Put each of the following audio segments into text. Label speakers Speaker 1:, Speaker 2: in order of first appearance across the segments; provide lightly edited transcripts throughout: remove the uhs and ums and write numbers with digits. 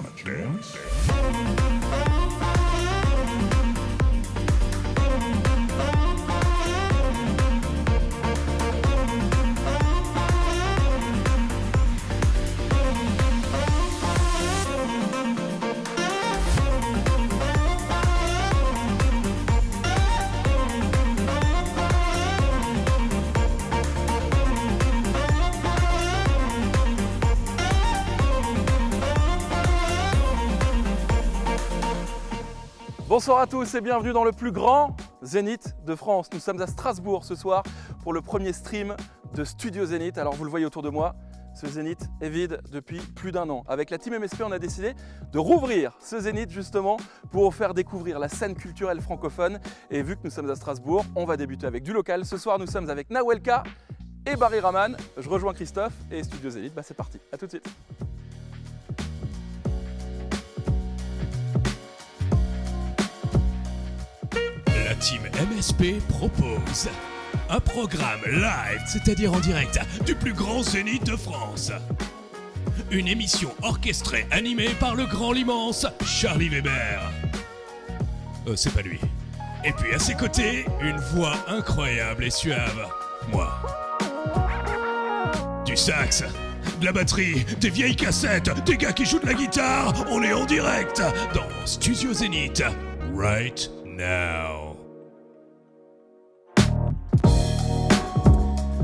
Speaker 1: dance.
Speaker 2: Bonsoir à tous et bienvenue dans le plus grand Zénith de France. Nous sommes à Strasbourg ce soir pour le premier stream de Studio Zénith. Alors vous le voyez autour de moi, ce Zénith est vide depuis plus d'un an. Avec la team MSP, on a décidé de rouvrir ce Zénith justement pour vous faire découvrir la scène culturelle francophone. Et vu que nous sommes à Strasbourg, on va débuter avec du local. Ce soir, nous sommes avec Nawelka et Barry Rahman. Je rejoins Christophe et Studio Zénith, c'est parti. À tout de suite.
Speaker 3: La team MSP propose un programme live, c'est-à-dire en direct, du plus grand Zénith de France. Une émission orchestrée, animée par le grand, l'immense Charlie Weber. C'est pas lui. Et puis à ses côtés, une voix incroyable et suave. Moi. Du sax, de la batterie, des vieilles cassettes, des gars qui jouent de la guitare. On est en direct dans Studio Zénith, right now.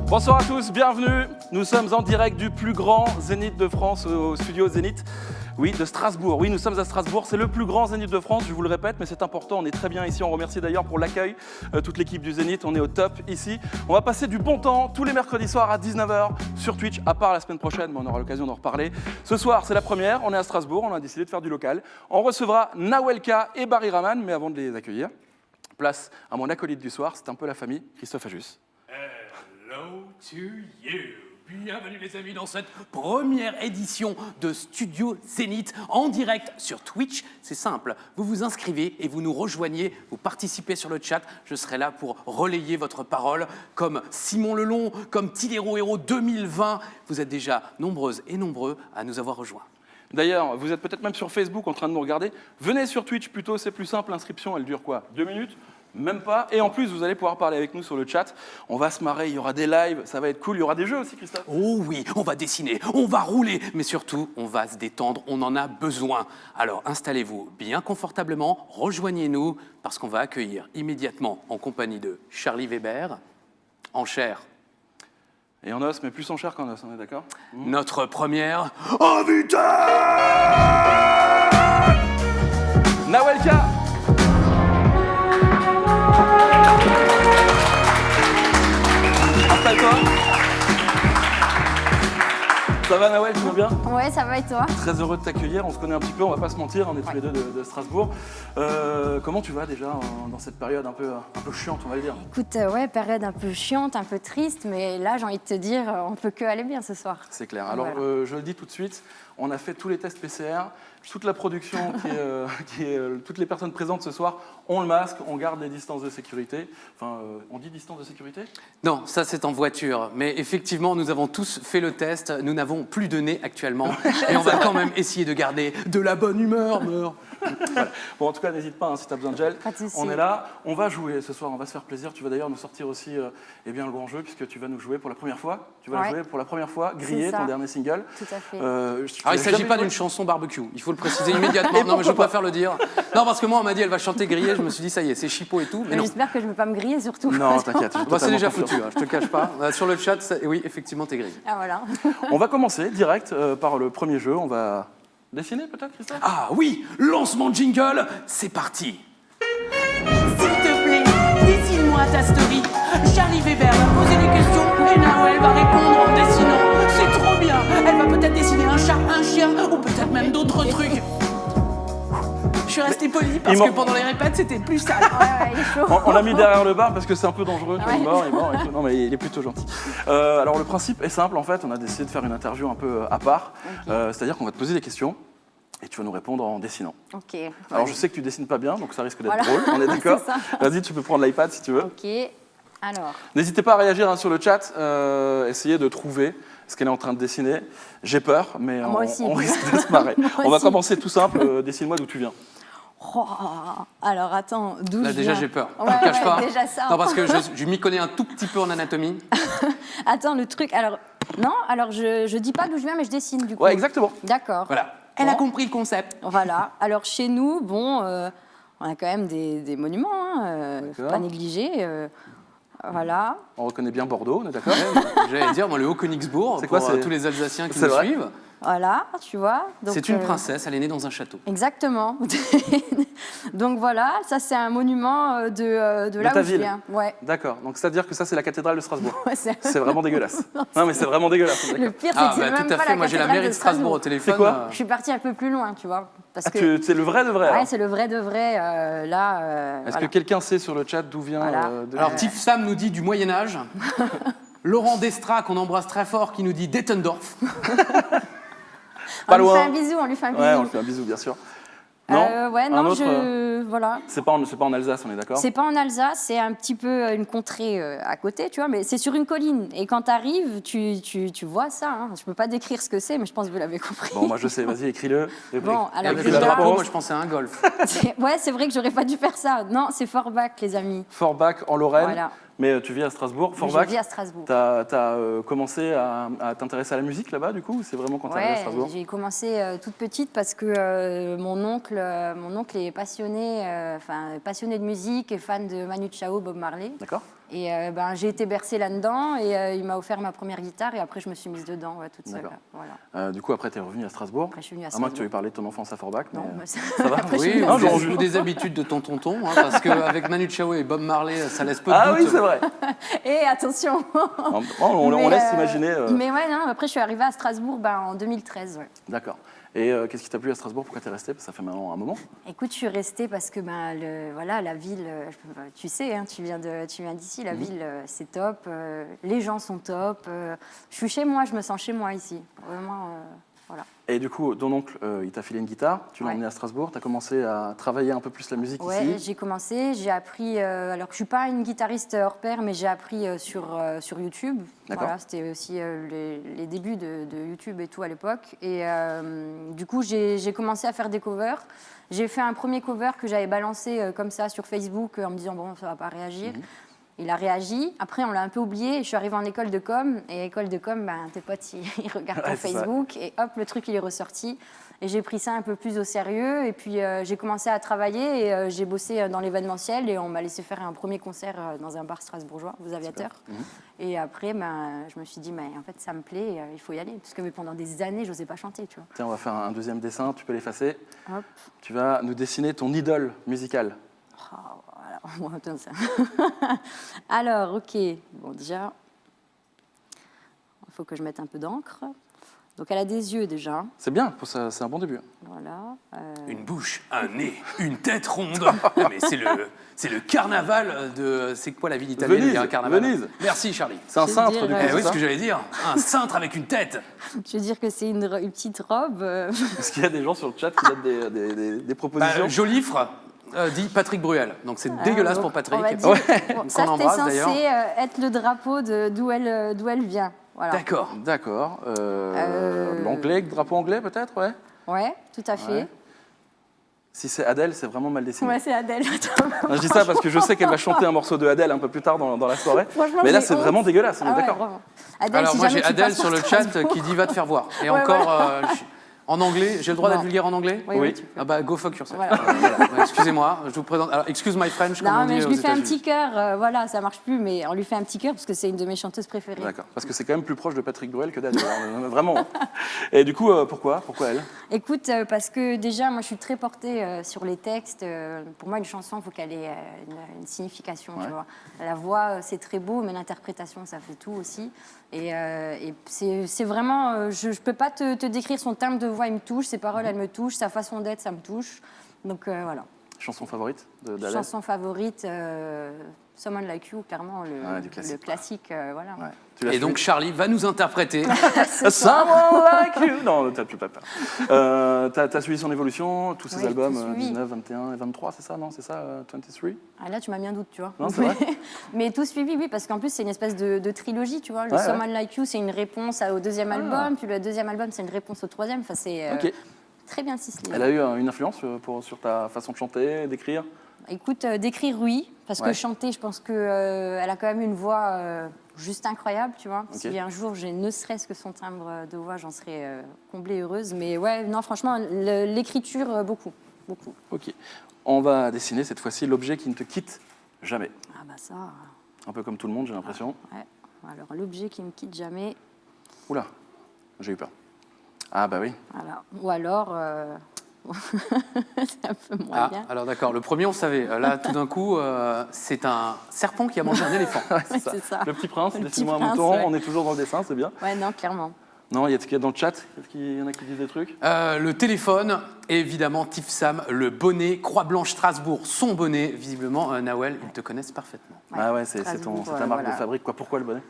Speaker 2: Bonsoir à tous, bienvenue. Nous sommes en direct du plus grand Zénith de France au studio Zénith. Oui, de Strasbourg. Oui, nous sommes à Strasbourg. C'est le plus grand Zénith de France, je vous le répète, mais c'est important. On est très bien ici. On remercie d'ailleurs pour l'accueil, toute l'équipe du Zénith. On est au top ici. On va passer du bon temps tous les mercredis soirs à 19h sur Twitch, à part la semaine prochaine, mais on aura l'occasion d'en reparler. Ce soir, c'est la première. On est à Strasbourg. On a décidé de faire du local. On recevra Nawelka et Barry Rahman, mais avant de les accueillir, place à mon acolyte du soir. C'est un peu la famille, Christophe Ajus.
Speaker 4: Hello to you. Bienvenue les amis dans cette première édition de Studio Zénith en direct sur Twitch. C'est simple, vous vous inscrivez et vous nous rejoignez, vous participez sur le chat. Je serai là pour relayer votre parole comme Simon Lelon, comme Tidero Hero 2020. Vous êtes déjà nombreuses et nombreux à nous avoir rejoints.
Speaker 2: D'ailleurs, vous êtes peut-être même sur Facebook en train de nous regarder. Venez sur Twitch plutôt, c'est plus simple. L'inscription, elle dure quoi? 2 minutes? Même pas. Et en plus, vous allez pouvoir parler avec nous sur le chat. On va se marrer, il y aura des lives, ça va être cool. Il y aura des jeux aussi, Christophe.
Speaker 4: Oh oui, on va dessiner, on va rouler, mais surtout, on va se détendre, on en a besoin. Alors installez-vous bien confortablement, rejoignez-nous, parce qu'on va accueillir immédiatement, en compagnie de Charlie Weber, en chair.
Speaker 2: Et en os, mais plus en chair qu'en os, on est d'accord?
Speaker 4: Notre première invitée,
Speaker 2: Nawelka. Installe-toi. Ça va Nawel, tu vas bien?
Speaker 5: Ouais, ça va et toi?
Speaker 2: Très heureux de t'accueillir, on se connaît un petit peu, on va pas se mentir, on est tous les deux de Strasbourg. Comment tu vas déjà dans cette période un peu chiante, on va le dire?
Speaker 5: Écoute, ouais, période un peu chiante, un peu triste, mais là, j'ai envie de te dire, on peut que aller bien ce soir.
Speaker 2: C'est clair. Alors,
Speaker 5: voilà.
Speaker 2: je le dis tout de suite, on a fait tous les tests PCR, toute la production, toutes les personnes présentes ce soir ont le masque, on garde les distances de sécurité. Enfin, on dit distance de sécurité?
Speaker 4: Non, ça c'est en voiture, mais effectivement, nous avons tous fait le test, nous n'avons plus de nez actuellement, et on va quand même essayer de garder de la bonne humeur.
Speaker 2: Voilà. Bon, en tout cas, n'hésite pas, hein, si tu as besoin de gel.
Speaker 5: Pas de souci.
Speaker 2: On est là, on va jouer ce soir, on va se faire plaisir. Tu vas d'ailleurs nous sortir aussi le grand jeu, puisque tu vas nous jouer pour la première fois. Tu vas jouer pour la première fois, Grillé, ton dernier single.
Speaker 5: Tout à fait.
Speaker 4: Alors, il ne s'agit pas d'une chanson barbecue, il faut le préciser immédiatement. Non, mais je préfère le dire. Non, parce que moi, on m'a dit elle va chanter Grillé, je me suis dit ça y est, c'est chipot et tout. Mais non.
Speaker 5: J'espère que je ne vais pas me griller surtout.
Speaker 2: Non, t'inquiète.
Speaker 4: C'est déjà foutu, hein, je te cache pas. Sur le chat, oui, effectivement, t'es grillé.
Speaker 5: Ah voilà.
Speaker 2: On va commencer direct par le premier jeu. On va dessiner peut-être, Christophe?
Speaker 4: Ah oui, lancement de jingle, c'est parti.
Speaker 6: S'il te plaît, dessine-moi ta story. Charlie Weber va poser des questions et Nawel va répondre en dessinant. C'est trop bien. Elle va peut-être dessiner un chat, un chien ou peut-être même d'autres trucs. Je suis resté poli parce que pendant les répètes, c'était plus sale.
Speaker 5: Ouais, il est chaud.
Speaker 2: On l'a mis derrière le bar parce que c'est un peu dangereux.
Speaker 5: Ouais.
Speaker 2: Il est mort et tout. Non, mais il est plutôt gentil. Alors, le principe est simple, en fait. On a décidé de faire une interview un peu à part.
Speaker 5: Okay.
Speaker 2: C'est-à-dire qu'on va te poser des questions et tu vas nous répondre en dessinant.
Speaker 5: Ok.
Speaker 2: Alors, je sais que tu dessines pas bien, donc ça risque d'être
Speaker 5: Voilà.
Speaker 2: drôle. On est d'accord?
Speaker 5: C'est ça.
Speaker 2: Vas-y, tu peux prendre l'iPad si tu veux.
Speaker 5: Ok. Alors.
Speaker 2: N'hésitez pas à réagir sur le chat. Essayez de trouver ce qu'elle est en train de dessiner. J'ai peur, mais
Speaker 5: Moi aussi.
Speaker 2: on risque de se marrer.
Speaker 5: Moi
Speaker 2: On va
Speaker 5: aussi.
Speaker 2: commencer tout simple. Dessine-moi d'où tu viens.
Speaker 5: Oh, alors attends, d'où
Speaker 4: Là,
Speaker 5: je
Speaker 4: déjà,
Speaker 5: viens
Speaker 4: j'ai peur.
Speaker 5: Ouais,
Speaker 4: Je te cache
Speaker 5: ouais,
Speaker 4: pas.
Speaker 5: déjà ça.
Speaker 4: Non, parce que je m'y connais un tout petit peu en anatomie.
Speaker 5: Attends, le truc. Alors, non, alors je dis pas d'où je viens, mais je dessine du coup.
Speaker 2: Ouais, exactement.
Speaker 5: D'accord.
Speaker 4: Voilà. Elle a compris le concept.
Speaker 5: Voilà. Alors chez nous, bon, on a quand même des monuments, faut pas
Speaker 2: D'accord.
Speaker 5: négliger. Voilà.
Speaker 2: On reconnaît bien Bordeaux, on est d'accord?
Speaker 4: J'allais dire, moi, le Haut-Königsbourg,
Speaker 2: C'est
Speaker 4: pour
Speaker 2: quoi, c'est-
Speaker 4: tous les Alsaciens qui
Speaker 2: c'est
Speaker 4: nous
Speaker 2: vrai
Speaker 4: suivent,
Speaker 5: Voilà, tu vois. Donc,
Speaker 4: c'est une princesse, elle est née dans un château.
Speaker 5: Exactement. Donc voilà, ça c'est un monument de là
Speaker 2: ta
Speaker 5: où je
Speaker 2: ville.
Speaker 5: viens. Ouais.
Speaker 2: D'accord. Donc, c'est-à-dire que ça, c'est la cathédrale de Strasbourg.
Speaker 5: Ouais, c'est
Speaker 2: C'est vraiment dégueulasse. Non, mais c'est vraiment dégueulasse. on est
Speaker 5: le
Speaker 2: d'accord.
Speaker 5: pire, c'est
Speaker 4: Ah,
Speaker 5: que c'est
Speaker 4: bah,
Speaker 5: même
Speaker 4: tout à
Speaker 5: pas
Speaker 4: fait.
Speaker 5: la
Speaker 4: Moi, j'ai la
Speaker 5: cathédrale
Speaker 4: mairie de Strasbourg au téléphone.
Speaker 2: C'est quoi
Speaker 5: Je suis partie un peu plus loin, tu vois, parce
Speaker 2: Ah,
Speaker 5: que
Speaker 2: c'est le vrai de vrai.
Speaker 5: ouais,
Speaker 2: alors.
Speaker 5: c'est le vrai de vrai. Là,
Speaker 2: Est-ce
Speaker 5: voilà.
Speaker 2: que quelqu'un sait sur le chat d'où vient
Speaker 5: Voilà.
Speaker 4: Alors, Tiff Sam nous dit du Moyen-Âge. Laurent Destra, qu'on embrasse très fort, qui nous dit d'Ettendorf.
Speaker 2: Pas
Speaker 5: on lui
Speaker 2: loin.
Speaker 5: fait un bisou, on lui fait un bisou.
Speaker 2: Ouais, on lui fait un bisou, bien sûr. Non
Speaker 5: Ouais,
Speaker 2: Un
Speaker 5: non,
Speaker 2: autre,
Speaker 5: voilà.
Speaker 2: c'est pas en Alsace, on est d'accord?
Speaker 5: C'est pas en Alsace, c'est un petit peu une contrée à côté, tu vois, mais c'est sur une colline. Et quand tu arrives, tu vois ça. Hein. Je peux pas décrire ce que c'est, mais je pense que vous l'avez compris.
Speaker 2: Bon, moi je sais, vas-y, écris-le.
Speaker 5: Bon, alors
Speaker 4: Avec
Speaker 2: Écris
Speaker 4: le
Speaker 2: la
Speaker 5: déjà,
Speaker 4: drapeau, moi,
Speaker 2: réponse.
Speaker 4: je pensais à un golf.
Speaker 5: ouais, c'est vrai que j'aurais pas dû faire ça. Non, c'est Forbach, les amis.
Speaker 2: Forbach en Lorraine,
Speaker 5: Voilà.
Speaker 2: mais tu vis à Strasbourg.
Speaker 5: Je
Speaker 2: Forbach,
Speaker 5: vis à Strasbourg.
Speaker 2: t'as commencé à t'intéresser à la musique là-bas, du coup, ou c'est vraiment quand t'es arrivé à
Speaker 5: Ouais,
Speaker 2: Strasbourg?
Speaker 5: j'ai commencé toute petite parce que mon oncle est passionné de musique et fan de Manu Chao, Bob Marley.
Speaker 2: D'accord.
Speaker 5: Et j'ai été bercée là-dedans et il m'a offert ma première guitare et après je me suis mise dedans toute seule.
Speaker 2: D'accord.
Speaker 5: Voilà.
Speaker 2: Du coup, après, t'es revenu à Strasbourg.
Speaker 5: Après je suis venue à
Speaker 2: À moins que tu
Speaker 5: Strasbourg.
Speaker 2: aies parlé de ton enfance à Forbach.
Speaker 5: Non,
Speaker 2: mais,
Speaker 5: mais c'est-
Speaker 2: ça va?
Speaker 5: Après, je suis
Speaker 4: Oui,
Speaker 5: venue à
Speaker 2: Non,
Speaker 5: Strasbourg.
Speaker 2: genre,
Speaker 4: ou des habitudes de ton tonton, hein, parce qu'avec Manu Chao et Bob Marley, ça laisse peu de
Speaker 2: Ah
Speaker 4: doute.
Speaker 2: oui, c'est vrai.
Speaker 5: Et attention
Speaker 2: On
Speaker 5: Mais,
Speaker 2: laisse imaginer.
Speaker 5: Mais ouais, non, après je suis arrivée à Strasbourg en 2013. Ouais.
Speaker 2: D'accord. Et qu'est-ce qui t'a plu à Strasbourg? Pourquoi t'es resté? Parce que ça fait maintenant un moment.
Speaker 5: Écoute, je suis restée parce que voilà, la ville, tu sais, hein, tu viens d'ici, la ville, c'est top, les gens sont top. Je suis chez moi, je me sens chez moi ici. Vraiment, voilà.
Speaker 2: Et du coup, ton oncle, il t'a filé une guitare, tu l'as
Speaker 5: Ouais.
Speaker 2: emmené à Strasbourg, tu as commencé à travailler un peu plus la musique
Speaker 5: Ouais,
Speaker 2: ici.
Speaker 5: j'ai commencé, j'ai appris, alors que je suis pas une guitariste hors pair, mais j'ai appris sur YouTube.
Speaker 2: D'accord.
Speaker 5: Voilà, c'était aussi les débuts de YouTube et tout à l'époque. Et du coup, j'ai commencé à faire des covers. J'ai fait un premier cover que j'avais balancé comme ça sur Facebook en me disant, bon, ça va pas réagir. Il a réagi. Après, on l'a un peu oublié. Je suis arrivée en école de com. Et école de com, tes potes, ils regardent ton
Speaker 2: Ouais, c'est ça.
Speaker 5: Facebook. Et hop, le truc, il est ressorti. Et j'ai pris ça un peu plus au sérieux. Et puis, j'ai commencé à travailler. Et j'ai bossé dans l'événementiel. Et on m'a laissé faire un premier concert dans un bar strasbourgeois, aux Aviateurs. Et après, je me suis dit, en fait, ça me plaît. Il faut y aller. Parce que pendant des années, je n'osais pas chanter, tu vois.
Speaker 2: Tiens, on va faire un deuxième dessin, tu peux l'effacer.
Speaker 5: Hop.
Speaker 2: Tu vas nous dessiner ton idole musicale.
Speaker 5: Voilà. Attends, ça. Alors, ok. Bon, déjà, il faut que je mette un peu d'encre. Donc, elle a des yeux déjà.
Speaker 2: C'est bien, c'est un bon début.
Speaker 5: Voilà.
Speaker 4: Une bouche, un nez, une tête ronde. Ah, mais c'est le carnaval de... C'est quoi la ville italienne?
Speaker 2: Venise,
Speaker 4: Il y a un carnaval.
Speaker 2: Venise.
Speaker 4: Merci Charlie.
Speaker 2: C'est un
Speaker 5: Je vais
Speaker 2: cintre,
Speaker 5: dire,
Speaker 2: du coup,
Speaker 5: Eh
Speaker 4: Eh oui,
Speaker 2: c'est
Speaker 4: ce que
Speaker 2: ça?
Speaker 4: j'allais dire. Un cintre avec une tête.
Speaker 5: Je veux dire que c'est une petite robe.
Speaker 2: Est-ce qu'il y a des gens sur le chat qui donnent des propositions?
Speaker 4: Jolifre dit Patrick Bruel. Donc c'est dégueulasse
Speaker 5: donc,
Speaker 4: pour Patrick.
Speaker 5: on va dire- bon, ça,
Speaker 4: Qu'on
Speaker 5: c'était
Speaker 4: embrasse,
Speaker 5: censé
Speaker 4: d'ailleurs.
Speaker 5: être le drapeau d'où elle vient. Voilà.
Speaker 4: D'accord.
Speaker 2: D'accord. L'anglais, drapeau anglais peut-être, ouais?
Speaker 5: Ouais, tout à fait.
Speaker 2: Ouais. Si c'est Adèle, c'est vraiment mal dessiné.
Speaker 5: Ouais, c'est Adèle. Attends.
Speaker 2: Non, je dis ça parce que je sais qu'elle va chanter un morceau de Adèle un peu plus tard dans la soirée.
Speaker 5: Franchement,
Speaker 2: Mais là,
Speaker 5: j'ai
Speaker 2: c'est
Speaker 5: honte.
Speaker 2: vraiment dégueulasse, on est
Speaker 5: Ah ouais,
Speaker 2: d'accord?
Speaker 5: vraiment. Adèle,
Speaker 4: Alors
Speaker 5: si
Speaker 4: moi
Speaker 5: jamais
Speaker 4: j'ai
Speaker 5: tu
Speaker 4: Adèle
Speaker 5: passes
Speaker 4: sur le
Speaker 5: par
Speaker 4: chat
Speaker 5: Strasbourg.
Speaker 4: qui dit va te faire voir. Et
Speaker 5: Ouais,
Speaker 4: encore
Speaker 5: voilà.
Speaker 4: en anglais, j'ai le droit
Speaker 5: Non.
Speaker 4: d'être vulgaire en anglais?
Speaker 5: Oui,
Speaker 2: Oui.
Speaker 5: tu peux.
Speaker 4: Ah bah go fuck yourself.
Speaker 5: Voilà.
Speaker 4: Voilà. Ouais, excusez-moi, je vous présente. Alors excuse my French comme
Speaker 5: Non,
Speaker 4: on dit
Speaker 5: mais je
Speaker 4: aux
Speaker 5: lui fais un
Speaker 4: États-Unis.
Speaker 5: petit cœur. Voilà, ça marche plus, mais on lui fait un petit cœur parce que c'est une de mes chanteuses préférées.
Speaker 2: D'accord, parce que c'est quand même plus proche de Patrick Bruel que d'Adèle, hein, vraiment. Et du coup, pourquoi elle?
Speaker 5: Écoute, parce que déjà, moi, je suis très portée sur les textes. Pour moi, une chanson, il faut qu'elle ait une signification,
Speaker 2: Ouais.
Speaker 5: tu vois. La voix, c'est très beau, mais l'interprétation, ça fait tout aussi. Et c'est vraiment... je ne peux pas te décrire son timbre de voix, il me touche. Ses paroles, elles me touchent. Sa façon d'être, ça me touche. Donc, voilà.
Speaker 2: Chanson favorite d'Adèle?
Speaker 5: Chanson favorite, Someone Like You, clairement,
Speaker 2: Ouais, du
Speaker 5: le
Speaker 2: classique.
Speaker 5: classique, voilà.
Speaker 2: Ouais. Tu l'as
Speaker 4: Et donc
Speaker 2: suivi?
Speaker 4: Charlie va nous interpréter.
Speaker 5: C'est ça.
Speaker 2: Someone like you. Non, t'as pas peur. T'as suivi son évolution, tous ses
Speaker 5: Oui,
Speaker 2: albums,
Speaker 5: tout suivi.
Speaker 2: 19, 21 et 23, c'est ça, non? C'est ça, 23?
Speaker 5: Ah, là, tu m'as mis un doute, tu vois.
Speaker 2: Non, c'est vrai.
Speaker 5: Mais tout suivi, oui, parce qu'en plus, c'est une espèce de trilogie, tu vois. Le
Speaker 2: Ouais,
Speaker 5: Someone Like You, c'est une réponse au deuxième album, puis le deuxième album, c'est une réponse au troisième. Enfin, c'est
Speaker 2: Ok.
Speaker 5: très bien ficelé.
Speaker 2: Elle a eu une influence sur ta façon de chanter, d'écrire?
Speaker 5: Écoute, d'écrire, oui, parce
Speaker 2: Ouais.
Speaker 5: que chanter, je pense qu'elle a quand même une voix juste incroyable, tu vois.
Speaker 2: Ok.
Speaker 5: Si un jour j'ai ne serait-ce que son timbre de voix, j'en serais comblée heureuse. Mais ouais, non, franchement, l'écriture, beaucoup, beaucoup.
Speaker 2: Ok. On va dessiner cette fois-ci l'objet qui ne te quitte jamais.
Speaker 5: Ah bah ça,
Speaker 2: Un peu comme tout le monde, j'ai l'impression.
Speaker 5: ouais. Alors, l'objet qui me quitte jamais,
Speaker 2: Oula, j'ai eu peur. Ah bah oui.
Speaker 5: voilà. Ou alors, c'est un peu
Speaker 4: Ah,
Speaker 5: moyen.
Speaker 4: alors d'accord, le premier on savait. Là, tout d'un coup, c'est un serpent qui a mangé un éléphant.
Speaker 2: Ouais,
Speaker 5: Ouais, c'est ça.
Speaker 2: Le petit prince,
Speaker 5: Le
Speaker 2: dessine-moi un
Speaker 5: petit prince,
Speaker 2: mouton,
Speaker 5: ouais.
Speaker 2: on est toujours dans le dessin, c'est bien.
Speaker 5: Ouais, non, clairement.
Speaker 2: Non, il y a dans le chat, il y en a qui disent des trucs.
Speaker 4: Le téléphone, et évidemment, Tiff Sam, le bonnet, Croix-Blanche Strasbourg, son bonnet. Visiblement, Nawel, ils te connaissent parfaitement.
Speaker 5: Ouais,
Speaker 2: Ah ouais, c'est
Speaker 5: Strasbourg,
Speaker 2: ta marque
Speaker 5: voilà.
Speaker 2: de fabrique, quoi. Pourquoi le bonnet?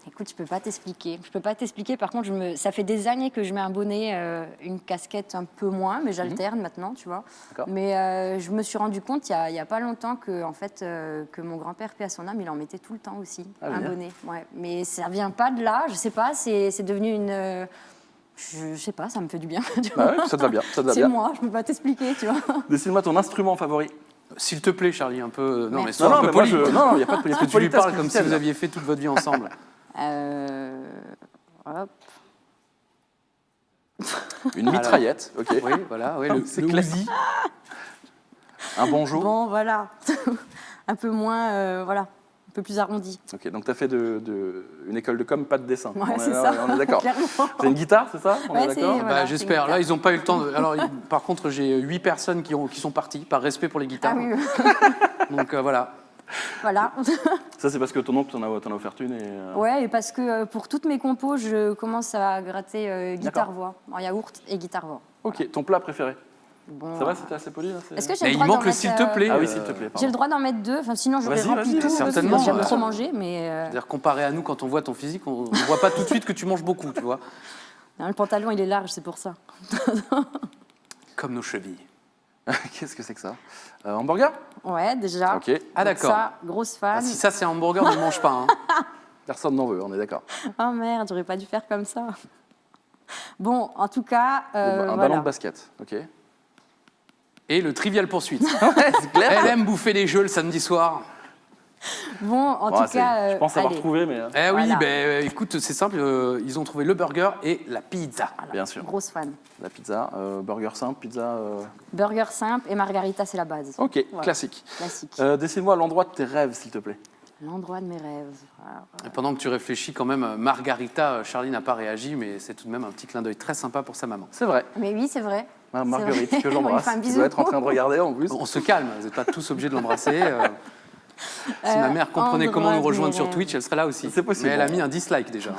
Speaker 5: Écoute, je peux pas t'expliquer. Je peux pas t'expliquer. Par contre, ça fait des années que je mets un bonnet, une casquette un peu moins, mais j'alterne maintenant, tu vois.
Speaker 2: D'accord.
Speaker 5: Mais je me suis rendu compte il y a pas longtemps que en fait que mon grand-père, paix à son âme, il en mettait tout le temps aussi,
Speaker 2: Ah,
Speaker 5: un
Speaker 2: bien.
Speaker 5: bonnet. Ouais. Mais ça vient pas de là. Je sais pas. C'est devenu une. Je sais pas. Ça me fait du bien. tu vois.
Speaker 2: Bah ouais, ça te va bien, ça te va
Speaker 5: C'est
Speaker 2: bien.
Speaker 5: moi. Je peux pas t'expliquer, tu vois.
Speaker 2: Dessine-moi ton instrument favori.
Speaker 4: S'il te plaît, Charlie, un peu. Non, mais
Speaker 5: Merci.
Speaker 4: sois un peu
Speaker 2: mais moi,
Speaker 4: poli.
Speaker 2: non, il n'y a pas de
Speaker 4: Parce que tu lui
Speaker 2: politesse
Speaker 4: parles comme si
Speaker 2: tienne,
Speaker 4: vous
Speaker 2: là.
Speaker 4: aviez fait toute votre vie ensemble.
Speaker 5: Hop.
Speaker 2: Une mitraillette, ok.
Speaker 4: Oui, voilà, oui,
Speaker 2: C'est
Speaker 4: le
Speaker 2: clair.
Speaker 4: Uzi.
Speaker 2: Un bonjour.
Speaker 5: Bon, voilà. Un peu moins, voilà, un peu plus arrondi.
Speaker 2: Ok, donc tu as fait une école de com, pas de dessin.
Speaker 5: Ouais,
Speaker 2: On est
Speaker 5: c'est
Speaker 2: là,
Speaker 5: ça.
Speaker 2: on est d'accord.
Speaker 5: Clairement.
Speaker 2: C'est une guitare, c'est ça? On
Speaker 5: Ouais,
Speaker 2: est
Speaker 5: c'est-
Speaker 2: d'accord?
Speaker 5: Voilà,
Speaker 4: Bah,
Speaker 5: c'est
Speaker 4: j'espère.
Speaker 5: une
Speaker 4: Là,
Speaker 5: guitare.
Speaker 4: ils n'ont pas eu le temps. Alors, par contre, j'ai 8 personnes qui sont parties, par respect pour les guitares.
Speaker 5: Ah oui,
Speaker 4: Donc, voilà.
Speaker 5: voilà.
Speaker 2: Ça, c'est parce que ton oncle t'en a offert une et.
Speaker 5: Ouais, et parce que pour toutes mes compos, je commence à gratter
Speaker 2: D'accord.
Speaker 5: guitare-voix, en yaourt et guitare-voix.
Speaker 2: Ok, ton plat préféré?
Speaker 5: Bon,
Speaker 2: Ça va, c'était assez poli là?
Speaker 5: Est-ce que j'ai
Speaker 4: Mais
Speaker 5: le
Speaker 4: il
Speaker 5: droit d'en
Speaker 4: manque le
Speaker 5: mettre,
Speaker 4: s'il te plaît.
Speaker 2: Ah oui, s'il te plaît,
Speaker 5: J'ai
Speaker 2: pardon.
Speaker 5: le droit d'en mettre 2, enfin, sinon j'aurais
Speaker 2: Vas-y,
Speaker 5: rempli
Speaker 2: vas-y,
Speaker 5: tout.
Speaker 4: certainement,
Speaker 5: J'aime
Speaker 4: ouais.
Speaker 5: trop manger, mais
Speaker 4: C'est-à-dire, comparé à nous, quand on voit ton physique, on ne voit pas tout de suite que tu manges beaucoup, tu vois.
Speaker 5: le pantalon il est large, c'est pour ça.
Speaker 4: Comme nos chevilles.
Speaker 2: Qu'est-ce que c'est que ça? Hamburger?
Speaker 5: Ouais, déjà.
Speaker 2: Ok,
Speaker 4: Ah,
Speaker 5: Donc
Speaker 4: d'accord.
Speaker 5: Ça, grosse fan.
Speaker 4: Ah, si ça, c'est un hamburger, ne mange pas. Hein.
Speaker 2: personne n'en veut, on est d'accord.
Speaker 5: Oh merde, j'aurais pas dû faire comme ça. Bon, en tout cas,
Speaker 2: Un
Speaker 5: voilà.
Speaker 2: ballon de basket, ok.
Speaker 4: Et le Trivial Poursuite.
Speaker 2: c'est clair.
Speaker 4: Elle aime bouffer des jeux le samedi soir.
Speaker 5: Bon, en
Speaker 2: Bon,
Speaker 5: tout
Speaker 2: c'est-
Speaker 5: cas,
Speaker 2: je pense avoir
Speaker 5: allez.
Speaker 2: trouvé, mais
Speaker 4: Eh oui,
Speaker 5: Voilà.
Speaker 4: ben écoute, c'est simple, ils ont trouvé le burger et la pizza.
Speaker 2: bien sûr.
Speaker 5: Grosse fan.
Speaker 2: La pizza, burger simple, pizza.
Speaker 5: Burger simple et margarita, c'est la base.
Speaker 2: Ok,
Speaker 5: Voilà.
Speaker 2: classique.
Speaker 5: Classique.
Speaker 2: Dessine-moi l'endroit de tes rêves, s'il te plaît.
Speaker 5: L'endroit de mes rêves. Alors,
Speaker 4: Et pendant que tu réfléchis quand même, Margarita, Charlie n'a pas réagi, mais c'est tout de même un petit clin d'œil très sympa pour sa maman.
Speaker 2: C'est vrai.
Speaker 5: mais oui, c'est vrai.
Speaker 2: Marguerite,
Speaker 5: vrai.
Speaker 2: que
Speaker 5: On lui
Speaker 2: j'embrasse.
Speaker 5: fait un
Speaker 2: Tu
Speaker 5: bisou.
Speaker 2: dois être en train de regarder en plus.
Speaker 4: On se calme, vous n'êtes pas tous obligés de l'embrasser. Si ma mère comprenait comment nous
Speaker 5: endroit de
Speaker 4: rejoindre
Speaker 5: mes
Speaker 4: sur
Speaker 5: rêves.
Speaker 4: Twitch, elle serait là aussi.
Speaker 2: C'est possible.
Speaker 4: Mais elle a mis un dislike déjà.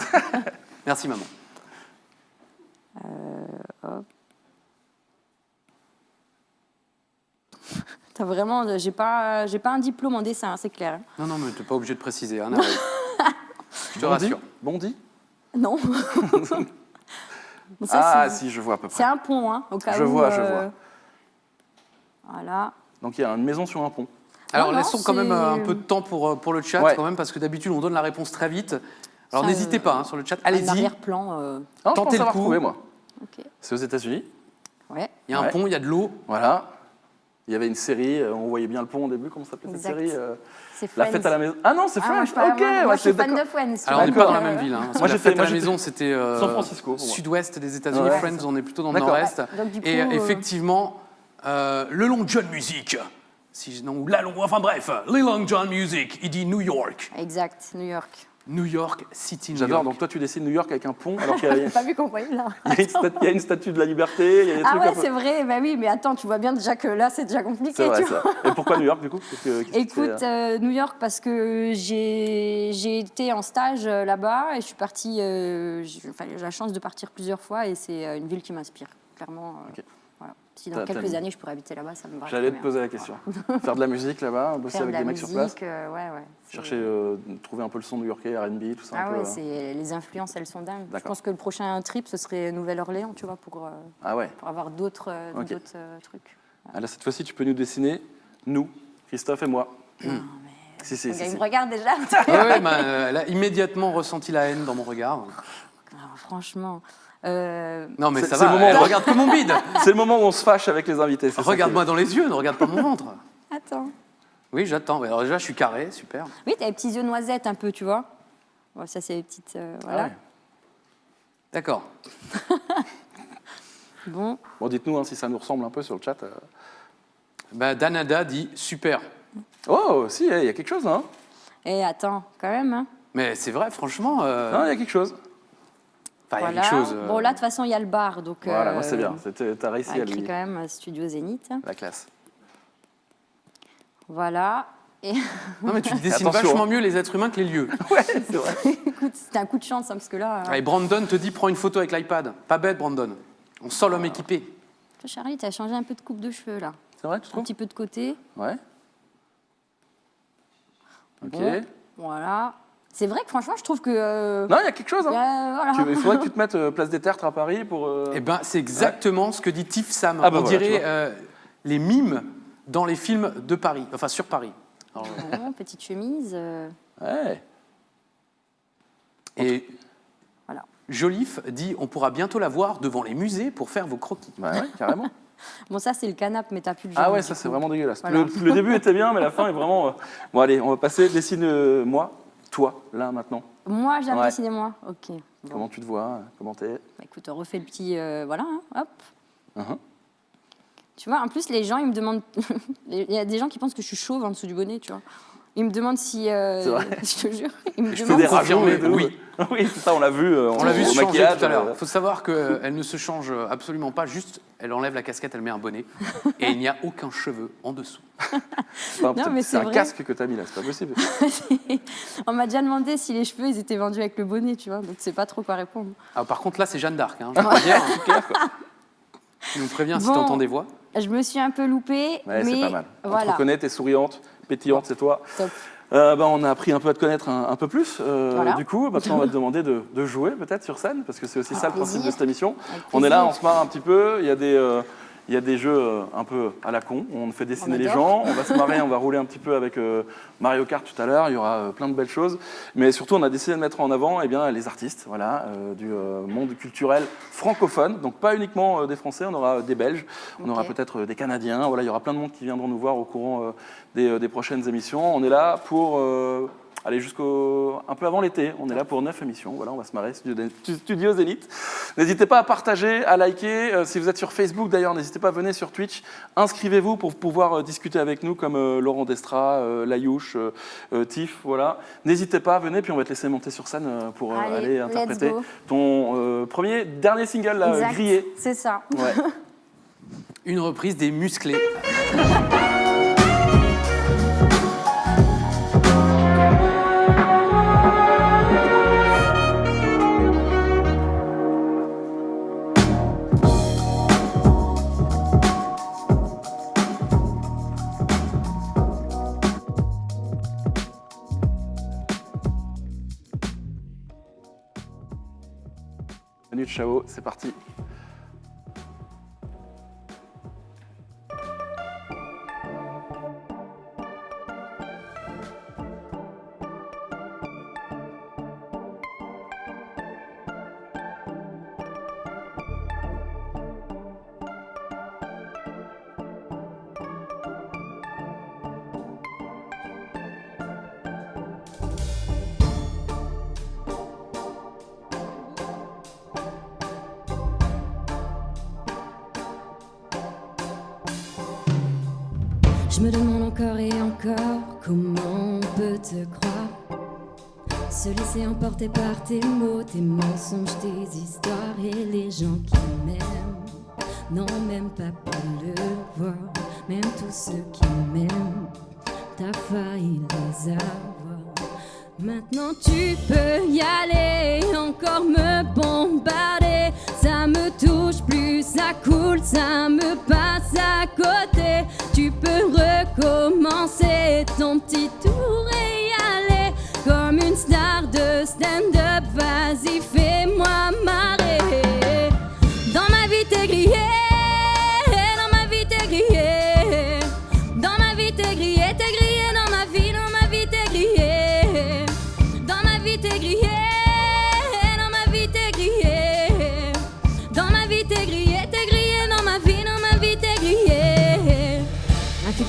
Speaker 4: Merci maman.
Speaker 5: T'as vraiment, j'ai pas un diplôme en dessin, hein, c'est clair.
Speaker 4: Non, non, mais tu n'es pas obligé de préciser. Hein, Naël. Je te
Speaker 2: Bondi
Speaker 4: rassure.
Speaker 2: Bondi?
Speaker 5: Non. Bon, ça,
Speaker 2: Ah,
Speaker 5: c'est-
Speaker 2: si, je vois à peu près.
Speaker 5: C'est un pont, hein, au cas
Speaker 2: Je
Speaker 5: où.
Speaker 2: vois, je vois.
Speaker 5: Voilà.
Speaker 2: Donc il y a une maison sur un pont.
Speaker 4: Alors
Speaker 5: non,
Speaker 4: laissons quand même
Speaker 5: c'est-
Speaker 4: un peu de temps pour le chat,
Speaker 2: Ouais.
Speaker 4: quand même, parce que d'habitude on donne la réponse très vite. Alors
Speaker 5: Ça,
Speaker 4: n'hésitez pas hein, sur le chat,
Speaker 5: Un
Speaker 4: allez-y.
Speaker 5: arrière-plan.
Speaker 2: Ah, je pense
Speaker 4: Tentez le
Speaker 2: avoir
Speaker 4: coup.
Speaker 2: trouvé, moi.
Speaker 5: Ok.
Speaker 2: C'est aux États-Unis.
Speaker 5: Ouais.
Speaker 4: Il y a un
Speaker 2: Ouais.
Speaker 4: pont, il y a de l'eau.
Speaker 2: Voilà. Il y avait une série, on voyait bien le pont au début. Comment s'appelait cette
Speaker 5: Exact.
Speaker 2: série
Speaker 5: C'est
Speaker 2: La
Speaker 5: Friends.
Speaker 2: fête à la maison. Ah non, c'est
Speaker 5: Ah, moi,
Speaker 2: Friends.
Speaker 5: je suis pas-
Speaker 2: Ok,
Speaker 5: moi,
Speaker 2: ouais,
Speaker 5: moi, je suis
Speaker 2: c'est
Speaker 5: fan
Speaker 2: d'accord.
Speaker 5: de Friends. tu
Speaker 4: Alors on
Speaker 5: vois.
Speaker 4: n'est pas dans la
Speaker 2: D'accord.
Speaker 4: même ville. Hein.
Speaker 2: Moi,
Speaker 4: La
Speaker 2: j'ai
Speaker 4: fête
Speaker 2: fait-
Speaker 4: à
Speaker 2: moi,
Speaker 4: la
Speaker 2: j'étais-
Speaker 4: maison, c'était
Speaker 2: San Francisco, pour moi.
Speaker 4: sud-ouest des États-Unis.
Speaker 2: Ouais,
Speaker 4: Friends,
Speaker 2: c'est ça.
Speaker 4: on est plutôt dans le
Speaker 2: D'accord.
Speaker 4: nord-est.
Speaker 5: Donc, du coup,
Speaker 4: Et effectivement, le Long John Music. Non, ou la Long, enfin bref, le Long John Music, il dit New York.
Speaker 5: Exact, New York.
Speaker 4: New York City, New
Speaker 2: J'adore.
Speaker 4: York.
Speaker 2: Donc toi, tu dessines New York avec un pont, alors qu'il y a,
Speaker 5: T'as pas vu qu'on voyait là
Speaker 2: il y a une statue de la liberté. Il y a des
Speaker 5: Ah
Speaker 2: trucs
Speaker 5: ouais,
Speaker 2: un peu-
Speaker 5: c'est vrai, bah oui, mais attends, tu vois bien déjà que là, c'est déjà compliqué,
Speaker 2: C'est vrai,
Speaker 5: tu vois.
Speaker 2: ça. Et pourquoi New York, du coup? Qu'est-ce qui te
Speaker 5: Écoute,
Speaker 2: fait,
Speaker 5: New York, parce que j'ai été en stage là-bas et je suis partie. J'ai la chance de partir plusieurs fois et c'est une ville qui m'inspire, clairement.
Speaker 2: Ok.
Speaker 5: Voilà. Si dans
Speaker 2: T'as
Speaker 5: quelques
Speaker 2: mis.
Speaker 5: années je pourrais habiter là-bas, ça me va.
Speaker 2: J'allais te poser la question. Faire de la musique là-bas, bosser
Speaker 5: Faire de
Speaker 2: avec
Speaker 5: la
Speaker 2: des mecs
Speaker 5: musique,
Speaker 2: sur place,
Speaker 5: ouais. C'est-
Speaker 2: chercher, trouver un peu le son new-yorkais, R&B, tout ça.
Speaker 5: Ah
Speaker 2: un peu,
Speaker 5: ouais, les influences, elles sont dingues. Je
Speaker 2: D'accord.
Speaker 5: pense que le prochain trip, ce serait Nouvelle-Orléans, tu vois, pour
Speaker 2: Ah ouais.
Speaker 5: avoir d'autres
Speaker 2: Ok.
Speaker 5: trucs.
Speaker 2: Ah, là, cette fois-ci, tu peux nous dessiner, nous, Christophe et moi. Si, si,
Speaker 5: Le
Speaker 2: si,
Speaker 5: gars, il
Speaker 2: si.
Speaker 5: me regarde déjà.
Speaker 4: Ouais, elle a immédiatement ressenti la haine dans mon regard.
Speaker 5: Alors, franchement.
Speaker 4: Non, mais
Speaker 2: C'est-
Speaker 4: ça
Speaker 2: c'est
Speaker 4: va,
Speaker 2: le moment
Speaker 4: elle
Speaker 2: où-
Speaker 4: regarde que mon bide.
Speaker 2: C'est le moment où on se fâche avec les invités. c'est ça
Speaker 4: Regarde-moi dans les yeux, ne regarde pas mon ventre.
Speaker 5: Attends.
Speaker 4: Oui, j'attends. Alors déjà, je suis carré, super.
Speaker 5: Oui, t'as les petits yeux noisettes un peu, tu vois. Bon, ça, c'est les petites.
Speaker 2: qui-
Speaker 5: Voilà.
Speaker 2: Ah ouais.
Speaker 4: D'accord.
Speaker 5: Bon.
Speaker 2: Bon, dites-nous hein, si ça nous ressemble un peu sur le chat.
Speaker 4: Bah, Danada dit super.
Speaker 2: Oh, si, il y a quelque chose, hein.
Speaker 5: Et attends, quand même. Hein.
Speaker 4: Mais c'est vrai, franchement.
Speaker 2: Non, il y a quelque chose.
Speaker 4: Enfin, il y a
Speaker 5: Voilà.
Speaker 4: quelque chose.
Speaker 5: Bon, là, de toute façon, il y a le bar. Donc,
Speaker 2: Voilà, moi, c'est bien. T'as réussi
Speaker 5: on a
Speaker 2: à
Speaker 5: écrit
Speaker 2: lui.
Speaker 5: quand même Studio Zénith.
Speaker 2: La classe.
Speaker 5: Voilà. Et
Speaker 4: Non, mais tu dessines
Speaker 2: Attention,
Speaker 4: vachement
Speaker 2: hein.
Speaker 4: mieux les êtres humains que les lieux.
Speaker 2: Ouais, c'est vrai.
Speaker 5: écoute, c'était un coup de chance, hein, parce que là.
Speaker 4: Et Brandon te dit prends une photo avec l'iPad. Pas bête, Brandon. On sent l'homme équipé.
Speaker 5: Toi, Charlie, t'as changé un peu de coupe de cheveux, là.
Speaker 2: C'est vrai, tu
Speaker 5: Un
Speaker 2: trouves?
Speaker 5: petit peu de côté.
Speaker 2: Ouais. Ok.
Speaker 5: Bon, voilà. C'est vrai que franchement, je trouve que.
Speaker 2: Non, il y a quelque chose, hein.
Speaker 5: voilà.
Speaker 2: Il faudrait que tu te mettes place des Tertres à Paris pour.
Speaker 4: Eh ben, c'est exactement ce que dit Tiff Sam.
Speaker 2: Ah bah
Speaker 4: On
Speaker 2: voilà, tu
Speaker 4: dirait les mimes dans les films de Paris, enfin sur Paris. Alors,
Speaker 5: Bon, petite chemise.
Speaker 2: Ouais.
Speaker 4: et
Speaker 5: Voilà.
Speaker 4: Joliffe dit on pourra bientôt la voir devant les musées pour faire vos croquis.
Speaker 2: Bah ouais, carrément.
Speaker 5: Bon, ça, c'est le canapé, mais t'as plus le genre.
Speaker 2: Ah ouais,
Speaker 5: du
Speaker 2: ça
Speaker 5: coup.
Speaker 2: c'est vraiment dégueulasse.
Speaker 5: Voilà.
Speaker 2: Le début était bien, mais la fin est vraiment. Bon, allez, on va passer. Dessine-moi, toi, là, maintenant.
Speaker 5: Moi, j'aime
Speaker 2: Ouais.
Speaker 5: dessiner moi. Ok. Bon.
Speaker 2: Comment tu te vois? Comment t'es?
Speaker 5: Bah, écoute, on refait le petit. Voilà, hein, hop.
Speaker 2: Mhm.
Speaker 5: Tu vois, en plus, les gens, ils me demandent. Il y a des gens qui pensent que je suis chauve en dessous du bonnet, tu vois. Ils me demandent si.
Speaker 2: vrai.
Speaker 5: Je te jure. Ils me
Speaker 2: Je fais
Speaker 5: demandent
Speaker 2: des
Speaker 5: si-
Speaker 2: radios et
Speaker 4: confirmé,
Speaker 2: tout.
Speaker 4: oui.
Speaker 2: Oui, c'est ça, on l'a vu.
Speaker 4: On l'a vu
Speaker 2: au
Speaker 4: se changer
Speaker 2: maquillage,
Speaker 4: tout à l'heure. Il faut savoir qu'elle ne se change absolument pas, juste elle enlève la casquette, elle met un bonnet et il n'y a aucun cheveu en dessous.
Speaker 2: Enfin,
Speaker 5: Non,
Speaker 2: peut-être
Speaker 5: mais
Speaker 2: c'est
Speaker 5: c'est
Speaker 2: un
Speaker 5: vrai.
Speaker 2: casque que t'as mis là, c'est pas possible.
Speaker 5: On m'a déjà demandé si les cheveux, ils étaient vendus avec le bonnet, tu vois. Donc, c'est pas trop quoi répondre.
Speaker 4: Ah, par contre, là, c'est Jeanne d'Arc. Hein, je peux dire. Tu nous préviens si
Speaker 5: Bon.
Speaker 4: t'entends des voix.
Speaker 5: Je me suis un peu loupée,
Speaker 2: Ouais,
Speaker 5: mais
Speaker 2: c'est pas mal. On te
Speaker 5: voilà.
Speaker 2: reconnaît, t'es souriante, pétillante, c'est toi.
Speaker 5: Top.
Speaker 2: On a appris un peu à te connaître un peu plus.
Speaker 5: Voilà.
Speaker 2: Du coup, maintenant, on va te demander de jouer peut-être sur scène, parce que c'est aussi ça le principe
Speaker 5: plaisir.
Speaker 2: de cette émission.
Speaker 5: Avec
Speaker 2: On est là,
Speaker 5: plaisir.
Speaker 2: on se marre un petit peu. Il y a des jeux un peu à la con. On fait dessiner
Speaker 5: On
Speaker 2: les
Speaker 5: adore.
Speaker 2: gens. On va se marrer, on va rouler un petit peu avec Mario Kart tout à l'heure. Il y aura plein de belles choses. Mais surtout, on a décidé de mettre en avant les artistes voilà, du monde culturel francophone. Donc pas uniquement des Français, on aura des Belges, on aura
Speaker 5: Ok.
Speaker 2: peut-être des Canadiens. Voilà, il y aura plein de monde qui viendront nous voir au courant des prochaines émissions. On est là pour... aller jusqu'au un peu avant l'été. On est là pour 9 émissions. Voilà, on va se marrer. Studio Zénith. N'hésitez pas à partager, à liker. Si vous êtes sur Facebook, d'ailleurs, n'hésitez pas, venez sur Twitch. Inscrivez-vous pour pouvoir discuter avec nous, comme Laurent Destra, Layouche, Tiff. Voilà. N'hésitez pas, venez, puis on va te laisser monter sur scène pour
Speaker 5: Allez,
Speaker 2: aller
Speaker 5: let's
Speaker 2: interpréter
Speaker 5: go.
Speaker 2: ton dernier single, là,
Speaker 5: Exact.
Speaker 2: Grillé.
Speaker 5: C'est ça.
Speaker 2: Ouais.
Speaker 4: Une reprise des musclés.
Speaker 2: Manu Chao, c'est parti.
Speaker 1: Je me demande encore et encore comment on peut te croire. Se laisser emporter par tes mots, tes mensonges, tes histoires. Et les gens qui m'aiment n'ont même pas pu le voir. Même tous ceux qui m'aiment, t'as failli les avoir. Maintenant tu peux y aller, encore me bombarder. Ça me touche plus, ça coule, ça me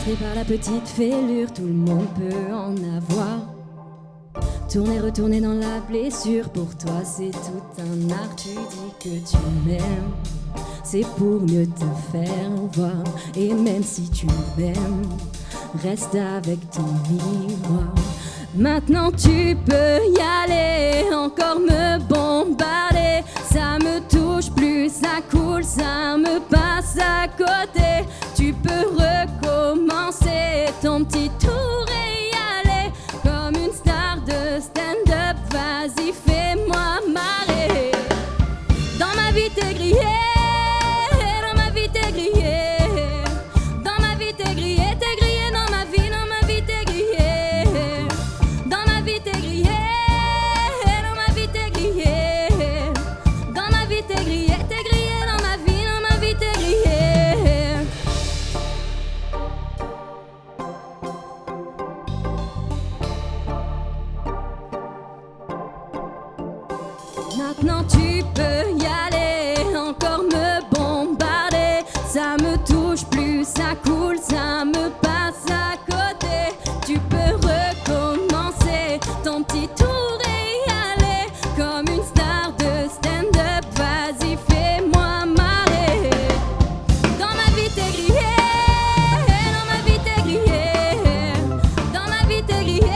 Speaker 1: Attiré par la petite fêlure, tout le monde peut en avoir. Tourner, retourner dans la blessure, pour toi c'est tout un art. Tu dis que tu m'aimes, c'est pour mieux te faire voir. Et même si tu m'aimes, reste avec ton miroir. Maintenant tu peux y aller, encore me bombarder. Ça me touche plus, ça coule, ça me passe à côté. Tu peux recommencer ton petit tour et y aller. Comme une star de stand-up, vas-y fais-moi marrer. Dans ma vie t'es grillé, dans ma vie t'es grillé. Dans ma vie t'es grillé, dans ma vie t'es grillé. Dans ma vie t'es grillé, dans ma vie t'es grillé. Dans ma vie t'es grillé, dans ma vie t'es grillé. Maintenant tu peux y aller, encore me bombarder. Ça me touche plus, ça coule, ça me passe à côté. Tu peux recommencer ton petit tour et y aller. Comme une star de stand-up, vas-y fais-moi marrer. Dans ma vie t'es grillé, dans ma vie t'es grillé. Dans ma vie t'es grillé,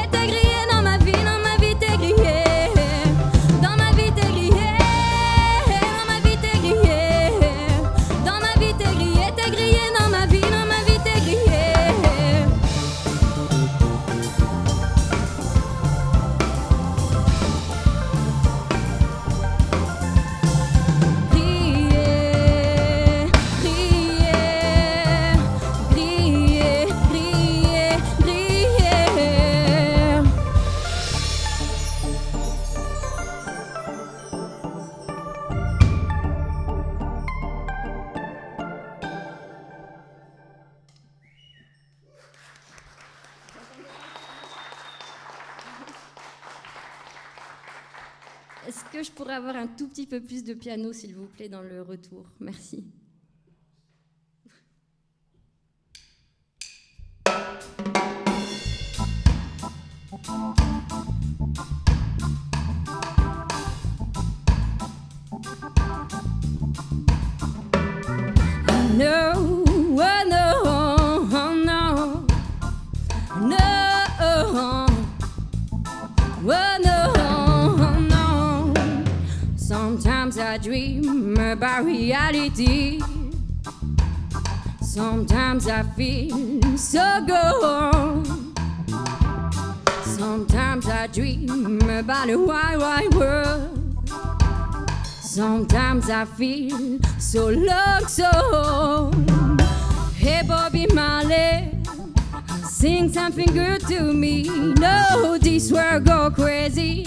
Speaker 1: dans ma vie t'es grillé. Dans ma vie t'es grillé, dans ma vie t'es grillé. Dans ma vie t'es grillé, dans ma vie t'es grillé. Briller, briller, briller, briller. Est-ce que je pourrais avoir un tout petit peu plus de piano, s'il vous plaît, dans le retour? Merci. No, oh no, oh no, no, oh no, oh no. Sometimes I dream about reality. Sometimes I feel so good. Sometimes I dream about a wide, wide world. Sometimes I feel so lonesome. Hey, Bobby Marley, sing something good to me. No, this world go crazy.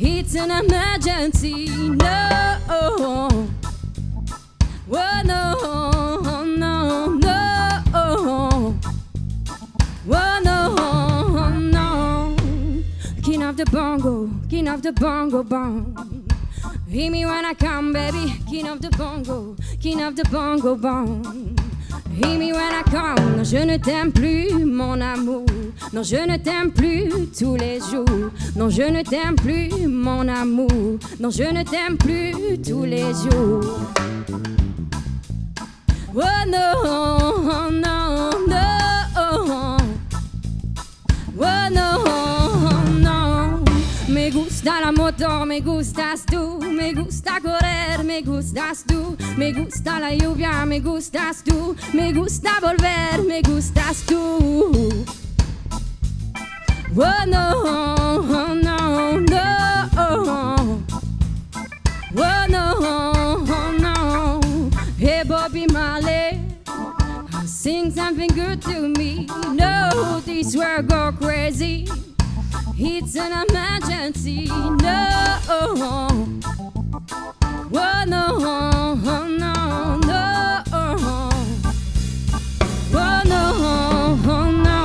Speaker 1: It's an emergency. No, oh no, oh no, no, oh no, oh no. King of the bongo, king of the bongo bong. Hear me when I come, baby. King of the bongo, king of the bongo bong. Hear me when I come. Non, je ne t'aime plus, mon amour. Non, je ne t'aime plus tous les jours. Non, je ne t'aime plus, mon amour. Non, je ne t'aime plus tous les jours. Oh no, oh no, no. Oh no, oh no. Me gusta la moto, me gustas tú. Me gusta correr, me gustas tú. Me gusta la lluvia, me gustas tú. Me gusta volver, me gustas tú. Oh no, oh no, no. Oh no, oh no. Hey, Bobby Marley, sing something good to me. No, this world go crazy. It's an emergency. No, oh no, oh no, no. Oh no, oh no.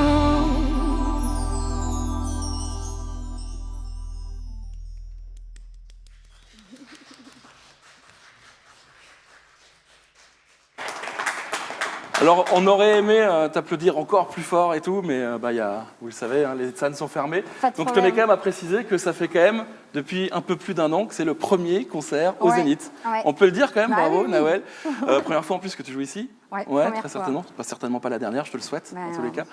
Speaker 2: Alors, on aurait aimé t'applaudir encore plus fort et tout, mais vous le savez, hein, les scènes sont fermées.
Speaker 5: Pas de
Speaker 2: Donc, je tenais
Speaker 5: problème.
Speaker 2: quand même à préciser que ça fait quand même, depuis un peu plus d'un an, que c'est le premier concert au
Speaker 5: Ouais,
Speaker 2: Zénith.
Speaker 5: ouais.
Speaker 2: On peut le dire quand même,
Speaker 5: Bah
Speaker 2: bravo,
Speaker 5: oui.
Speaker 2: Nawel. Première fois en plus que tu joues ici.
Speaker 5: Ouais, première
Speaker 2: très
Speaker 5: fois.
Speaker 2: certainement. Certainement pas la dernière, je te le souhaite,
Speaker 5: Bah
Speaker 2: dans tous
Speaker 5: non.
Speaker 2: les cas.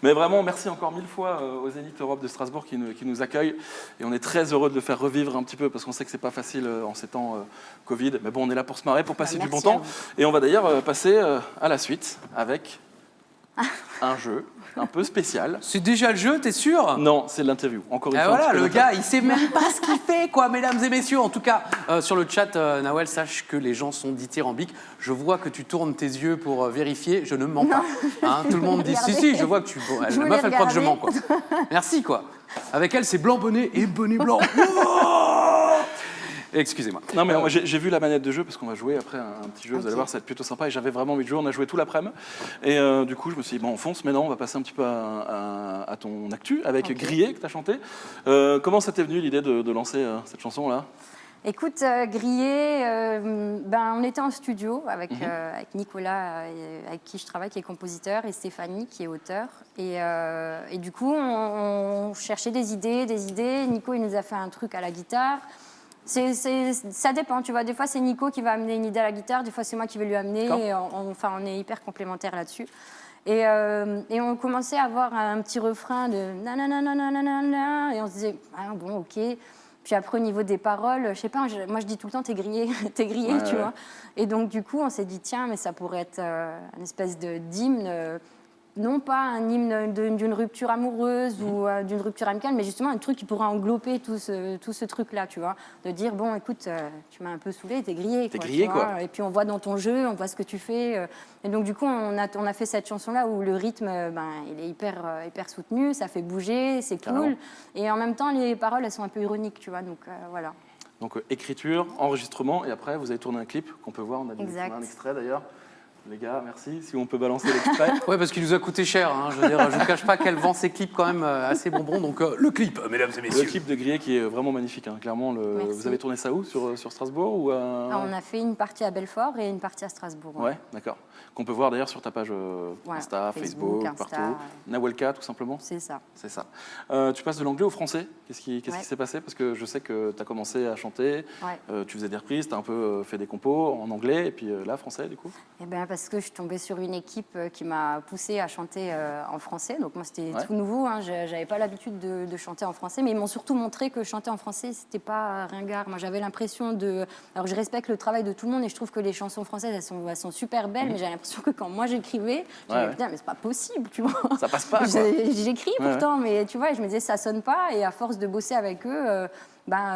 Speaker 2: Mais vraiment, merci encore 1000 fois au Zénith Europe de Strasbourg qui nous accueille. Et on est très heureux de le faire revivre un petit peu, parce qu'on sait que c'est pas facile en ces temps Covid. Mais bon, on est là pour se marrer, pour passer du bon
Speaker 5: merci à
Speaker 2: temps.
Speaker 5: vous.
Speaker 2: Et on va d'ailleurs passer à la suite avec un jeu un peu spécial.
Speaker 4: C'est déjà le jeu, t'es sûr?
Speaker 2: Non, c'est l'interview. Encore une
Speaker 4: Ah
Speaker 2: fois. un
Speaker 4: voilà,
Speaker 2: petit peu
Speaker 4: le
Speaker 2: de-
Speaker 4: gars, il sait même pas ce qu'il fait, quoi, mesdames et messieurs. En tout cas, sur le chat, Nawel, sache que les gens sont dithyrambiques. Je vois que tu tournes tes yeux pour vérifier. Je ne mens pas. Hein, tout le monde dit si,
Speaker 5: Regardez.
Speaker 4: si, je vois que tu. Bon,
Speaker 5: Je
Speaker 4: la
Speaker 5: voulais
Speaker 4: meuf, elle croit que je mens,
Speaker 5: regarder.
Speaker 4: quoi. Merci, quoi. Avec elle, c'est blanc bonnet et bonnet blanc. Excusez-moi.
Speaker 2: Non, mais moi, j'ai vu la manette de jeu parce qu'on va jouer après un petit jeu. Vous allez voir, ça va être plutôt sympa. Et j'avais vraiment envie de jouer. On a joué tout l'après-midi. Et du coup, je me suis dit, bon, on fonce. Mais non, on va passer un petit peu à ton actu avec
Speaker 5: Ok.
Speaker 2: Grillé que tu as chanté. Comment ça t'est venu l'idée de lancer cette chanson-là?
Speaker 5: Écoute, Grillé, on était en studio avec Nicolas, avec qui je travaille, qui est compositeur, et Stéphanie, qui est auteur. Et du coup, on cherchait des idées. Nico, il nous a fait un truc à la guitare. Ça dépend, tu vois. Des fois, c'est Nico qui va amener une idée à la guitare, des fois, c'est moi qui vais lui amener. Et on est hyper complémentaires là-dessus. Et on commençait à avoir un petit refrain de nanana, et on se disait, ah, bon, ok. Puis après, au niveau des paroles, je sais pas, moi je dis tout le temps, t'es grillé, tu vois. Et donc, du coup, on s'est dit, tiens, mais ça pourrait être une espèce d'hymne. Non pas un hymne d'une rupture amoureuse ou d'une rupture amicale, mais justement un truc qui pourrait englober tout ce truc-là, tu vois. De dire, bon, écoute, tu m'as un peu saoulé, t'es grillé.
Speaker 2: T'es
Speaker 5: quoi,
Speaker 2: grillé,
Speaker 5: tu vois.
Speaker 2: quoi.
Speaker 5: Et puis on voit dans ton jeu, on voit ce que tu fais. Et donc du coup, on a fait cette chanson-là où le rythme, il est hyper soutenu, ça fait bouger, c'est cool.
Speaker 2: Carrément.
Speaker 5: Et en même temps, les paroles, elles sont un peu ironiques, tu vois. Donc voilà.
Speaker 2: Donc, écriture, enregistrement. Et après, vous avez tourné un clip qu'on peut voir. On a
Speaker 5: Exact.
Speaker 2: un extrait d'ailleurs. Les gars, merci. Si on peut balancer l'extrait.
Speaker 4: Ouais, parce qu'il nous a coûté cher. Hein. Je veux dire, je ne cache pas qu'elle vend ses clips quand même assez bonbons. Donc, le clip, mesdames et
Speaker 2: Le
Speaker 4: messieurs.
Speaker 2: clip de Grillé qui est vraiment magnifique. Hein. Clairement,
Speaker 5: Merci.
Speaker 2: vous avez tourné ça où? Sur Strasbourg ou
Speaker 5: On a fait une partie à Belfort et une partie à Strasbourg.
Speaker 2: Ouais, d'accord. Qu'on peut voir d'ailleurs sur ta page
Speaker 5: Voilà,
Speaker 2: Insta, Facebook,
Speaker 5: Insta,
Speaker 2: partout. Nawelka, tout simplement.
Speaker 5: C'est ça.
Speaker 2: C'est ça. Tu passes de l'anglais au français. Qu'est-ce qui
Speaker 5: Ouais.
Speaker 2: s'est passé? Parce que je sais que tu as commencé à chanter,
Speaker 5: Ouais.
Speaker 2: tu faisais des reprises, tu as un peu fait des compos en anglais, et puis là, français, du coup.
Speaker 5: Eh ben, parce que je suis tombée sur une équipe qui m'a poussée à chanter en français. Donc moi, c'était
Speaker 2: Ouais.
Speaker 5: tout nouveau. Hein. J'avais pas l'habitude de chanter en français, mais ils m'ont surtout montré que chanter en français, c'était pas ringard. Moi, j'avais l'impression de. Alors, je respecte le travail de tout le monde et je trouve que les chansons françaises, elles sont super belles, mais j'ai l'impression que quand moi j'écrivais, je me disais,
Speaker 2: Ouais.
Speaker 5: putain, mais c'est pas possible, tu vois.
Speaker 2: Ça passe pas, quoi.
Speaker 5: J'écris pourtant, mais tu vois, et je me disais, ça sonne pas. Et à force de bosser avec eux,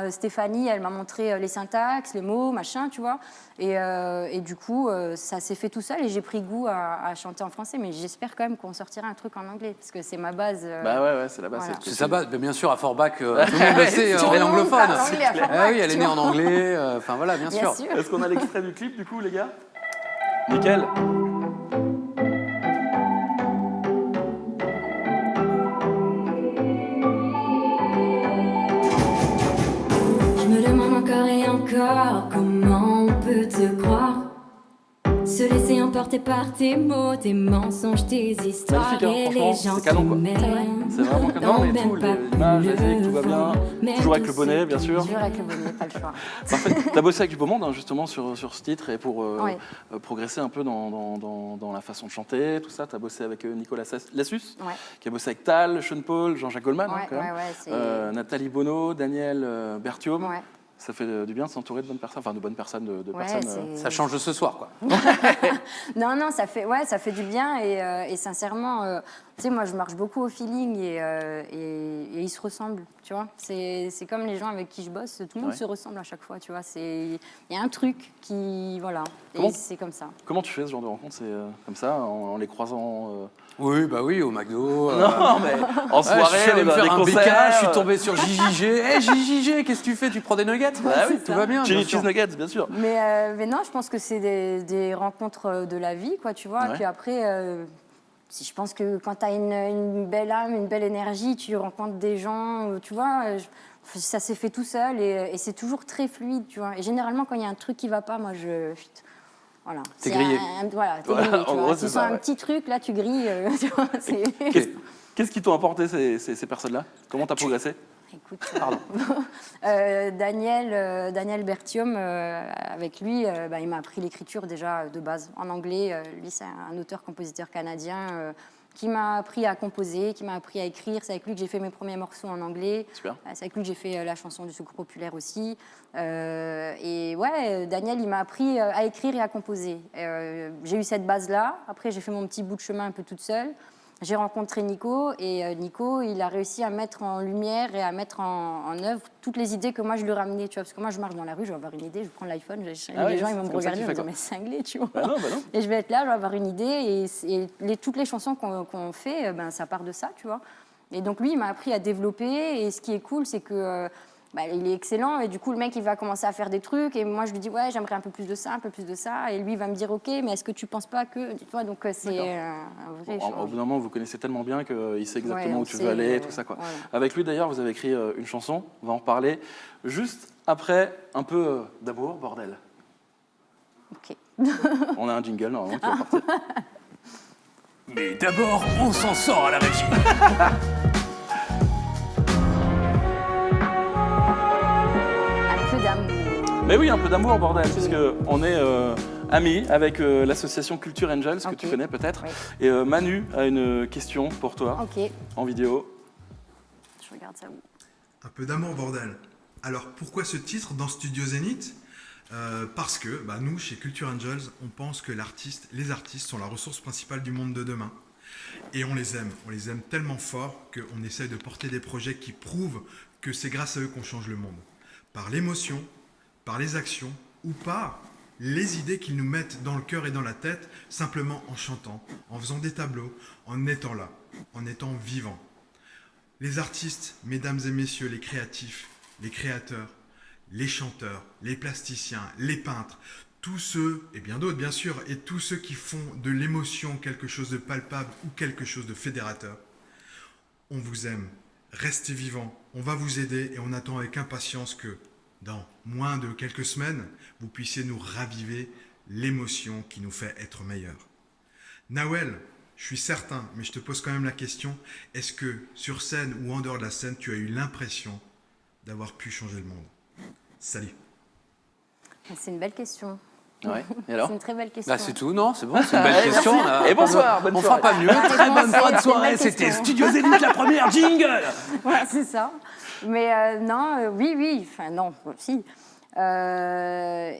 Speaker 5: Stéphanie, elle m'a montré les syntaxes, les mots, machin, tu vois. Et du coup, ça s'est fait tout seul et j'ai pris goût à chanter en français. Mais j'espère quand même qu'on sortira un truc en anglais, parce que c'est ma base.
Speaker 2: Bah ouais, c'est la base.
Speaker 5: voilà.
Speaker 4: C'est sa base. Bien sûr, à Forbach, tout le monde le sait,
Speaker 5: Tout
Speaker 4: on
Speaker 5: le
Speaker 4: est
Speaker 5: monde
Speaker 4: anglophone.
Speaker 5: parle anglais à Forbach,
Speaker 4: Ah oui, elle est
Speaker 5: tu
Speaker 4: née
Speaker 5: vois.
Speaker 4: en anglais. Enfin voilà, bien
Speaker 5: Bien
Speaker 4: sûr.
Speaker 5: sûr.
Speaker 2: Est-ce qu'on a l'extrait du clip, du coup, les gars? Nickel.
Speaker 1: Je me demande encore et encore comment on peut te croire. Se laisser emporter par tes mots, tes mensonges, tes histoires.
Speaker 2: Magnifique, hein,
Speaker 1: et
Speaker 2: franchement,
Speaker 1: les gens
Speaker 2: c'est canon, quoi.
Speaker 1: qui m'aiment.
Speaker 2: C'est vraiment comme ça,
Speaker 1: n'ont
Speaker 2: mais
Speaker 1: même
Speaker 2: tout,
Speaker 1: pas
Speaker 2: l'image,
Speaker 1: pu
Speaker 2: la musique, tout va
Speaker 1: le
Speaker 2: bien.
Speaker 1: voir. Mais
Speaker 2: Toujours avec
Speaker 1: tout
Speaker 2: le bonnet,
Speaker 1: ce
Speaker 2: bien
Speaker 1: que
Speaker 2: sûr.
Speaker 5: Toujours avec le bonnet, pas le choix.
Speaker 2: Parfait. Tu as bossé avec du beau monde, hein, justement, sur ce titre, et pour
Speaker 5: Ouais.
Speaker 2: progresser un peu dans la façon de chanter, tout ça. Tu as bossé avec Nicolas Lassus,
Speaker 5: Ouais.
Speaker 2: qui a bossé avec Tal, Sean Paul, Jean-Jacques Goldman, hein,
Speaker 5: Ouais,
Speaker 2: quand même.
Speaker 5: ouais, c'est-
Speaker 2: Nathalie Bonneau, Daniel Berthiaume.
Speaker 5: Ouais.
Speaker 2: Ça fait du bien de s'entourer de bonnes personnes, enfin de bonnes personnes, de
Speaker 5: Ouais,
Speaker 2: personnes.
Speaker 5: c'est-
Speaker 4: Ça change de ce soir, quoi.
Speaker 5: Non, ça fait du bien et sincèrement, tu sais, moi je marche beaucoup au feeling et ils se ressemblent, tu vois. C'est comme les gens avec qui je bosse, tout le monde
Speaker 2: Ouais.
Speaker 5: se ressemble à chaque fois, tu vois. Il y a un truc qui, voilà,
Speaker 2: Comment-
Speaker 5: et c'est comme ça.
Speaker 2: Comment tu fais ce genre de rencontre? C'est comme ça, en les croisant
Speaker 4: Oui, bah oui, au McDo.
Speaker 2: Non, mais en
Speaker 4: Ouais,
Speaker 2: soirée,
Speaker 4: je suis allé me
Speaker 2: dans
Speaker 4: faire
Speaker 2: des
Speaker 4: un
Speaker 2: concerts.
Speaker 4: BK, je suis tombé sur JJG. Hé JJG, qu'est-ce que tu fais? Tu prends des nuggets?
Speaker 2: Bah oui,
Speaker 4: tout va bien.
Speaker 2: Chili
Speaker 4: bien sûr.
Speaker 2: cheese nuggets, bien sûr.
Speaker 5: Mais non, je pense que c'est des rencontres de la vie, quoi, tu vois.
Speaker 2: Ouais.
Speaker 5: Puis après, si je pense que quand tu as une belle âme, une belle énergie, tu rencontres des gens, tu vois, ça s'est fait tout seul et c'est toujours très fluide, tu vois. Et généralement, quand il y a un truc qui va pas, moi, Voilà.
Speaker 4: T'es
Speaker 5: C'est
Speaker 4: grillé.
Speaker 5: Voilà, t'es
Speaker 2: Voilà,
Speaker 5: grillé, tu
Speaker 2: en
Speaker 5: vois.
Speaker 2: gros,
Speaker 5: Tu
Speaker 2: c'est
Speaker 5: sens
Speaker 2: ça,
Speaker 5: un
Speaker 2: ouais.
Speaker 5: petit truc, là, tu grilles. Tu vois,
Speaker 2: Qu'est-ce qui t'ont apporté ces personnes-là? Comment t'as progressé?
Speaker 5: Écoute, Daniel Berthiaume, avec lui, il m'a appris l'écriture déjà de base en anglais. Lui, c'est un auteur-compositeur canadien qui m'a appris à composer, qui m'a appris à écrire. C'est avec lui que j'ai fait mes premiers morceaux en anglais.
Speaker 2: Super.
Speaker 5: C'est avec lui que j'ai fait la chanson du Secours populaire aussi. Et ouais, Daniel, il m'a appris à écrire et à composer. J'ai eu cette base-là. Après, j'ai fait mon petit bout de chemin un peu toute seule. J'ai rencontré Nico et Nico, il a réussi à mettre en lumière et à mettre en œuvre toutes les idées que moi je lui ramenais, tu vois, parce que moi je marche dans la rue, je vais avoir une idée, je vais prendre l'iPhone, les gens ils vont me regarder, ils vont me dire mais cinglé, tu vois.
Speaker 2: Bah non.
Speaker 5: Et je vais être là, je vais avoir une idée et toutes les chansons qu'on fait, ça part de ça, tu vois. Et donc lui, il m'a appris à développer et ce qui est cool, c'est que il est excellent et du coup le mec il va commencer à faire des trucs et moi je lui dis ouais j'aimerais un peu plus de ça et lui il va me dire ok mais est-ce que tu penses pas que tu vois donc c'est un vrai échange.
Speaker 2: Au bout d'un moment vous connaissez tellement bien qu'il sait exactement
Speaker 5: Ouais,
Speaker 2: où tu veux aller tout ça quoi.
Speaker 5: Voilà.
Speaker 2: Avec lui d'ailleurs vous avez écrit une chanson, on va en reparler juste après un peu d'amour bordel.
Speaker 5: Ok.
Speaker 2: On a un jingle normalement qui va partir.
Speaker 4: Mais d'abord, on s'en sort à la régie.
Speaker 5: Un peu d'amour.
Speaker 2: Mais oui, un peu d'amour, bordel, puisque on est amis avec l'association Culture Angels, que
Speaker 5: Ok.
Speaker 2: tu connais peut-être.
Speaker 5: Oui.
Speaker 2: Et Manu a une question pour toi,
Speaker 5: Ok,
Speaker 2: en vidéo.
Speaker 5: je regarde ça.
Speaker 7: Un peu d'amour, bordel. Alors, pourquoi ce titre dans Studio Zénith ? Parce que nous, chez Culture Angels, on pense que les artistes sont la ressource principale du monde de demain. Et on les aime tellement fort qu'on essaye de porter des projets qui prouvent que c'est grâce à eux qu'on change le monde. Par l'émotion, par les actions ou par les idées qu'ils nous mettent dans le cœur et dans la tête, simplement en chantant, en faisant des tableaux, en étant là, en étant vivant. Les artistes, mesdames et messieurs, les créatifs, les créateurs, les chanteurs, les plasticiens, les peintres, tous ceux, et bien d'autres bien sûr, et tous ceux qui font de l'émotion quelque chose de palpable ou quelque chose de fédérateur, on vous aime, restez vivants, on va vous aider et on attend avec impatience que dans moins de quelques semaines, vous puissiez nous raviver l'émotion qui nous fait être meilleurs. Nawel, je suis certain, mais je te pose quand même la question, est-ce que sur scène ou en dehors de la scène, tu as eu l'impression d'avoir pu changer le monde ? Salut.
Speaker 5: C'est une belle question.
Speaker 2: Ouais. Et alors
Speaker 5: C'est une très belle question.
Speaker 4: Bah, c'est tout, non, c'est bon, c'est une belle question.
Speaker 2: Et bonsoir, bonne
Speaker 4: On fera
Speaker 2: soirée.
Speaker 4: pas mieux. Très bonne fin de
Speaker 5: c'est une
Speaker 4: soirée.
Speaker 5: belle
Speaker 4: C'était
Speaker 5: question.
Speaker 4: Studio Zénith, la première jingle.
Speaker 5: Voilà, c'est ça. Mais non, oui, enfin non, si.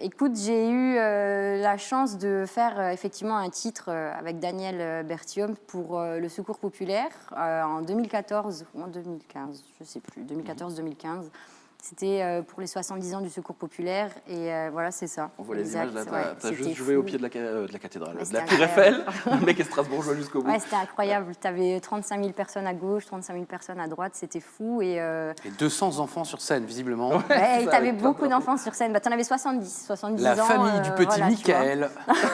Speaker 5: Écoute, j'ai eu la chance de faire effectivement un titre avec Daniel Berthiaume pour le Secours populaire en 2014 ou en 2015, je ne sais plus, 2014-2015. C'était pour les 70 ans du Secours populaire et voilà, c'est ça.
Speaker 2: On voit les
Speaker 5: Exact,
Speaker 2: images là,
Speaker 5: ouais,
Speaker 2: t'as juste
Speaker 5: c'était
Speaker 2: joué
Speaker 5: fou.
Speaker 2: au pied de la cathédrale,
Speaker 5: Ouais,
Speaker 2: de la
Speaker 5: c'était
Speaker 2: Tour Eiffel.
Speaker 5: incroyable.
Speaker 2: Le mec est strasbourgeois jusqu'au bout.
Speaker 5: Ouais, c'était incroyable. Tu avais 35 000 personnes à gauche, 35 000 personnes à droite, c'était fou. Et
Speaker 4: Et 200 enfants sur scène, visiblement.
Speaker 5: ouais,
Speaker 2: c'est
Speaker 5: tu
Speaker 2: ça,
Speaker 5: avais
Speaker 2: avec plein
Speaker 5: beaucoup d'enfants sur scène. Tu en avais 70
Speaker 4: La
Speaker 5: ans.
Speaker 4: famille du petit
Speaker 5: voilà, tu vois.
Speaker 4: Michael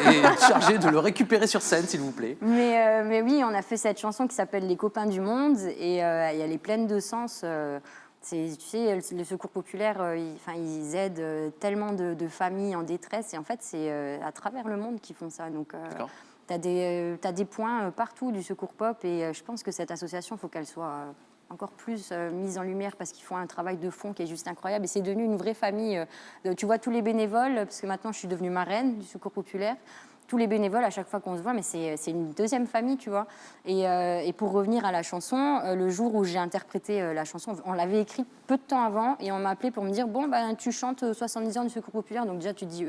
Speaker 4: est chargée de le récupérer sur scène, s'il vous plaît.
Speaker 5: Mais oui, on a fait cette chanson qui s'appelle Les copains du monde et elle est pleine de sens. Tu sais, le Secours populaire, ils aident tellement de familles en détresse et en fait, c'est à travers le monde qu'ils font ça. Donc,
Speaker 2: D'accord.
Speaker 5: t'as des points partout du Secours pop et je pense que cette association, il faut qu'elle soit encore plus mise en lumière parce qu'ils font un travail de fond qui est juste incroyable et c'est devenu une vraie famille. Tu vois tous les bénévoles, parce que maintenant, je suis devenue marraine du Secours populaire. Tous les bénévoles, à chaque fois qu'on se voit, mais c'est une deuxième famille, tu vois. Et pour revenir à la chanson, le jour où j'ai interprété la chanson, on l'avait écrite peu de temps avant et on m'a appelé pour me dire bon, tu chantes 70 ans du Secours populaire. Donc déjà, tu te dis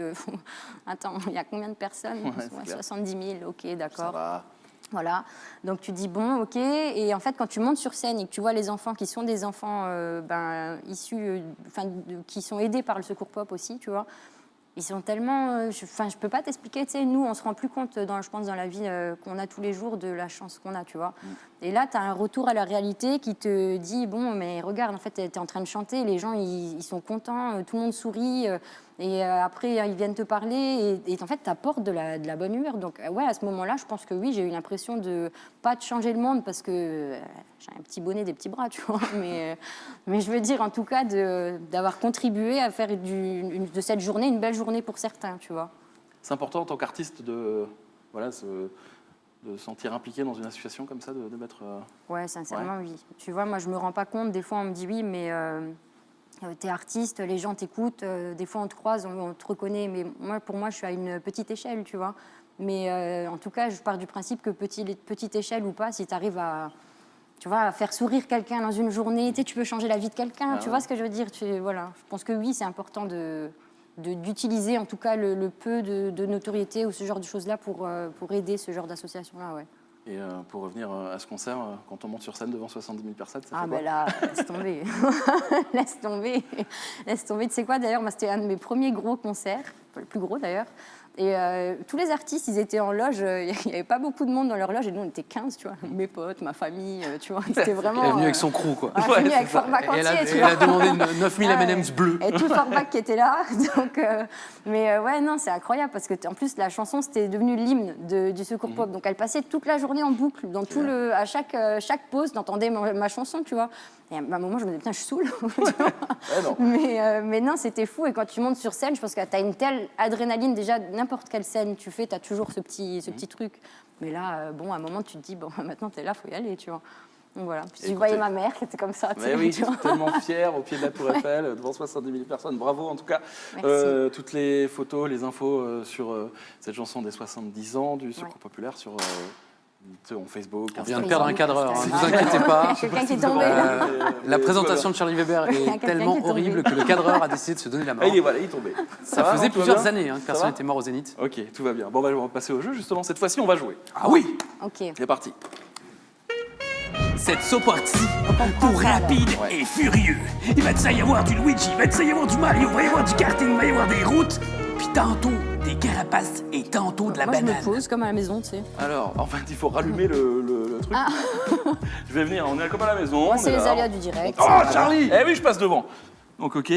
Speaker 5: attends, il y a combien de personnes
Speaker 2: c'est clair.
Speaker 5: 70 000, ok,
Speaker 2: Ça
Speaker 5: d'accord.
Speaker 2: va.
Speaker 5: Voilà, donc tu dis bon, ok, et en fait quand tu montes sur scène et que tu vois les enfants qui sont des enfants issus, qui sont aidés par le Secours Pop aussi, tu vois, ils sont tellement, je peux pas t'expliquer, tu sais, nous on se rend plus compte, je pense dans la vie qu'on a tous les jours de la chance qu'on a, tu vois. Et là tu as un retour à la réalité qui te dit bon, mais regarde, en fait tu es en train de chanter, les gens ils sont contents, tout le monde sourit. Et après, ils viennent te parler et en fait, tu apportes de la bonne humeur. Donc, ouais, à ce moment-là, je pense que oui, j'ai eu l'impression de pas de changer le monde parce que j'ai un petit bonnet, des petits bras, tu vois. Mais je veux dire, en tout cas, d'avoir contribué à faire de cette journée une belle journée pour certains, tu vois.
Speaker 2: C'est important en tant qu'artiste de se sentir impliqué dans une association comme ça, de mettre...
Speaker 5: Ouais, sincèrement, oui. Tu vois, moi, je me rends pas compte. Des fois, on me dit oui, mais t'es artiste, les gens t'écoutent. Des fois, on te croise, on te reconnaît. Mais moi, pour moi, je suis à une petite échelle, tu vois. Mais en tout cas, je pars du principe que petite échelle ou pas, si tu arrives à, tu vois, à faire sourire quelqu'un dans une journée, tu peux changer la vie de quelqu'un. Tu vois ce que je veux dire? Voilà. Je pense que oui, c'est important d'utiliser en tout cas le peu de notoriété ou ce genre de choses-là pour aider ce genre d'association-là. Ouais.
Speaker 2: Et pour revenir à ce concert, quand on monte sur scène devant 70 000 personnes, ça fait
Speaker 5: Ah
Speaker 2: quoi?
Speaker 5: ben là, laisse tomber. Laisse tomber. Laisse tomber. Tu sais quoi d'ailleurs, moi c'était un de mes premiers gros concerts, le plus gros d'ailleurs. Et tous les artistes, ils étaient en loge. Il n'y avait pas beaucoup de monde dans leur loge. Et nous, on était 15, tu vois. Mes potes, ma famille, tu vois. C'était vraiment...
Speaker 4: Elle est venue avec son crew, quoi.
Speaker 5: On est venu avec Forbach entier, tu
Speaker 4: Elle
Speaker 5: vois.
Speaker 4: a demandé 9000 M&M's bleus.
Speaker 5: Et tout Forbach qui était là. Donc, mais ouais, non, c'est incroyable parce que en plus, la chanson, c'était devenu l'hymne du Secours Pop. Donc, elle passait toute la journée en boucle. Dans tout à chaque pause, t'entendais ma chanson, tu vois. Et à un moment, je me disais, putain, je suis saoule. Mais non, c'était fou. Et quand tu montes sur scène, je pense que tu as une telle adrénaline. Déjà, n'importe quelle scène tu fais, tu as toujours ce petit truc. Mais là, bon, à un moment, tu te dis, bon, maintenant, tu es là, il faut y aller, tu vois. Donc voilà. Puis tu voyais ma mère qui était comme ça.
Speaker 2: Mais oui,
Speaker 5: tu vois.
Speaker 2: tellement fière au pied de la Tour Eiffel, devant 70 000 personnes. Bravo en tout cas. Toutes les photos, les infos sur cette chanson des 70 ans du Secours Populaire sur Facebook.
Speaker 4: On vient de perdre un cadreur, ne
Speaker 5: Ah,
Speaker 4: vous inquiétez pas.
Speaker 5: Quelqu'un qui est tombé là.
Speaker 4: La présentation de Charlie Weber est tellement horrible que le cadreur a décidé de se donner la mort.
Speaker 2: Il est tombé.
Speaker 4: Ça faisait plusieurs années que personne n'était mort au Zénith.
Speaker 2: Ok, tout va bien. Bon, on va passer au jeu justement. Cette fois-ci, on va jouer.
Speaker 4: Ah oui.
Speaker 5: Ok.
Speaker 2: C'est parti.
Speaker 3: Cette partie pour rapide et furieux. Il va y avoir du Luigi, il va y avoir du Mario, il va y avoir du karting, il va y avoir des routes, puis tantôt des carapaces et tantôt de la
Speaker 5: Moi,
Speaker 3: banane.
Speaker 5: je me pose comme à la maison, tu sais.
Speaker 2: Alors, en fait, il faut rallumer le truc.
Speaker 5: Ah.
Speaker 2: Je vais venir, on est comme à la maison.
Speaker 5: Moi, c'est les aléas du direct.
Speaker 2: Oh, Charlie! Eh oui, je passe devant. Donc, ok.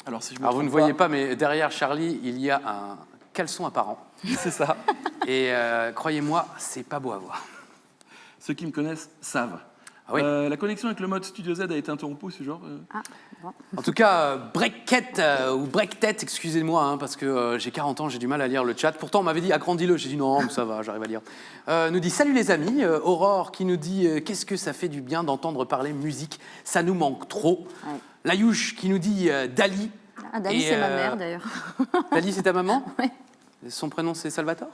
Speaker 2: Alors, si je me
Speaker 4: Alors vous ne
Speaker 2: trompe
Speaker 4: voyez pas, mais derrière Charlie, il y a un caleçon apparent.
Speaker 2: C'est ça.
Speaker 4: Et croyez-moi, c'est pas beau à voir.
Speaker 2: Ceux qui me connaissent savent.
Speaker 4: Ah oui.
Speaker 2: La connexion avec le mode Studio Z a été interrompue, ce genre.
Speaker 5: Ah, bon.
Speaker 4: En tout cas, break-tête ou break-tête, excusez-moi, parce que j'ai 40 ans, j'ai du mal à lire le chat. Pourtant, on m'avait dit agrandis-le. J'ai dit non, mais ça va, j'arrive à lire. Nous dit salut les amis. Aurore qui nous dit qu'est-ce que ça fait du bien d'entendre parler musique, ça nous manque trop.
Speaker 5: Ouais.
Speaker 4: Layouche qui nous dit Dali.
Speaker 5: Ah, Dali,
Speaker 4: Et,
Speaker 5: c'est ma mère d'ailleurs.
Speaker 4: Dali, c'est ta maman?
Speaker 5: Ouais.
Speaker 4: Son prénom, c'est Salvatore?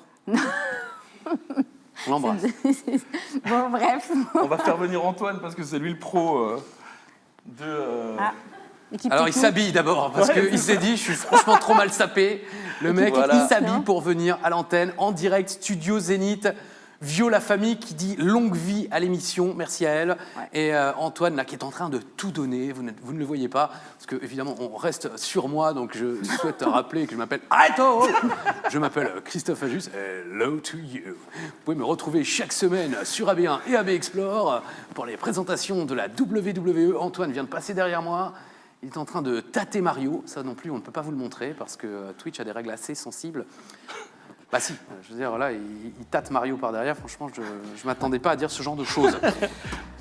Speaker 4: On l'embrasse.
Speaker 5: Bon, bref.
Speaker 2: On va faire venir Antoine parce que c'est lui le pro
Speaker 5: Équipe
Speaker 4: Alors il
Speaker 5: technique.
Speaker 4: s'habille d'abord parce qu'il s'est dit je suis franchement trop mal sapé. Le mec
Speaker 2: Voilà.
Speaker 4: il s'habille pour venir à l'antenne en direct Studio Zénith. Vio la famille qui dit longue vie à l'émission, merci à elle.
Speaker 5: Ouais.
Speaker 4: Et Antoine là qui est en train de tout donner, vous ne le voyez pas parce que évidemment on reste sur moi donc je souhaite rappeler que je m'appelle je m'appelle Christophe Ajus. Hello to you. Vous pouvez me retrouver chaque semaine sur AB1 et AB Explore pour les présentations de la WWE. Antoine vient de passer derrière moi. Il est en train de tâter Mario. Ça non plus, on ne peut pas vous le montrer parce que Twitch a des règles assez sensibles. Bah si, je veux dire, là, il tâte Mario par derrière. Franchement, je ne m'attendais pas à dire ce genre de choses.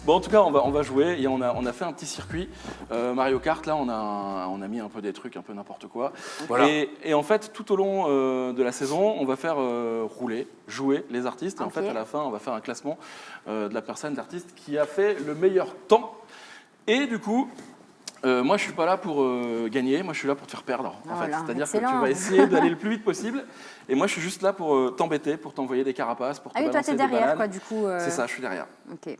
Speaker 2: Bon, en tout cas, on va jouer et on a fait un petit circuit. Mario Kart, là, on a mis un peu des trucs, un peu n'importe quoi.
Speaker 4: Voilà.
Speaker 2: Et en fait, tout au long de la saison, on va faire jouer les artistes. Et en
Speaker 5: Ok.
Speaker 2: fait, à la fin, on va faire un classement de la personne, de l'artiste qui a fait le meilleur temps. Et du coup... moi, je suis pas là pour gagner, moi je suis là pour te faire perdre. En fait.
Speaker 5: Voilà,
Speaker 2: C'est-à-dire que
Speaker 5: excellent.
Speaker 2: tu vas essayer d'aller le plus vite possible. Et moi, je suis juste là pour t'embêter, pour t'envoyer des carapaces, pour te
Speaker 5: Ah oui, toi,
Speaker 2: balancer
Speaker 5: t'es
Speaker 2: des
Speaker 5: derrière,
Speaker 2: bananes.
Speaker 5: quoi, du coup.
Speaker 2: C'est ça, je suis derrière.
Speaker 5: Ok.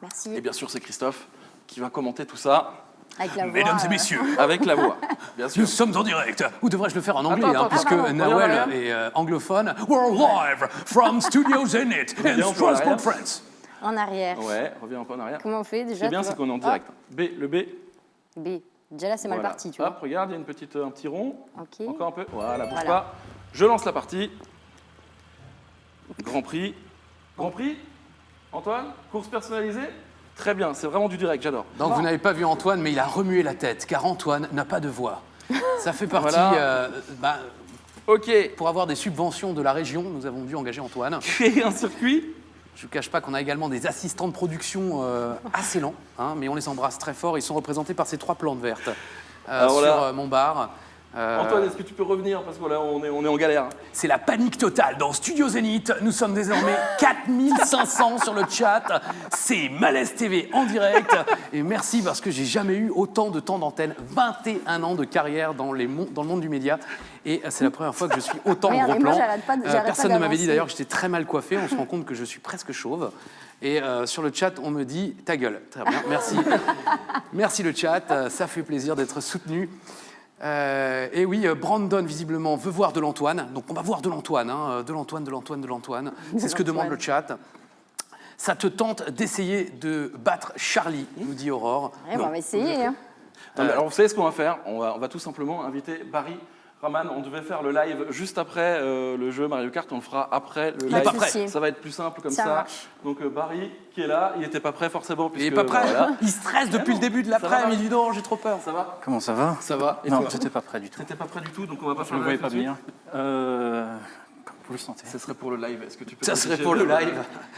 Speaker 5: Merci.
Speaker 2: Et bien sûr, c'est Christophe qui va commenter tout ça
Speaker 5: Avec la voix.
Speaker 3: Mesdames et messieurs,
Speaker 2: avec la voix, bien sûr.
Speaker 3: nous sommes en direct.
Speaker 4: Ou devrais-je le faire en anglais,
Speaker 2: Attends,
Speaker 4: puisque
Speaker 2: pardon,
Speaker 4: Nawel
Speaker 2: reviens,
Speaker 4: est anglophone.
Speaker 3: We're live from Studio Zenith in
Speaker 2: Viens, on peut en
Speaker 3: Strasbourg,
Speaker 2: arrière.
Speaker 3: France.
Speaker 5: En arrière.
Speaker 2: Ouais, reviens un peu en arrière.
Speaker 5: Comment on fait
Speaker 2: Ce
Speaker 5: déjà
Speaker 2: qui est bien,
Speaker 5: tu
Speaker 2: c'est
Speaker 5: vois
Speaker 2: qu'on est en direct. Le B.
Speaker 5: B. Déjà là, c'est mal
Speaker 2: Voilà.
Speaker 5: parti, tu vois.
Speaker 2: Hop, regarde, il y a un petit rond.
Speaker 5: Ok.
Speaker 2: Encore un peu. Voilà, bouge
Speaker 5: Voilà.
Speaker 2: pas. Je lance la partie. Grand Prix. Grand Prix Antoine, course personnalisée? Très bien, c'est vraiment du direct, j'adore.
Speaker 4: Donc vous n'avez pas vu Antoine, mais il a remué la tête, car Antoine n'a pas de voix. Ça fait partie...
Speaker 2: Voilà. Ok,
Speaker 4: pour avoir des subventions de la région, nous avons dû engager Antoine.
Speaker 2: créer un circuit.
Speaker 4: Je ne vous cache pas qu'on a également des assistants de production assez lents, mais on les embrasse très fort. Ils sont représentés par ces 3 plantes vertes
Speaker 2: Alors
Speaker 4: sur
Speaker 2: là-
Speaker 4: mon bar.
Speaker 2: Antoine, est-ce que tu peux revenir? Parce que là, on est en galère.
Speaker 4: C'est la panique totale dans Studio Zénith. Nous sommes désormais 4500 sur le chat. C'est Malaise TV en direct. Et merci parce que j'ai jamais eu autant de temps d'antenne. 21 ans de carrière dans le monde du média. Et c'est la première fois que je suis autant en
Speaker 5: Regarde,
Speaker 4: gros
Speaker 5: et moi,
Speaker 4: plan.
Speaker 5: j'arrête pas
Speaker 4: Personne ne m'avait dit
Speaker 5: d'avancer.
Speaker 4: d'ailleurs que j'étais très mal coiffé. On se rend compte que je suis presque chauve. Et sur le chat, on me dit ta gueule. Très bien, merci. Merci le chat. Ça fait plaisir d'être soutenu. Et oui, Brandon, visiblement, veut voir de l'Antoine. Donc, on va voir de l'Antoine, hein, de l'Antoine. C'est ce que demande le chat. Ça te tente d'essayer de battre Charlie, nous dit Aurore.
Speaker 5: Ouais, on va essayer. Hein.
Speaker 2: Non, mais alors, vous savez ce qu'on va faire? On va tout simplement inviter Barry. Raman, on devait faire le live juste après le jeu Mario Kart, on le fera après le live.
Speaker 4: pas prêt.
Speaker 2: Ça va être plus simple comme
Speaker 5: Ça
Speaker 2: ça.
Speaker 5: marche.
Speaker 2: Donc Barry, qui est là, il n'était pas prêt forcément.
Speaker 4: Il est
Speaker 2: puisque,
Speaker 4: pas prêt.
Speaker 2: voilà.
Speaker 4: Il stresse depuis le début de
Speaker 2: Ça va,
Speaker 4: l'après-midi.
Speaker 2: Barry
Speaker 4: Il dit non, j'ai trop peur.
Speaker 2: Ça va?
Speaker 8: Comment ça va?
Speaker 2: Ça va. Et
Speaker 8: Non,
Speaker 2: toi?
Speaker 8: j'étais pas prêt du tout.
Speaker 2: T'étais pas prêt du tout, donc on va pas
Speaker 8: Je
Speaker 2: faire
Speaker 8: ne
Speaker 2: le
Speaker 8: voyais
Speaker 2: live
Speaker 8: pas
Speaker 2: tout de suite.
Speaker 8: venir. Comme vous le sentez.
Speaker 2: Ce serait pour le live. Est-ce que tu peux
Speaker 4: Ça
Speaker 2: t'afficher
Speaker 4: serait pour le live.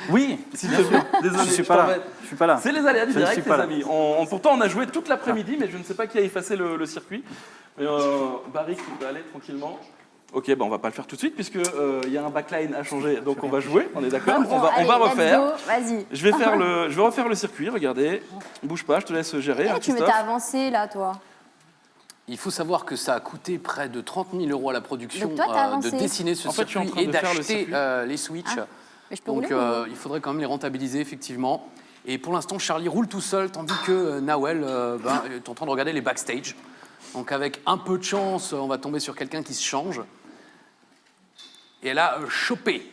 Speaker 8: Oui,
Speaker 2: S'il te plaît. Désolé,
Speaker 8: je suis
Speaker 2: je
Speaker 8: pas là.
Speaker 2: t'embête.
Speaker 8: Je suis pas là.
Speaker 2: C'est les aléas du
Speaker 8: Je ne
Speaker 2: direct,
Speaker 8: suis
Speaker 2: les
Speaker 8: pas là.
Speaker 2: amis. Pourtant, on a joué toute l'après-midi, mais je ne sais pas qui a effacé le circuit. Mais Barry qui peut aller tranquillement. Ok, on va pas le faire tout de suite puisque il y a un backline à changer, donc on va jouer. On est d'accord?
Speaker 5: Bon,
Speaker 2: on va
Speaker 5: allez,
Speaker 2: refaire.
Speaker 5: let's go, vas-y.
Speaker 2: Je vais refaire le circuit. Regardez, bouge pas, je te laisse gérer. hein,
Speaker 5: Tu
Speaker 2: Christophe.
Speaker 5: m'étais avancé là, toi.
Speaker 4: Il faut savoir que ça a coûté près de 30 000 € à la production
Speaker 5: Donc toi, t'as
Speaker 4: de
Speaker 5: avancé.
Speaker 4: dessiner ce
Speaker 2: En fait, je suis en
Speaker 4: circuit
Speaker 2: train
Speaker 4: et
Speaker 2: de faire le
Speaker 4: d'acheter
Speaker 2: circuit.
Speaker 4: les Switch.
Speaker 5: Mais je peux
Speaker 4: Donc
Speaker 5: rouler,
Speaker 4: il faudrait quand même les rentabiliser, effectivement. Et pour l'instant, Charlie roule tout seul, tandis que Nawel est en train de regarder les backstage. Donc avec un peu de chance, on va tomber sur quelqu'un qui se change. Et elle a chopé.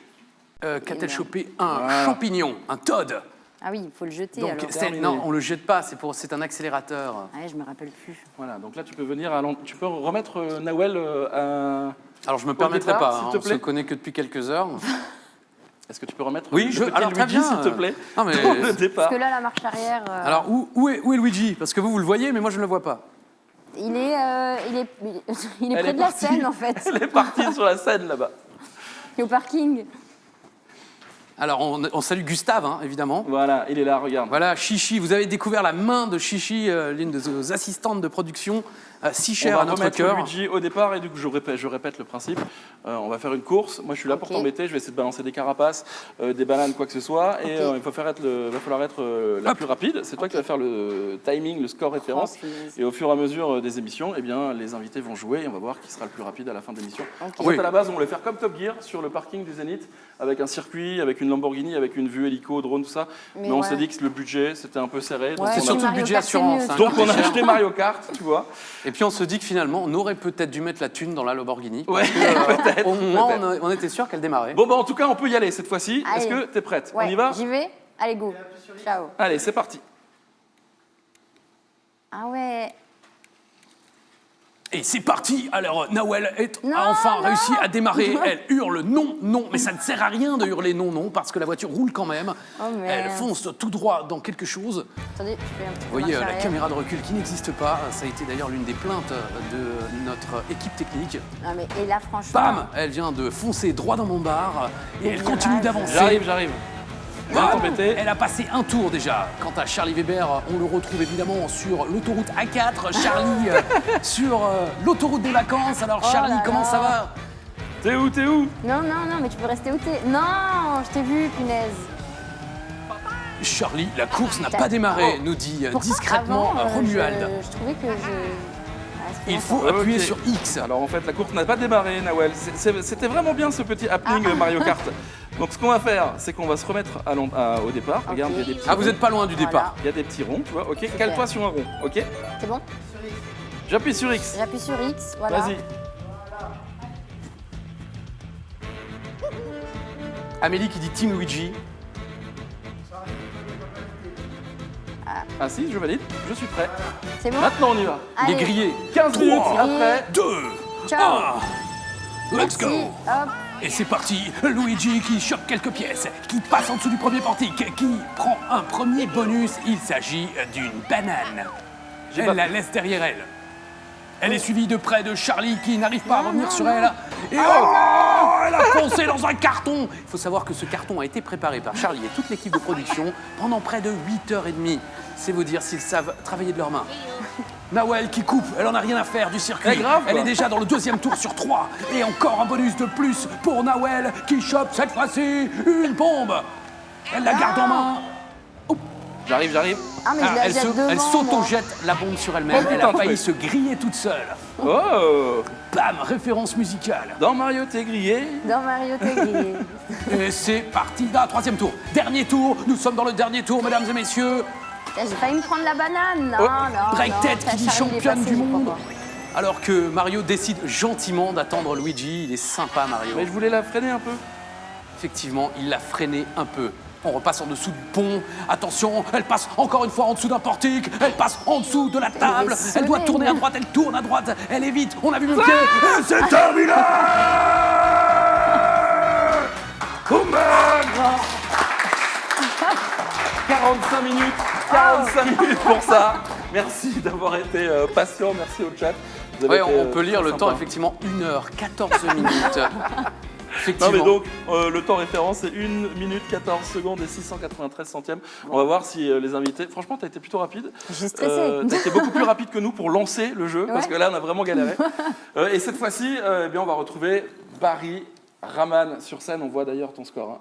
Speaker 4: Qu'a-t-elle chopé? Un champignon, un Todd.
Speaker 5: Ah oui, il faut le jeter
Speaker 4: Donc,
Speaker 5: alors.
Speaker 4: non, on le jette pas, c'est un accélérateur.
Speaker 5: Ouais, je me rappelle plus.
Speaker 2: Voilà, donc là tu peux venir tu peux remettre Nawel à...
Speaker 4: Alors je me permettrai
Speaker 2: départ,
Speaker 4: pas,
Speaker 2: s'il
Speaker 4: hein,
Speaker 2: te
Speaker 4: on se
Speaker 2: plaît.
Speaker 4: connaît que depuis quelques heures.
Speaker 2: Est-ce que tu peux remettre
Speaker 4: Oui,
Speaker 2: le
Speaker 4: je.
Speaker 2: petit
Speaker 4: Alors très
Speaker 2: Luigi,
Speaker 4: bien.
Speaker 2: s'il te plaît,
Speaker 4: Non, mais-
Speaker 2: pour le départ.
Speaker 5: Parce que là, la marche arrière,
Speaker 4: Alors où est Luigi? Parce que vous le voyez, mais moi je ne le vois pas.
Speaker 5: il est
Speaker 2: Elle
Speaker 5: près
Speaker 2: est
Speaker 5: de la
Speaker 2: partie.
Speaker 5: scène en fait.
Speaker 2: Elle est partie sur la scène là-bas.
Speaker 5: Il est au parking.
Speaker 4: Alors on salue Gustave, hein, évidemment.
Speaker 2: Voilà, il est là, regarde.
Speaker 4: Voilà, Chichi, vous avez découvert la main de Chichi, l'une de nos assistantes de production, si
Speaker 2: On
Speaker 4: chère
Speaker 2: va
Speaker 4: à notre
Speaker 2: remettre
Speaker 4: cœur.
Speaker 2: Luigi au départ et du coup je répète le principe. On va faire une course. Moi je suis là pour
Speaker 5: Ok.
Speaker 2: t'embêter. Je vais essayer de balancer des carapaces, des bananes, quoi que ce soit. Et
Speaker 5: Ok.
Speaker 2: il va falloir être la plus rapide. C'est toi qui vas faire le timing, le score référence.
Speaker 5: Oh, punaise.
Speaker 2: Et au fur et à mesure des émissions, eh bien, les invités vont jouer et on va voir qui sera le plus rapide à la fin de l'émission.
Speaker 5: Ok.
Speaker 2: En
Speaker 4: Oui.
Speaker 2: fait, à la base, on voulait faire comme Top Gear sur le parking du Zénith, avec un circuit, avec une Lamborghini, avec une vue hélico, drone, tout ça. Mais on
Speaker 5: ouais.
Speaker 2: s'est dit que le budget, c'était un peu serré. Donc
Speaker 5: Ouais,
Speaker 4: C'est
Speaker 2: on a-
Speaker 4: surtout le
Speaker 5: Mario
Speaker 4: budget
Speaker 5: Kart, c'est
Speaker 4: assurance.
Speaker 5: mieux.
Speaker 4: hein,
Speaker 2: donc
Speaker 4: qui
Speaker 2: on
Speaker 4: coûte
Speaker 2: a
Speaker 4: cher.
Speaker 2: acheté Mario Kart, tu vois.
Speaker 4: Et puis on se dit que finalement, on aurait peut-être dû mettre la thune dans la Lamborghini.
Speaker 2: Ouais,
Speaker 4: Parce que, au moins,
Speaker 2: peut-être.
Speaker 4: on était sûr qu'elle démarrait.
Speaker 2: Bon, en tout cas, on peut y aller cette fois-ci. Est-ce
Speaker 5: Allez.
Speaker 2: que t'es prête?
Speaker 5: Ouais,
Speaker 2: On y va?
Speaker 5: j'y vais. Allez, go. Ciao.
Speaker 2: Allez, c'est parti.
Speaker 5: Ah ouais.
Speaker 4: Et c'est parti. Alors Nawel
Speaker 5: Non,
Speaker 4: a enfin
Speaker 5: non.
Speaker 4: réussi à démarrer. Elle hurle non, non, mais ça ne sert à rien de hurler non, non, parce que la voiture roule quand même.
Speaker 5: Oh, merde.
Speaker 4: Elle fonce tout droit dans quelque chose.
Speaker 5: Attendez, je fais un petit peu
Speaker 4: Vous voyez
Speaker 5: marche
Speaker 4: la
Speaker 5: arrière.
Speaker 4: caméra de recul qui n'existe pas. Ça a été d'ailleurs l'une des plaintes de notre équipe technique.
Speaker 5: Non mais et là franchement.
Speaker 4: Bam, elle vient de foncer droit dans mon bar et elle
Speaker 5: virage.
Speaker 4: continue d'avancer.
Speaker 2: J'arrive. Va
Speaker 4: Bam,
Speaker 2: t'embêter.
Speaker 4: elle a passé un tour déjà. Quant à Charlie Weber, on le retrouve évidemment sur l'autoroute A4. Charlie sur l'autoroute des vacances. Alors
Speaker 5: Oh
Speaker 4: Charlie,
Speaker 5: là
Speaker 4: comment
Speaker 5: là.
Speaker 4: ça va?
Speaker 2: T'es où?
Speaker 5: Non, mais tu peux rester où t'es. Non, je t'ai vu, punaise.
Speaker 4: Charlie, la course n'a
Speaker 5: T'as-
Speaker 4: pas démarré,
Speaker 5: Oh.
Speaker 4: nous dit
Speaker 5: Pourtant,
Speaker 4: discrètement
Speaker 5: avant,
Speaker 4: Romuald.
Speaker 5: Je trouvais que je.
Speaker 4: Il faut
Speaker 2: Ok.
Speaker 4: appuyer sur X.
Speaker 2: Alors en fait, la course n'a pas démarré, Nawel. C'était vraiment bien ce petit happening Mario Kart. Donc ce qu'on va faire, c'est qu'on va se remettre au départ. Regarde, il y a des petits
Speaker 4: Ah, vous
Speaker 2: ronds.
Speaker 4: êtes pas loin du
Speaker 5: Voilà.
Speaker 4: départ.
Speaker 2: Il y a des petits ronds, tu vois. Ok, cale-toi sur un rond. Ok.
Speaker 5: C'est bon.
Speaker 2: J'appuie sur X.
Speaker 5: J'appuie sur X. Voilà.
Speaker 2: Vas-y.
Speaker 4: Amélie qui dit Team Luigi.
Speaker 2: Ah si, je valide. Je suis prêt.
Speaker 5: C'est bon.
Speaker 2: Maintenant, on y va.
Speaker 4: Il est
Speaker 5: Allez.
Speaker 4: grillé.
Speaker 2: 15 minutes
Speaker 4: 3,
Speaker 2: après.
Speaker 4: 2,
Speaker 5: Ciao.
Speaker 4: 1. Let's go.
Speaker 5: Merci. Hop.
Speaker 4: Et c'est parti, Luigi qui chope quelques pièces, qui passe en dessous du premier portique, qui prend un premier bonus. Il s'agit d'une banane.
Speaker 2: J'ai
Speaker 4: Elle
Speaker 2: pas-
Speaker 4: la laisse derrière elle. Elle est suivie de près de Charlie qui n'arrive pas à
Speaker 5: Non,
Speaker 4: revenir
Speaker 5: non,
Speaker 4: sur
Speaker 5: non.
Speaker 4: elle. Et oh, elle a foncé dans un carton. Il faut savoir que ce carton a été préparé par Charlie et toute l'équipe de production pendant près de 8h30. C'est vous dire s'ils savent travailler de leurs mains. Nawel qui coupe, elle en a rien à faire du circuit.
Speaker 2: grave,
Speaker 4: Elle
Speaker 2: quoi.
Speaker 4: est déjà dans le deuxième tour sur 3. Et encore un bonus de plus pour Nawel qui chope cette fois-ci une bombe. Elle la garde en main.
Speaker 2: J'arrive.
Speaker 5: Ah, mais je la
Speaker 4: elle
Speaker 5: jette devant,
Speaker 4: elle
Speaker 5: moi.
Speaker 4: s'auto-jette la bombe sur elle-même.
Speaker 2: Oh,
Speaker 4: Elle
Speaker 2: putain,
Speaker 4: a failli
Speaker 2: ouais.
Speaker 4: se griller toute seule.
Speaker 2: Oh
Speaker 4: Bam, référence musicale.
Speaker 2: Dans Mario, t'es grillé.
Speaker 5: Dans Mario Tegri.
Speaker 4: Et c'est parti. Troisième tour. Dernier tour. Nous sommes dans le dernier tour, mesdames et messieurs.
Speaker 5: J'ai failli me prendre la banane. Non,
Speaker 2: Oh.
Speaker 5: non.
Speaker 4: Break
Speaker 5: non,
Speaker 4: tête
Speaker 5: ça,
Speaker 4: qui dit
Speaker 5: Charlie, il est
Speaker 4: championne
Speaker 5: passé,
Speaker 4: du
Speaker 5: j'y crois
Speaker 4: monde.
Speaker 5: pas.
Speaker 4: Alors que Mario décide gentiment d'attendre Luigi. Il est sympa, Mario.
Speaker 2: Mais je voulais la freiner un peu.
Speaker 4: Effectivement, il l'a freiné un peu. On repasse en dessous du pont. Attention, elle passe encore une fois en dessous d'un portique. Elle passe en dessous de la table.
Speaker 5: est
Speaker 4: Elle doit
Speaker 5: sonnée,
Speaker 4: tourner à
Speaker 5: mais-
Speaker 4: droite. Elle tourne à droite. Elle évite. On a vu le pied. Et c'est terminé.
Speaker 2: Comeback 45 minutes. 45 minutes pour ça. Merci d'avoir été patient. Merci au chat. Vous avez
Speaker 4: Ouais,
Speaker 2: été,
Speaker 4: on peut lire
Speaker 2: très
Speaker 4: le temps,
Speaker 2: sympa.
Speaker 4: effectivement, 1h14 minutes.
Speaker 2: Non
Speaker 4: Effectivement.
Speaker 2: mais donc, le temps référence c'est 1 minute 14 secondes et 693 centièmes. On va voir si les invités... Franchement, t'as été plutôt rapide.
Speaker 5: J'ai stressé.
Speaker 2: T'as été beaucoup plus rapide que nous pour lancer le jeu, parce
Speaker 5: Ouais.
Speaker 2: que là, on a vraiment galéré. Et cette fois-ci, eh bien, on va retrouver Barry Rahman sur scène. On voit d'ailleurs ton score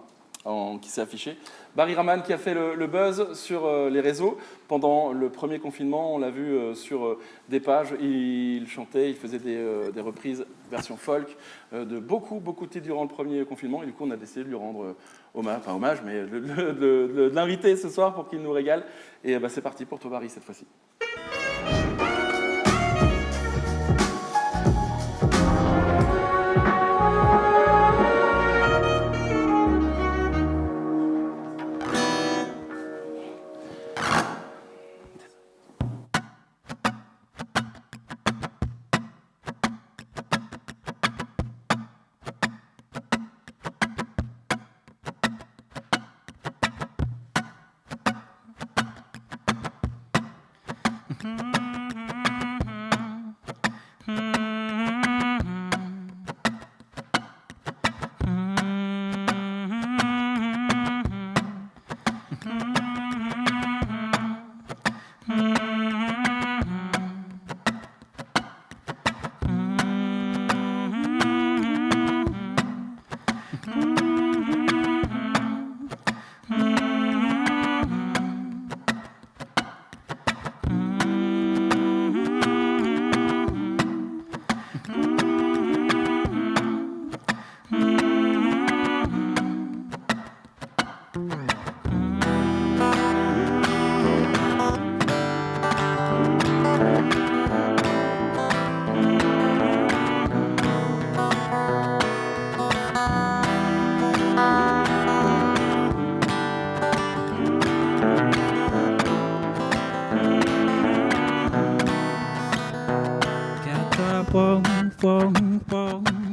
Speaker 2: qui s'est affiché. Barry Rahman qui a fait le buzz sur les réseaux. Pendant le premier confinement, on l'a vu sur des pages. Il chantait, il faisait des reprises version folk de beaucoup de titres durant le premier confinement. Et du coup, on a décidé de lui rendre hommage, mais de l'inviter ce soir pour qu'il nous régale. Et bah, c'est parti pour toi, Barry, cette fois-ci.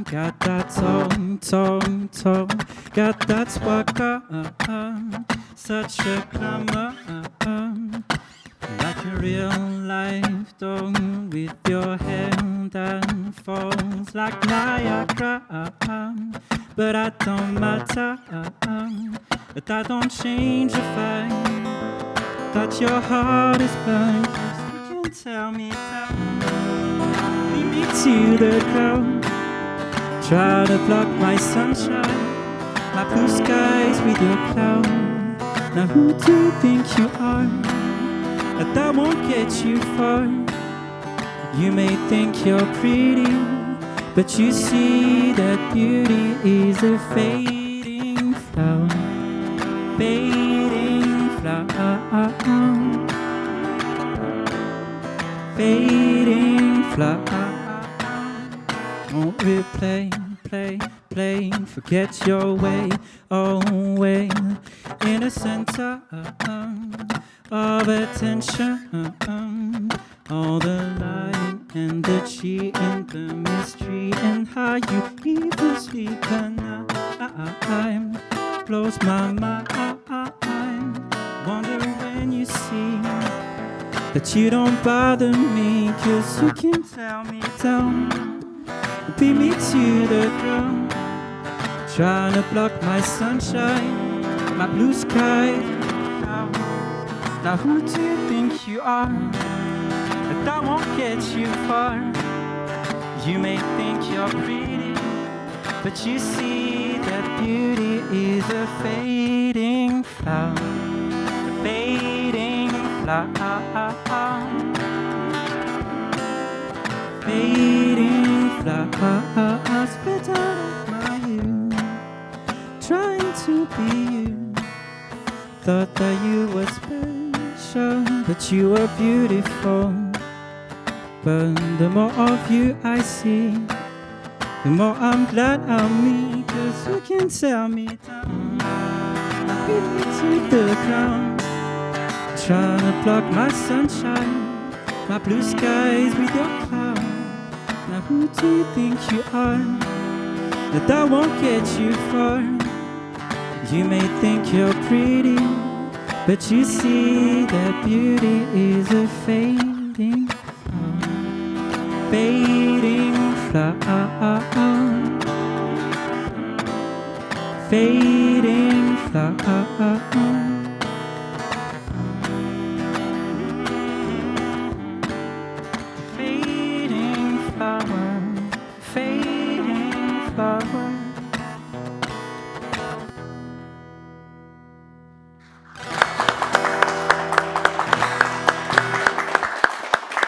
Speaker 9: Got that tone, got that swagger, such a glamour, like a real life dog with your hand that falls like Niagara. But I don't matter, but I don't change the fact that your heart is blind. You can tell me that. Lead me to the ground. Try to block my sunshine, my blue skies with your cloud. Now who do you think you are? That won't get you far. You may think you're pretty, but you see that beauty is a fading flower. Fading flower. Fading flower. Don't replay, play, forget your way, way in the center of attention. All the lying and the cheating, the mystery, and how you even sleep at night blows my mind. Wonder when you see that you don't bother me, 'cause you can tell me down. Beat me to the ground, trying to block my sunshine, my blue sky. Now who do you think you are? that won't get you far. You may think you're pretty, but you see that beauty is a fading flower, a fading flower, fading flower. Spit out of my youth, trying to be you. Thought that you were special, but you were beautiful. But the more of you I see, the more I'm glad I'm me. 'Cause you can tell me down, I've been to the ground, trying to block my sunshine, my blue skies with your cloud. Now who do you think you are? That won't get you far. You may think you're pretty, but you see that beauty is a fading flower, fading flower, fading flower. Fading flower, fading flower.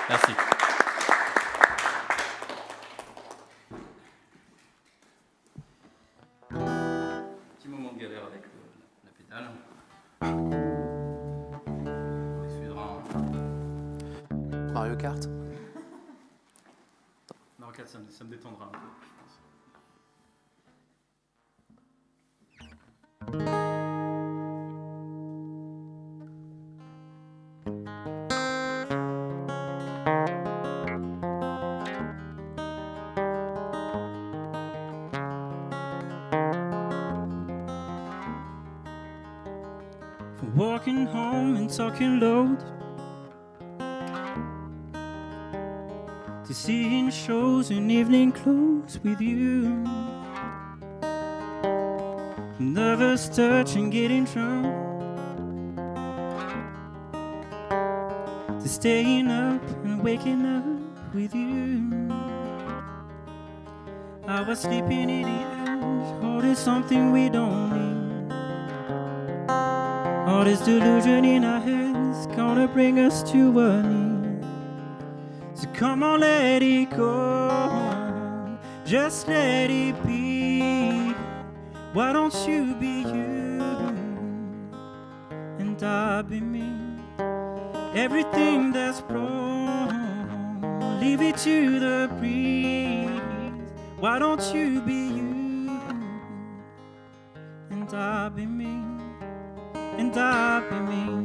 Speaker 8: Merci. Petit moment de galère avec la pédale. On essuiera un...
Speaker 4: Mario Kart.
Speaker 8: Mario Kart, ça me détendra un peu, je pense.
Speaker 9: Walking home and talking loud, to seeing shows in evening clothes with you, nervous touch and getting drunk, to staying up and waking up with you. I was sleeping in the edge, oh, there's something we don't need. All this delusion in our heads gonna bring us to our knees. So come on, let it go, just let it be. Why don't you be you and I be me? Everything that's wrong, leave it to the breeze. Why don't you be you and I be me? And I be me.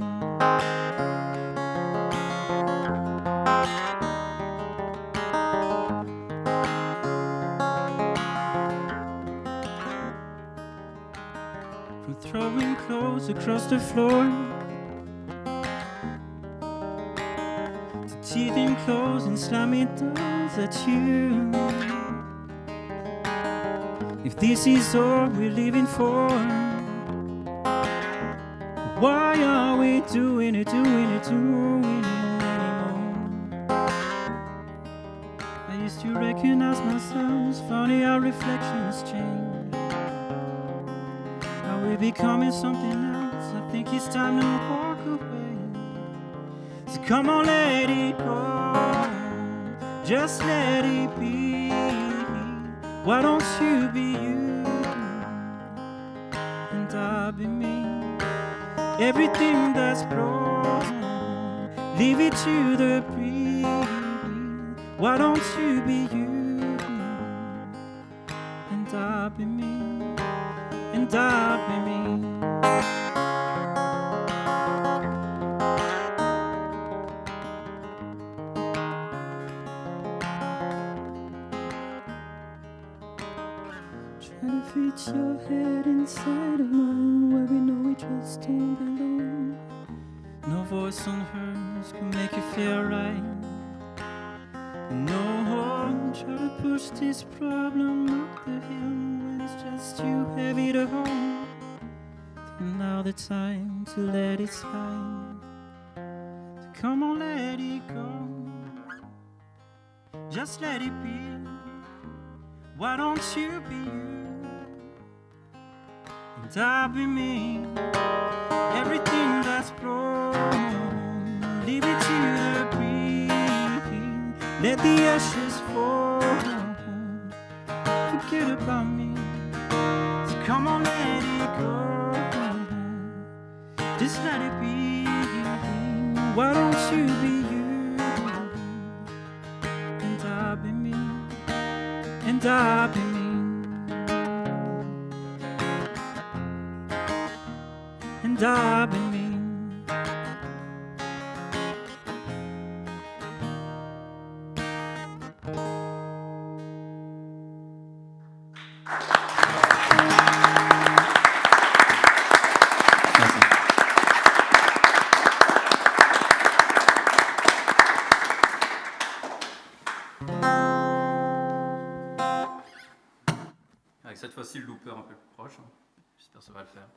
Speaker 9: From throwing clothes across the floor to teething clothes and slamming doors at you. If this is all we're living for, why are we doing it anymore? I used to recognize myself, funny how reflections change. Now we're becoming something else, I think it's time to walk away. So come on, let it go, just let it be. Why don't you be you and I be me? Everything that's wrong, leave it to the breeze. Why don't you be you and I be me, and I be me. Try to fit your head inside of mine, where we know we just don't belong. No voice on hers can make it feel right. No one try to push this problem up the hill when it's just too heavy to hold. And now the time to let it slide. So come on, let it go, just let it be. Why don't you be you? And I'll be me. Everything that's wrong, leave it to the breeze. Let the ashes fall. Forget about me. So come on, let it go. Just let it be. Why don't you be you? And I'll be me. And I'll be me. And I'll be me.
Speaker 8: Avec cette fois-ci le looper un peu plus proche, hein. J'espère que ça va le faire.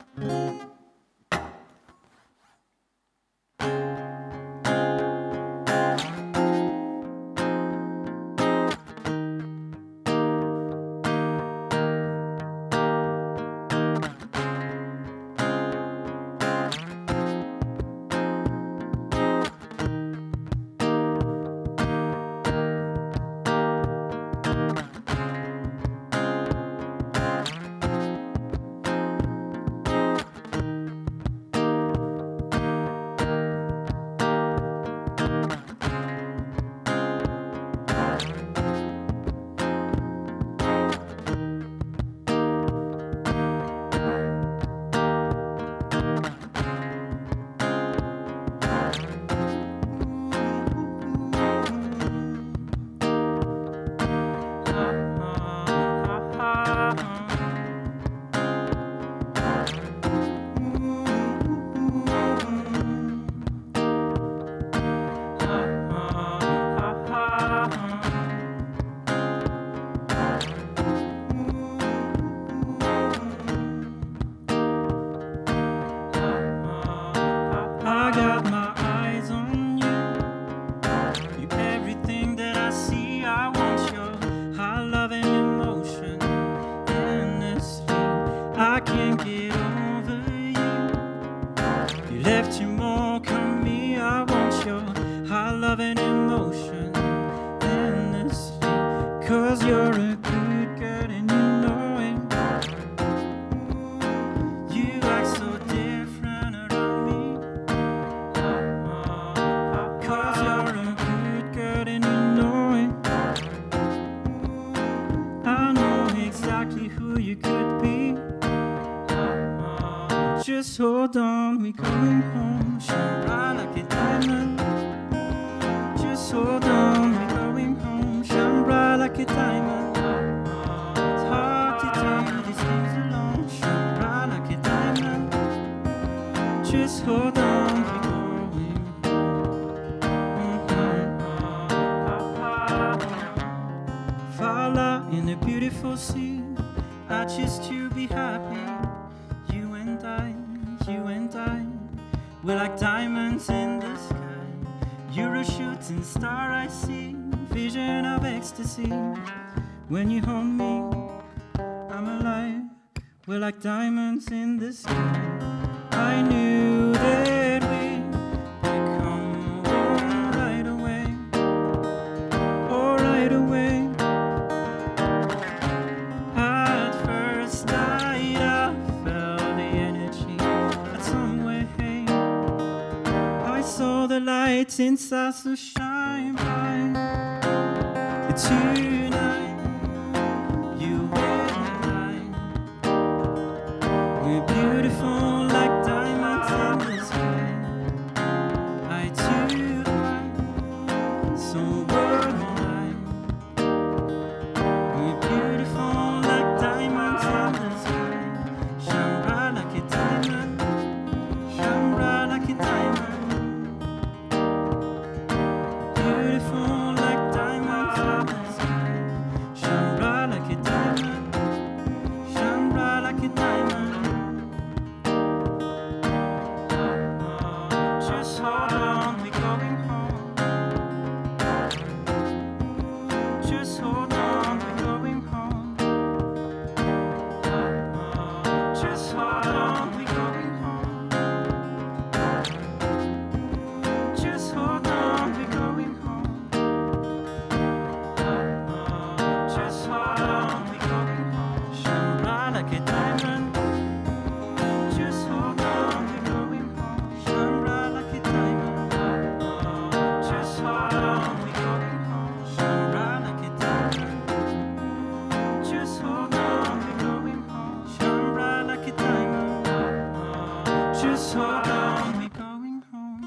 Speaker 9: Just hold on, we going home. Shine bright like a diamond. Just hold on, we going home. Shine bright like a diamond. It's hard to do these things alone. Shine bright like a diamond. Just hold on, we going home. Fall in a beautiful sea. I choose to be happy. You and I, we're like diamonds in the sky. You're a shooting star I see, vision of ecstasy. When you hold me, I'm alive. We're like diamonds in the sky. I knew that we'd come home right away. Oh, right away. At first sight, I felt the energy. I saw the lights inside so shine bright. Tonight, you and I, we're beautiful like diamonds in the sky. I too like, so were I. We're beautiful like diamonds in the sky. Shine bright like a diamond. Shine bright like a diamond. Beautiful like diamonds in the sky. Shine bright like a diamond. Shine bright like a diamond. just hold on, we're going home.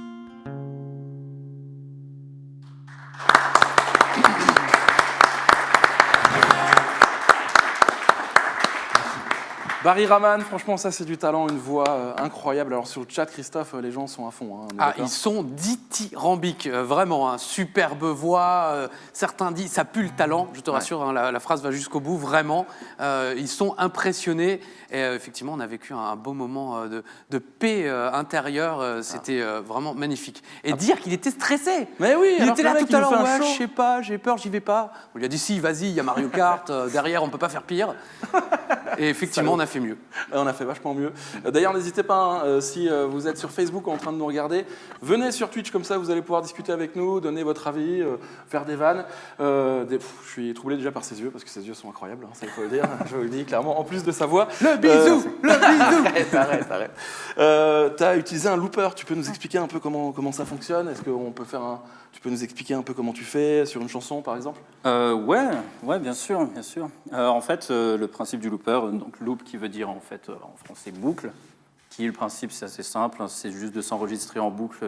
Speaker 2: Barry Rahman, franchement, ça c'est du talent, une voix incroyable. Alors sur le chat, Christophe, les gens sont à fond. Hein,
Speaker 4: Ah, ils sont dithyrambiques, vraiment, hein, superbe voix. Certains disent ça pue le talent, je te rassure, hein, la phrase va jusqu'au bout, vraiment. Ils sont impressionnés. Et effectivement, on a vécu un beau moment de paix intérieure. C'était vraiment magnifique. Et dire qu'il était stressé.
Speaker 2: Mais oui,
Speaker 4: il
Speaker 2: alors
Speaker 4: était
Speaker 2: que
Speaker 4: là
Speaker 2: le mec,
Speaker 4: tout à
Speaker 2: il nous
Speaker 4: l'heure.
Speaker 2: fait un
Speaker 4: Ouais,
Speaker 2: show.
Speaker 4: je sais pas, j'ai peur, j'y vais pas. On lui a dit si, vas-y, il y a Mario Kart. Derrière, on peut pas faire pire. Et effectivement, on a fait mieux.
Speaker 2: On a fait vachement mieux. D'ailleurs, n'hésitez pas, hein, si vous êtes sur Facebook en train de nous regarder, venez sur Twitch, comme ça vous allez pouvoir discuter avec nous, donner votre avis, faire des vannes. Je suis troublé déjà par ses yeux, parce que ses yeux sont incroyables, hein, ça il faut le dire, je vous le dis clairement, en plus de sa voix.
Speaker 4: Le bisou, le bisou.
Speaker 2: Arrête. Tu as utilisé un looper, tu peux nous expliquer un peu comment ça fonctionne? Est-ce qu'on peut faire tu peux nous expliquer un peu comment tu fais sur une chanson, par exemple?
Speaker 8: Ouais, bien sûr, bien sûr. En fait, le principe du looper, donc loop qui veut dire en fait en français boucle, qui le principe c'est assez simple, hein, c'est juste de s'enregistrer en boucle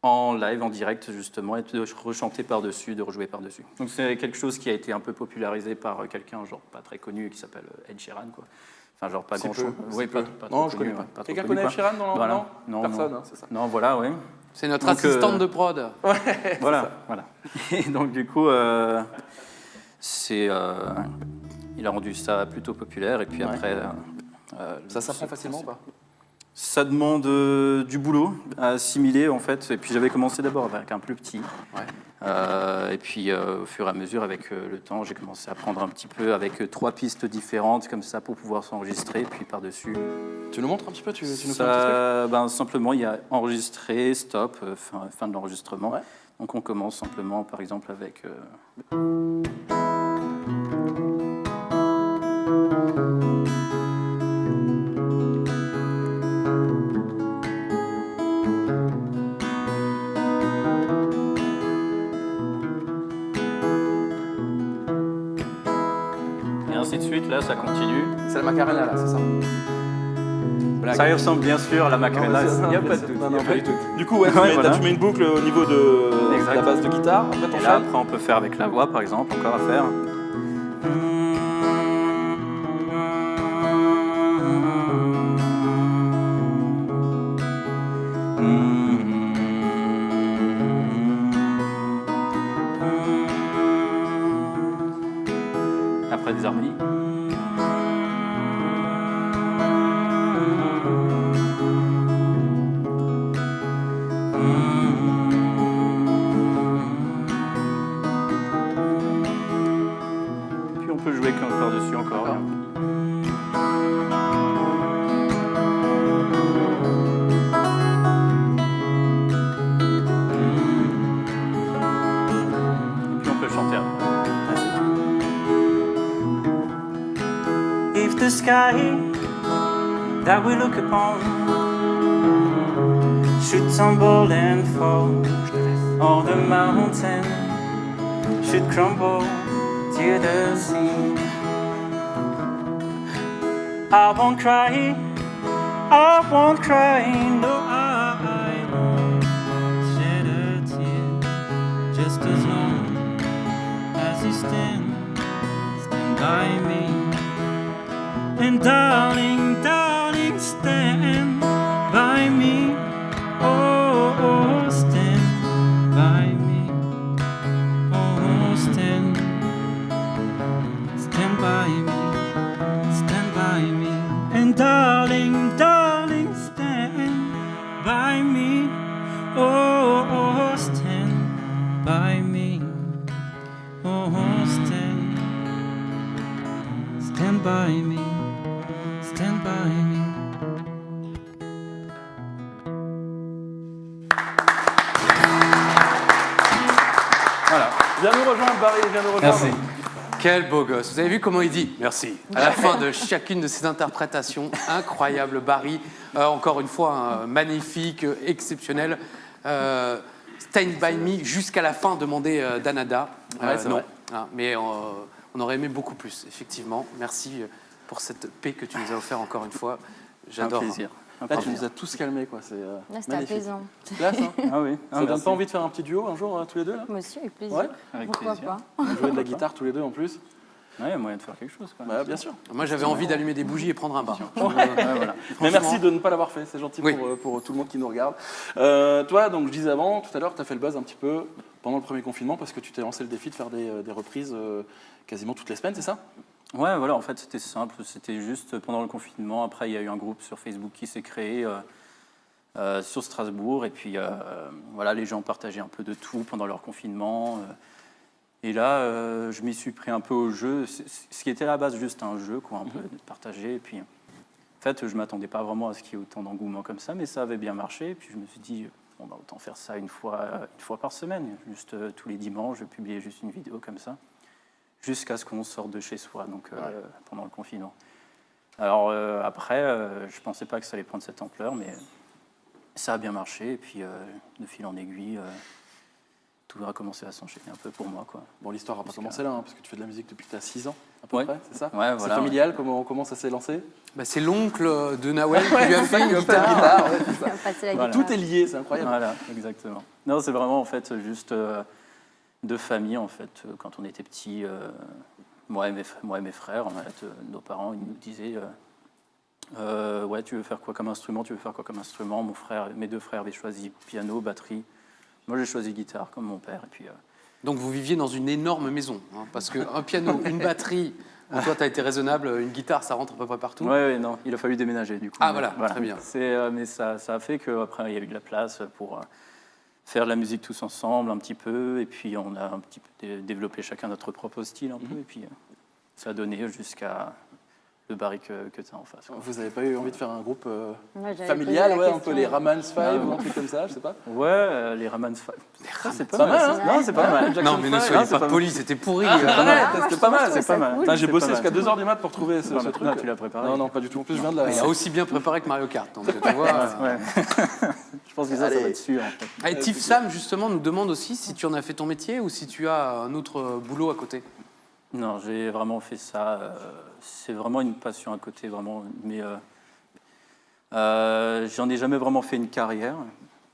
Speaker 8: en live, en direct justement, et de rechanter par-dessus, de rejouer par-dessus. Donc c'est quelque chose qui a été un peu popularisé par quelqu'un genre pas très connu qui s'appelle Ed Sheeran, quoi. Enfin, genre pas grand-chose. Oui, pas
Speaker 2: non,
Speaker 8: trop
Speaker 2: je
Speaker 8: connu,
Speaker 2: connais pas.
Speaker 8: pas trop
Speaker 2: Quelqu'un
Speaker 8: connu,
Speaker 2: connaît
Speaker 8: quoi.
Speaker 2: Ed Sheeran dans
Speaker 8: Voilà.
Speaker 2: Non, personne, hein, c'est ça.
Speaker 8: Non, voilà, oui.
Speaker 4: C'est notre
Speaker 8: Donc,
Speaker 4: assistante de prod.
Speaker 2: Ouais,
Speaker 8: voilà. Et donc du coup, il a rendu ça plutôt populaire. Et puis après,
Speaker 2: ça s'apprend facilement ou pas?
Speaker 8: Ça demande du boulot à assimiler en fait. Et puis j'avais commencé d'abord avec un plus petit. Et puis au fur et à mesure, avec le temps, j'ai commencé à prendre un petit peu avec 3 pistes différentes comme ça pour pouvoir s'enregistrer. Puis par-dessus.
Speaker 2: Tu nous montres un petit peu, tu nous fais un petit truc?
Speaker 8: Simplement, il y a enregistrer, stop, fin de l'enregistrement.
Speaker 2: Ouais.
Speaker 8: Donc on commence simplement, par exemple, avec... Et ainsi de suite, là, ça continue.
Speaker 2: C'est la Macarena, là, c'est ça?
Speaker 8: Ça y ressemble bien sûr à la Macarena, il n'y a pas de doute.
Speaker 2: Non,
Speaker 8: il y a pas de doute.
Speaker 2: Du coup, ouais,
Speaker 8: Ouais, voilà.
Speaker 2: tu mets une boucle au niveau de la base de guitare, après
Speaker 8: Et là,
Speaker 2: t'enchaînes.
Speaker 8: après, on peut faire avec la voix, par exemple, encore à faire. Après des harmonies. Puis on peut jouer par-dessus encore. Et puis on peut chanter après.
Speaker 9: If the sky that we look upon should tumble and fall, or the mountain should crumble to the sea, I won't cry, no, I won't shed a tear, just as long as you stand by me. And darling, darling, stand by me. Oh, stand by me. Oh, stand by me. Stand by me. And darling, darling, stand by me. Oh, stand by me. Oh, stand by me. Stand by me.
Speaker 2: Voilà. Viens nous rejoindre, Barry, viens nous rejoindre.
Speaker 4: Merci. Quel beau gosse. Vous avez vu comment il dit merci à la fin de chacune de ses interprétations. Incroyable, Barry. Encore une fois, magnifique, exceptionnel. Stand by me jusqu'à la fin, demandait Danada.
Speaker 2: Ouais, c'est
Speaker 4: non.
Speaker 2: vrai.
Speaker 4: Ah, mais on aurait aimé beaucoup plus, effectivement. Merci pour cette paix que tu nous as offert encore une fois. J'adore.
Speaker 8: Un plaisir.
Speaker 2: Là, tu nous as tous calmés, quoi. C'est
Speaker 5: Là, c'était
Speaker 2: magnifique.
Speaker 5: apaisant.
Speaker 2: C'est classe, hein.
Speaker 8: Ah oui.
Speaker 2: Ça ne donne pas envie de faire un petit duo un jour, tous les deux, là?
Speaker 5: Moi aussi, avec plaisir.
Speaker 2: Ouais,
Speaker 8: avec
Speaker 5: Pourquoi
Speaker 8: plaisir.
Speaker 5: pas?
Speaker 2: jouer de la guitare tous les deux en plus.
Speaker 8: Ouais, il y a moyen de faire quelque chose. Quoi.
Speaker 2: Bah, bien sûr.
Speaker 4: Moi, j'avais envie d'allumer des bougies et prendre un bain.
Speaker 8: Ouais, voilà.
Speaker 2: Mais merci de ne pas l'avoir fait, c'est gentil
Speaker 4: Oui.
Speaker 2: pour tout le monde qui nous regarde. Toi, donc je disais avant, tout à l'heure, tu as fait le buzz un petit peu pendant le premier confinement parce que tu t'es lancé le défi de faire des reprises quasiment toutes les semaines, c'est ça?
Speaker 8: Ouais, voilà, en fait, c'était simple. C'était juste pendant le confinement. Après, il y a eu un groupe sur Facebook qui s'est créé sur Strasbourg. Et puis, voilà, les gens partageaient un peu de tout pendant leur confinement. Et là, je m'y suis pris un peu au jeu. Ce qui était à la base juste un jeu, quoi, un peu de partager. Et puis, en fait, je ne m'attendais pas vraiment à ce qu'il y ait autant d'engouement comme ça, mais ça avait bien marché. Et puis, je me suis dit, bon, bah, autant faire ça une fois par semaine. Juste tous les dimanches, je publiais juste une vidéo comme ça. Jusqu'à ce qu'on sorte de chez soi, donc pendant le confinement. Alors après, je ne pensais pas que ça allait prendre cette ampleur, mais ça a bien marché. Et puis, de fil en aiguille, tout a commencé à s'enchaîner un peu pour moi, quoi.
Speaker 2: Bon, l'histoire n'a pas commencé là, hein, parce que tu fais de la musique depuis que tu as 6 ans, à peu
Speaker 8: Ouais.
Speaker 2: près, c'est ça?
Speaker 8: Ouais,
Speaker 2: C'est
Speaker 8: voilà,
Speaker 2: familial, comment ça s'est lancé?
Speaker 4: Bah, c'est l'oncle de Nawel qui lui a fait une guitare.
Speaker 2: guitare, ouais, c'est ça.
Speaker 5: On va passer la
Speaker 8: Voilà.
Speaker 5: guitare.
Speaker 2: Tout est lié, c'est incroyable.
Speaker 8: Voilà, exactement. Non, c'est vraiment en fait juste de famille en fait. Quand on était petits, moi et mes frères, en fait, nos parents, ils nous disaient ouais, tu veux faire quoi comme instrument? Tu veux faire quoi comme instrument? Mes deux frères avaient choisi piano, batterie. Moi, j'ai choisi guitare comme mon père. Et puis
Speaker 4: Donc vous viviez dans une énorme maison, hein, parce qu'un piano, une batterie, bon, toi tu as été raisonnable, une guitare ça rentre à peu près partout.
Speaker 8: ouais, non, il a fallu déménager du coup.
Speaker 4: Ah, voilà, très bien.
Speaker 8: Mais ça a fait qu'après, il y a eu de la place pour faire de la musique tous ensemble un petit peu, et puis on a un petit peu développé chacun notre propre style un peu, et puis ça a donné jusqu'à le baril que tu as en face, quoi.
Speaker 2: Vous n'avez pas eu envie de faire un groupe
Speaker 5: Ouais, j'avais
Speaker 2: familial,
Speaker 5: posé la
Speaker 2: un peu
Speaker 5: question.
Speaker 2: les Ramans 5
Speaker 8: Ah,
Speaker 2: ou un truc comme ça, je sais pas?
Speaker 8: Ouais, les Ramones 5. C'est
Speaker 2: pas mal,
Speaker 8: ça.
Speaker 2: hein.
Speaker 8: Non, c'est pas mal.
Speaker 4: Non mais ne soyez pas polis, c'était pourri.
Speaker 2: C'était pas mal,
Speaker 8: C'est pas mal.
Speaker 2: Putain, j'ai
Speaker 8: C'est
Speaker 2: bossé
Speaker 8: pas mal.
Speaker 2: jusqu'à 2h du mat pour trouver ce truc.
Speaker 8: Non, tu l'as préparé.
Speaker 2: Non, pas du tout. En plus, je viens de la...
Speaker 4: Il a aussi bien préparé que Mario Kart, donc tu vois.
Speaker 8: Ouais. Je pense que ça va être sûr, en fait.
Speaker 4: Et Tiff Sam justement nous demande aussi si tu en as fait ton métier ou si tu as un autre boulot à côté.
Speaker 8: Non, j'ai vraiment fait ça. C'est vraiment une passion à côté, vraiment. Mais j'en ai jamais vraiment fait une carrière.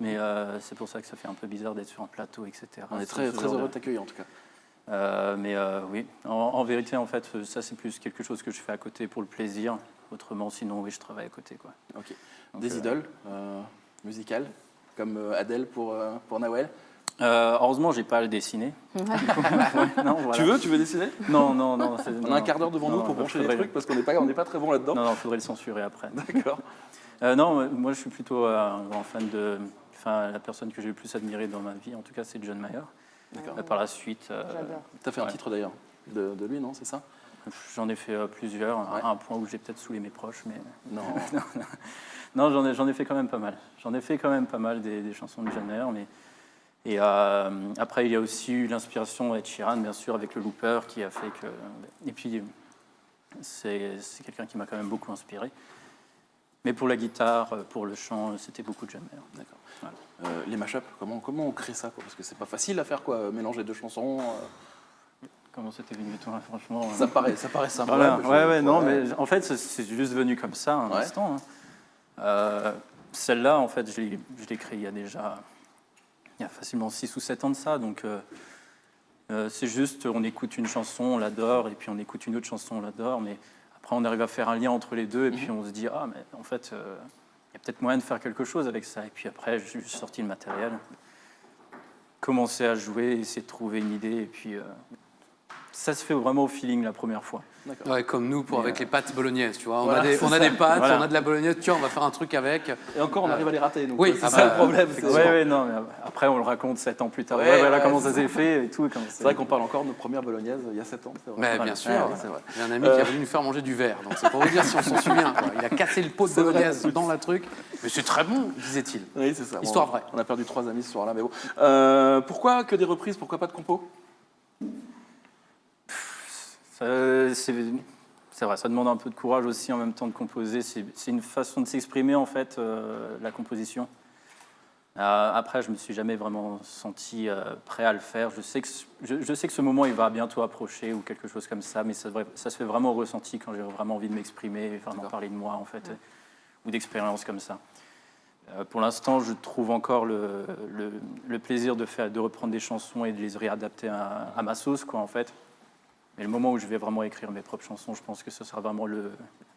Speaker 8: Mais c'est pour ça que ça fait un peu bizarre d'être sur un plateau, etc.
Speaker 2: On est très, très heureux de t'accueillir, en tout cas.
Speaker 8: Mais oui, en vérité, en fait, ça c'est plus quelque chose que je fais à côté pour le plaisir. Autrement, sinon, oui, je travaille à côté, quoi.
Speaker 2: Ok.
Speaker 8: Donc,
Speaker 2: Des idoles musicales, comme Adèle pour Nawel.
Speaker 8: Heureusement, j'ai pas à le dessiner. Non, voilà.
Speaker 2: Tu veux dessiner?
Speaker 8: Non.
Speaker 2: On a un quart d'heure devant nous pour brancher les trucs parce qu'on n'est pas très bon là-dedans.
Speaker 8: Non, il faudrait le censurer après.
Speaker 2: D'accord.
Speaker 8: Non, moi je suis plutôt un grand fan de... Enfin, la personne que j'ai le plus admirée dans ma vie, en tout cas, c'est John Mayer. Par la suite...
Speaker 5: J'adore.
Speaker 2: Tu as fait un
Speaker 8: Ouais.
Speaker 2: titre d'ailleurs de lui, non? C'est ça?
Speaker 8: J'en ai fait plusieurs,
Speaker 2: Ouais.
Speaker 8: à un point où j'ai peut-être saoulé mes proches, mais...
Speaker 2: Non.
Speaker 8: Non, j'en ai fait quand même pas mal. J'en ai fait quand même pas mal des chansons de John Mayer, mais... Et après, il y a aussi eu l'inspiration Ed Sheeran, bien sûr, avec le looper, qui a fait que... Et puis, c'est quelqu'un qui m'a quand même beaucoup inspiré. Mais pour la guitare, pour le chant, c'était beaucoup de John Mayer.
Speaker 2: D'accord.
Speaker 8: Voilà.
Speaker 2: Les mashups, comment on crée ça, quoi? Parce que c'est pas facile à faire, quoi, mélanger deux chansons.
Speaker 8: Comment c'était venu, toi, franchement
Speaker 2: Ça paraît simple.
Speaker 8: Voilà.
Speaker 2: mais
Speaker 8: Non, mais en fait, c'est juste venu comme ça, un
Speaker 2: Ouais.
Speaker 8: instant. Hein. Celle-là, en fait, je l'ai créée il y a facilement 6 ou 7 ans de ça, donc c'est juste, on écoute une chanson, on l'adore, et puis on écoute une autre chanson, on l'adore, mais après on arrive à faire un lien entre les deux, et puis on se dit, ah, mais en fait, il y a peut-être moyen de faire quelque chose avec ça, et puis après, j'ai juste sorti le matériel, commencé à jouer, essayer de trouver une idée, et puis ça se fait vraiment au feeling la première fois.
Speaker 4: Ouais, comme nous avec les pâtes bolognaises, tu vois. On
Speaker 2: Voilà,
Speaker 4: a des
Speaker 2: c'est
Speaker 4: pâtes,
Speaker 8: Voilà.
Speaker 4: on a de la bolognaise, tiens, on va faire un truc avec.
Speaker 2: Et encore, on arrive à les rater. Donc
Speaker 4: Oui,
Speaker 2: c'est
Speaker 4: ah
Speaker 2: ça
Speaker 4: bah,
Speaker 2: le problème.
Speaker 8: Non, mais après on le raconte 7 ans plus tard.
Speaker 2: Ouais,
Speaker 8: Voilà
Speaker 2: ouais,
Speaker 8: comment
Speaker 2: c'est
Speaker 8: ça s'est fait et tout.
Speaker 2: C'est vrai qu'on parle encore de nos premières bolognaises il y a 7 ans. C'est vrai.
Speaker 4: Mais
Speaker 8: Voilà.
Speaker 4: bien sûr,
Speaker 2: Ouais, c'est vrai.
Speaker 4: il y a un ami qui a voulu nous faire manger du verre, donc c'est pour vous dire si on s'en souvient, quoi. Il a cassé le pot de bolognaise dans la truc, mais c'est très bon, disait-il.
Speaker 2: Oui, c'est ça.
Speaker 4: Histoire
Speaker 2: Bon,
Speaker 4: vraie.
Speaker 2: On a perdu 3 amis ce soir-là, mais bon. Pourquoi que des reprises? Pourquoi pas de compos?
Speaker 8: C'est vrai, ça demande un peu de courage aussi en même temps de composer. C'est une façon de s'exprimer en fait, la composition. Après, je me suis jamais vraiment senti prêt à le faire. Je sais que ce moment il va bientôt approcher ou quelque chose comme ça, mais ça se fait vraiment au ressenti quand j'ai vraiment envie de m'exprimer, et vraiment parler de moi en fait. ou d'expériences comme ça. Pour l'instant, je trouve encore le plaisir de reprendre des chansons et de les réadapter à ma sauce, quoi, en fait. Mais le moment où je vais vraiment écrire mes propres chansons, je pense que ce sera vraiment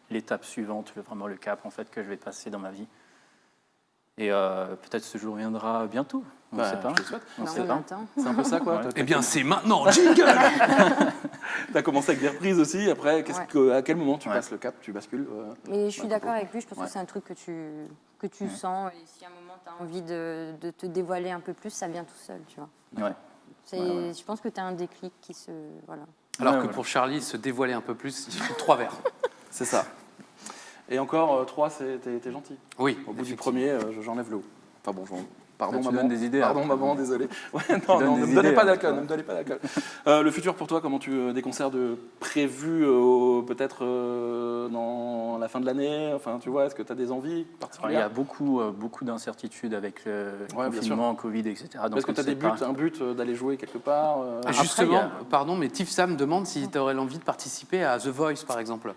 Speaker 8: l'étape suivante, vraiment le cap, en fait, que je vais passer dans ma vie. Et peut-être ce jour viendra bientôt. On ne sait pas.
Speaker 2: Je te souhaite.
Speaker 5: Non,
Speaker 2: C'est
Speaker 5: on attend.
Speaker 2: c'est un peu ça, quoi.
Speaker 8: Ouais.
Speaker 4: Eh bien, c'est maintenant, jingle.
Speaker 2: Tu as commencé avec des reprises aussi. Après, à quel moment tu passes le cap, tu bascules
Speaker 5: Mais je suis d'accord avec lui, je pense
Speaker 2: Ouais.
Speaker 5: que c'est un truc que tu sens, et si à un moment tu as envie de te dévoiler un peu plus, ça vient tout seul, tu vois.
Speaker 8: Ouais.
Speaker 5: Je pense que tu as un déclic qui se... Voilà.
Speaker 4: Alors
Speaker 8: Ouais,
Speaker 4: que
Speaker 8: voilà.
Speaker 4: pour Charlie, se dévoiler un peu plus, il suffit de 3 verres.
Speaker 2: C'est ça. Et encore, 3, t'es gentil.
Speaker 4: Oui.
Speaker 2: Au bout du
Speaker 4: effectivement.
Speaker 2: premier, j'enlève l'eau. Enfin bon, pardon,
Speaker 8: Tu
Speaker 2: maman.
Speaker 8: donnes des idées,
Speaker 2: Pardon,
Speaker 8: après.
Speaker 2: maman, désolé. Ouais, non,
Speaker 8: donnes
Speaker 2: ne
Speaker 8: des
Speaker 2: me donnez
Speaker 8: idées,
Speaker 2: pas
Speaker 8: hein,
Speaker 2: d'alcool,
Speaker 8: toi.
Speaker 2: ne me donnez pas d'alcool. Le futur pour toi, comment des concerts prévus peut-être dans la fin de l'année. Enfin, tu vois, est-ce que tu as des envies
Speaker 8: Il y
Speaker 2: particulières?
Speaker 8: a beaucoup d'incertitudes avec le
Speaker 2: Ouais, bien
Speaker 8: confinement, Covid, etc. Donc
Speaker 2: Est-ce que tu as un but d'aller jouer quelque part
Speaker 4: Et
Speaker 8: Après,
Speaker 4: justement,
Speaker 8: il y a-
Speaker 4: pardon, mais Tiff Sam demande si tu aurais l'envie de participer à The Voice, par exemple.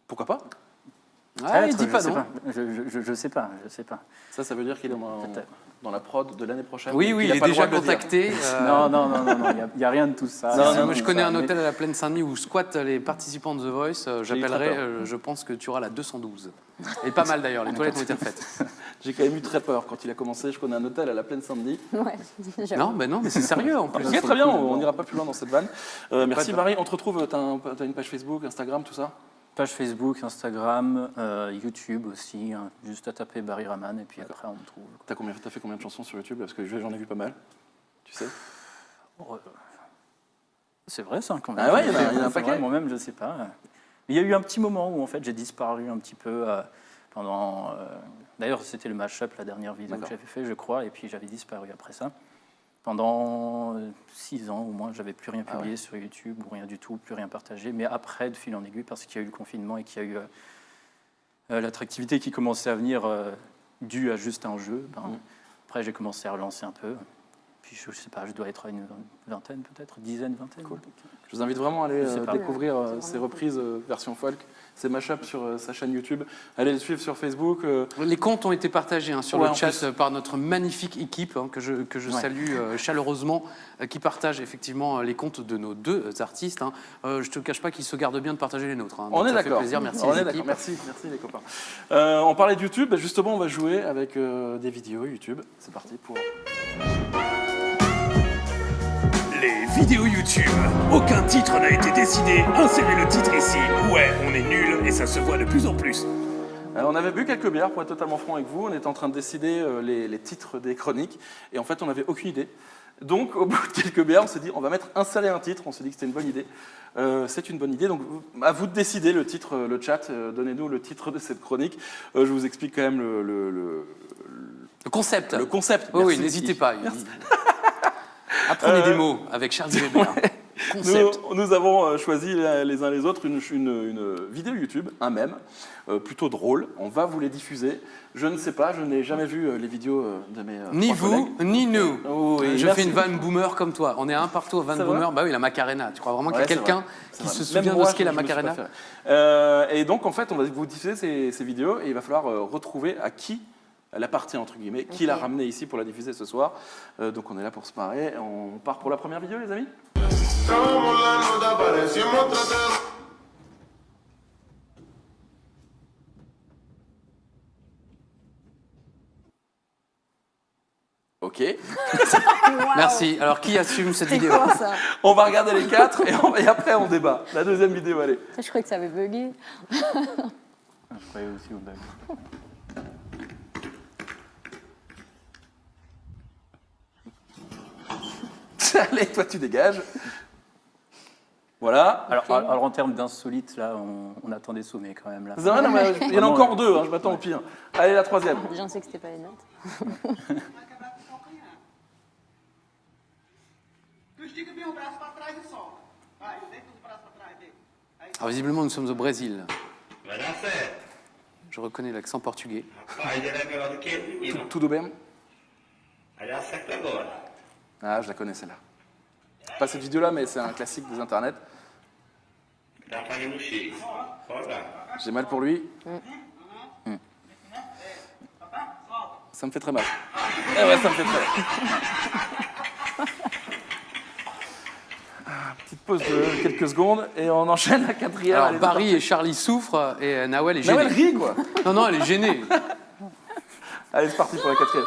Speaker 2: Pourquoi pas?
Speaker 4: Ah, il
Speaker 8: Peut-être,
Speaker 4: dit pas
Speaker 8: je sais
Speaker 4: non.
Speaker 8: pas. Je sais pas.
Speaker 2: Ça veut dire qu'il est
Speaker 8: Peut-être.
Speaker 2: dans la prod de l'année prochaine.
Speaker 4: Oui,
Speaker 2: et
Speaker 4: oui,
Speaker 2: qu'il
Speaker 4: il
Speaker 2: a
Speaker 4: est
Speaker 2: pas le
Speaker 4: déjà
Speaker 2: droit de le dire.
Speaker 4: contacté.
Speaker 8: Non, il n'y a rien de tout ça.
Speaker 2: Non,
Speaker 4: Moi, je connais
Speaker 8: Ça,
Speaker 4: un
Speaker 8: mais-
Speaker 4: hôtel à la Plaine Saint-Denis où squattent les participants de The Voice.
Speaker 2: J'ai eu très
Speaker 4: J'appellerai,
Speaker 2: peur.
Speaker 4: je pense que tu auras la 212. Et pas mal d'ailleurs, les toilettes ont été refaites.
Speaker 2: J'ai quand même eu très peur quand il a commencé. Je connais un hôtel à la Plaine Saint-Denis.
Speaker 5: Ouais, j'avoue.
Speaker 4: Non, mais c'est sérieux en plus.
Speaker 2: Ok, très bien, on n'ira pas plus loin dans cette vanne. Merci
Speaker 4: de-
Speaker 2: Barry, on te retrouve, t'as une page Facebook, Instagram, tout ça?
Speaker 8: Page Facebook, Instagram, YouTube aussi. Hein, juste à taper Barry Raman et puis après on me trouve.
Speaker 2: T'as fait combien de chansons sur YouTube? Parce que j'en ai vu pas mal, tu sais.
Speaker 8: C'est vrai ça quand même.
Speaker 2: Ah ouais, il y en a un
Speaker 8: C'est
Speaker 2: paquet.
Speaker 8: vrai, moi-même, je sais pas. Il y a eu un petit moment où en fait j'ai disparu un petit peu pendant. D'ailleurs, c'était le mashup, la dernière vidéo que
Speaker 2: D'accord.
Speaker 8: j'avais fait, je crois, et puis j'avais disparu après ça. Pendant 6 ans au moins, j'avais plus rien publié sur YouTube ou rien du tout, plus rien partagé. Mais après, de fil en aiguille, parce qu'il y a eu le confinement et qu'il y a eu l'attractivité qui commençait à venir due à juste un jeu, après j'ai commencé à relancer un peu. Puis je sais pas, je dois être à une vingtaine peut-être, dizaine, vingtaine.
Speaker 2: Cool. Je vous invite vraiment à aller
Speaker 8: Je sais pas.
Speaker 2: découvrir ces reprises version folk, ces mashups sur sa chaîne YouTube. Allez le suivre sur Facebook.
Speaker 4: Les comptes ont été partagés sur
Speaker 2: Ouais,
Speaker 4: le
Speaker 2: en
Speaker 4: chat
Speaker 2: plus.
Speaker 4: par notre magnifique équipe que je salue chaleureusement, qui partage effectivement les comptes de nos deux artistes. Je ne te cache pas qu'ils se gardent bien de partager les nôtres.
Speaker 2: On
Speaker 4: Donc
Speaker 2: est
Speaker 4: ça fait
Speaker 2: d'accord.
Speaker 4: plaisir, merci
Speaker 2: On
Speaker 4: les
Speaker 2: est
Speaker 4: équipes.
Speaker 2: d'accord. Merci les copains. On parlait de YouTube, bah, justement on va jouer avec des vidéos YouTube. C'est parti pour...
Speaker 3: Les vidéos YouTube. Aucun titre n'a été décidé. Insérez le titre ici. Ouais, on est nul et ça se voit de plus en plus.
Speaker 2: On avait bu quelques bières, pour être totalement franc avec vous. On était en train de décider les titres des chroniques. Et en fait, on n'avait aucune idée. Donc, au bout de quelques bières, on s'est dit, on va insérer un titre. On s'est dit que c'était une bonne idée. C'est une bonne idée. Donc, à vous de décider le titre, le chat. Donnez-nous le titre de cette chronique. Je vous explique quand même
Speaker 4: Le concept.
Speaker 2: le concept.
Speaker 4: Oui,
Speaker 2: Merci,
Speaker 4: n'hésitez
Speaker 2: Vicky.
Speaker 4: pas. Apprenez des mots avec Charles Weber. Concept.
Speaker 2: Nous avons choisi les uns les autres une vidéo YouTube, un mème, plutôt drôle. On va vous les diffuser. Je ne sais pas, je n'ai jamais vu les vidéos de mes
Speaker 4: Ni
Speaker 2: trois
Speaker 4: vous,
Speaker 2: collègues.
Speaker 4: ni nous.
Speaker 2: Oh, oui,
Speaker 4: Je
Speaker 2: merci.
Speaker 4: fais une vanne boomer comme toi. On est un partout à vanne
Speaker 2: C'est vrai
Speaker 4: boomer. Bah oui, la Macarena. Tu crois vraiment qu'il y a
Speaker 2: Ouais, c'est
Speaker 4: quelqu'un
Speaker 2: vrai. C'est
Speaker 4: qui
Speaker 2: vrai.
Speaker 4: se
Speaker 2: Même
Speaker 4: souvient
Speaker 2: moi,
Speaker 4: de ce qu'est la
Speaker 2: je me suis pas
Speaker 4: Macarena
Speaker 2: fait. Et donc, en fait, on va vous diffuser ces vidéos et il va falloir retrouver à qui elle appartient, entre guillemets, qui l'a ramenée ici pour la diffuser ce soir. Donc, on est là pour se marrer. On part pour la première vidéo, les amis? Ok.
Speaker 4: Merci. Alors, qui assume cette
Speaker 5: C'est
Speaker 4: vidéo
Speaker 5: quoi ça?
Speaker 2: On va regarder les quatre et après on débat. La deuxième vidéo, allez.
Speaker 5: Je croyais que ça avait bugué.
Speaker 8: Je croyais aussi au bug.
Speaker 2: Allez, toi tu dégages. Voilà.
Speaker 8: Alors en termes d'insolite, là, on attend des sommets quand même. Là.
Speaker 2: C'est vrai, non, mais il y en a encore deux, je m'attends au pire. Allez, la troisième.
Speaker 5: Déjà, on sait que c'était pas les notes.
Speaker 4: Alors, visiblement, nous sommes au Brésil. Je reconnais l'accent portugais.
Speaker 2: Tudo bem? Ah, je la connais celle-là. Pas cette vidéo-là, mais c'est un classique des internets. J'ai mal pour lui. Ça me fait très mal. Eh ouais, ça me fait très mal. Petite pause de quelques secondes et on enchaîne la quatrième.
Speaker 4: Alors
Speaker 2: Allez,
Speaker 4: Barry et Charlie souffrent et Nawel est gênée.
Speaker 2: Nawel rit, quoi.
Speaker 4: Non, elle est gênée.
Speaker 2: Allez, c'est parti pour la quatrième.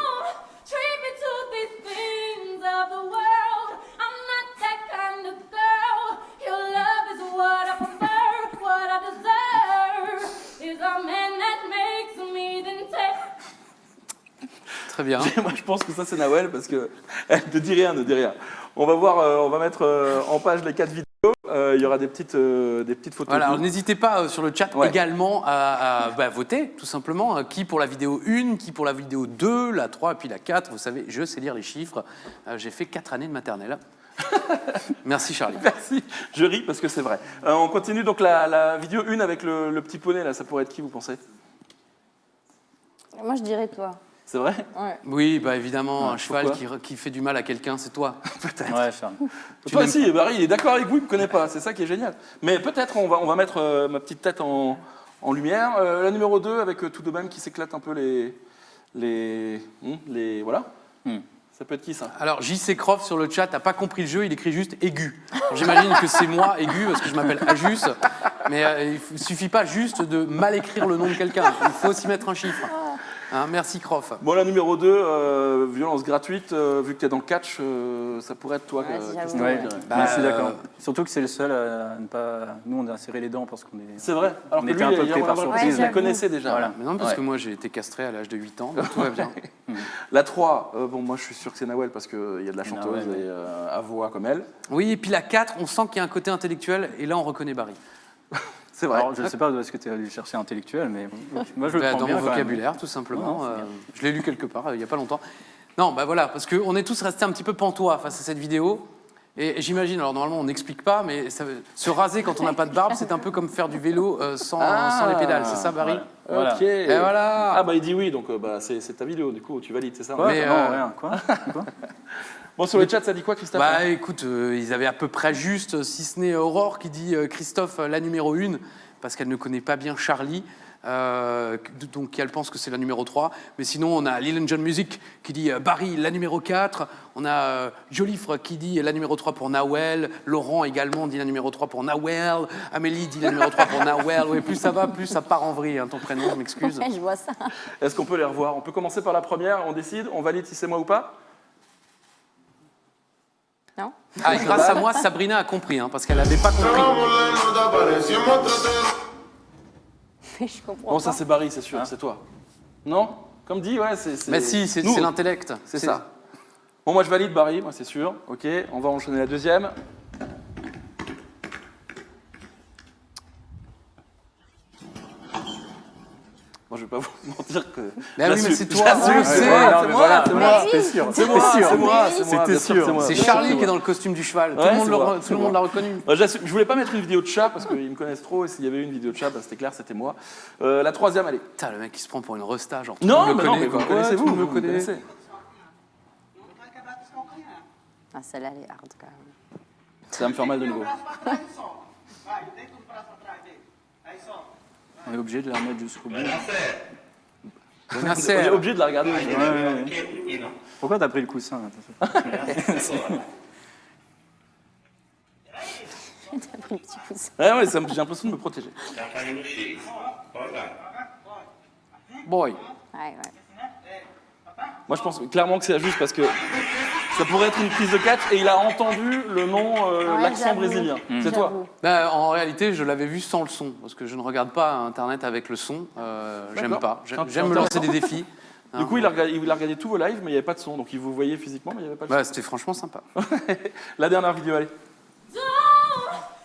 Speaker 1: Treat me to these things of the world. I'm not that kind of girl. Your love is what I prefer, what I deserve. Is a man that makes me then take.
Speaker 4: Très bien.
Speaker 2: Moi, je pense que ça, c'est Nawel parce que elle ne dit rien, ne dit rien. On va voir, on va mettre en page les 4 vidéos. Il y aura des petites photos.
Speaker 4: Voilà, alors n'hésitez pas sur le chat
Speaker 2: Ouais.
Speaker 4: également à voter, tout simplement. Qui pour la vidéo 1, qui pour la vidéo 2, la 3 et puis la 4. Vous savez, je sais lire les chiffres. J'ai fait 4 années de maternelle. Merci Charlie.
Speaker 2: Merci. Je ris parce que c'est vrai. On continue donc la vidéo 1 avec le petit poney. Là, ça pourrait être qui, vous pensez?
Speaker 5: Moi, je dirais toi.
Speaker 2: C'est vrai?
Speaker 5: Ouais.
Speaker 4: Oui, bah évidemment, un cheval
Speaker 2: pourquoi
Speaker 4: qui fait du mal à quelqu'un, c'est toi.
Speaker 2: Peut-être.
Speaker 8: Ouais, Charles.
Speaker 2: Toi, si, Barry, il est d'accord avec vous, il ne me connaît pas. C'est ça qui est génial. Mais peut-être, on va mettre ma petite tête en lumière. La numéro 2, avec tout de même qui s'éclate un peu les voilà. Ça peut être qui, ça?
Speaker 4: Alors, JC Croft sur le chat n'a pas compris le jeu, il écrit juste aigu. Alors, j'imagine que c'est moi, aigu, parce que je m'appelle Ajus. Mais il ne suffit pas juste de mal écrire le nom de quelqu'un. Il faut aussi mettre un chiffre. Hein, merci Croft.
Speaker 2: Bon, la numéro 2, violence gratuite, vu que tu es dans le catch, ça pourrait être toi,
Speaker 5: Ouais, j'avoue.
Speaker 2: Christophe,
Speaker 8: Ouais,
Speaker 2: je dirais.
Speaker 8: je suis d'accord. Surtout que c'est le seul à ne pas. Nous, on a serré les dents parce qu'on est.
Speaker 2: C'est vrai. Alors
Speaker 8: On
Speaker 2: que
Speaker 8: était
Speaker 2: lui,
Speaker 8: un peu
Speaker 2: il
Speaker 8: pris par surprise.
Speaker 2: je la connaissais déjà.
Speaker 8: Voilà.
Speaker 4: Mais non, parce
Speaker 2: Ouais.
Speaker 4: que moi j'ai été castré à l'âge de 8 ans, donc tout va bien.
Speaker 2: La 3, bon, moi je suis sûr que c'est Nawel parce qu'il y a de la chanteuse
Speaker 8: Nawel, ouais.
Speaker 2: et à voix comme elle.
Speaker 4: Oui, et puis la 4, on sent qu'il y a un côté intellectuel, et là on reconnaît Barry.
Speaker 2: C'est vrai.
Speaker 8: Alors, je ne sais pas d'où est-ce que tu es allé chercher intellectuel, mais bon, moi je le
Speaker 4: Bah,
Speaker 8: prends
Speaker 4: dans
Speaker 8: bien
Speaker 4: mon
Speaker 8: quand même.
Speaker 4: vocabulaire, tout simplement.
Speaker 8: Non, c'est bien.
Speaker 4: Je l'ai lu quelque part, il n'y a pas longtemps. Non, bah voilà, parce qu'on est tous restés un petit peu pantois face à cette vidéo. Et j'imagine, alors normalement on n'explique pas, mais se raser quand on n'a pas de barbe, c'est un peu comme faire du vélo sans les pédales, c'est ça Barry?
Speaker 8: Voilà.
Speaker 2: Ok.
Speaker 4: Et voilà.
Speaker 2: Ah bah il dit oui, donc bah, c'est ta vidéo, du coup tu valides, c'est ça?
Speaker 8: Quoi
Speaker 4: Mais,
Speaker 8: non, rien. Quoi
Speaker 2: Bon, sur le chat, ça dit quoi, Christophe?
Speaker 4: Bah écoute, ils avaient à peu près juste, si ce n'est Aurore qui dit Christophe la numéro 1, parce qu'elle ne connaît pas bien Charlie, donc elle pense que c'est la numéro 3. Mais sinon, on a Lil John Music qui dit Barry la numéro 4. On a Jolifre qui dit la numéro 3 pour Nawel. Laurent également dit la numéro 3 pour Nawel. Amélie dit la numéro 3 pour Nawel. Oui, plus ça va, plus ça part en vrille, hein, ton prénom, je m'excuse.
Speaker 5: Ouais, je vois ça.
Speaker 2: Est-ce qu'on peut les revoir? On peut commencer par la première, on décide, on valide si c'est moi ou pas?
Speaker 5: Non?
Speaker 4: Ah, et grâce à moi, Sabrina a compris, hein, parce qu'elle n'avait pas compris.
Speaker 5: Mais je comprends
Speaker 2: Bon,
Speaker 5: pas.
Speaker 2: ça c'est Barry, c'est sûr, c'est toi. Non? Comme dit, ouais, c'est...
Speaker 4: Mais si, c'est
Speaker 2: nous.
Speaker 4: l'intellect.
Speaker 2: C'est ça. Bon, moi je valide Barry, moi c'est sûr. Ok, on va enchaîner la deuxième. Bon, je vais pas vous mentir que.
Speaker 4: Mais oui, mais c'est toi,
Speaker 2: J'assume,
Speaker 4: on le
Speaker 2: c'est
Speaker 4: sait.
Speaker 2: moi, c'est
Speaker 8: mais
Speaker 2: moi,
Speaker 8: voilà,
Speaker 2: c'est
Speaker 8: mais
Speaker 2: moi.
Speaker 8: C'était sûr.
Speaker 2: C'est moi, c'est moi, c'est moi.
Speaker 8: C'était
Speaker 2: bien
Speaker 8: sûr.
Speaker 2: moi.
Speaker 4: C'est
Speaker 2: Bien
Speaker 4: Charlie
Speaker 2: sûr,
Speaker 4: qui est dans le costume du cheval.
Speaker 2: Ouais,
Speaker 4: Tout
Speaker 2: c'est moi,
Speaker 4: le monde l'a reconnu.
Speaker 2: Je voulais pas mettre une vidéo de chat parce qu'ils me connaissent trop et s'il y avait une vidéo de chat, bah, c'était clair, c'était moi. La troisième, allez.
Speaker 4: Putain, le mec il se prend pour une resta, genre tout le
Speaker 2: Non,
Speaker 4: monde
Speaker 2: mais
Speaker 4: le
Speaker 2: non,
Speaker 4: connaît.
Speaker 2: mais vous
Speaker 4: quoi.
Speaker 2: me connaissez,
Speaker 4: Ouais, tout le
Speaker 2: vous
Speaker 4: monde
Speaker 2: me
Speaker 4: me connaît.
Speaker 2: connaissez.
Speaker 5: Ah, celle-là, elle est hard quand même.
Speaker 2: Ça va me faire mal de nouveau.
Speaker 8: On est obligé de la remettre jusqu'au bout.
Speaker 4: Nasser.
Speaker 2: On est obligé de la regarder.
Speaker 8: Ouais. Pourquoi t'as pris le coussin là,
Speaker 5: T'as pris le petit pouce.
Speaker 2: Ouais, ouais, j'ai l'impression de me protéger.
Speaker 4: Boy.
Speaker 5: Ouais, ouais.
Speaker 2: Moi, je pense clairement que c'est juste parce que ça pourrait être une prise de catch et il a entendu le nom,
Speaker 5: Ouais,
Speaker 2: l'accent
Speaker 5: j'avoue.
Speaker 2: brésilien. C'est toi.
Speaker 5: J'avoue.
Speaker 4: Bah, en réalité, je l'avais vu sans le son, parce que je ne regarde pas Internet avec le son. J'aime pas.
Speaker 2: C'est
Speaker 4: J'aime me lancer des défis.
Speaker 2: Du coup, il a regardé tous vos lives, mais il n'y avait pas de son. Donc, il vous voyait physiquement, mais il n'y avait pas de
Speaker 4: Bah, c'était franchement sympa.
Speaker 2: son. La dernière vidéo, allez.
Speaker 1: Don't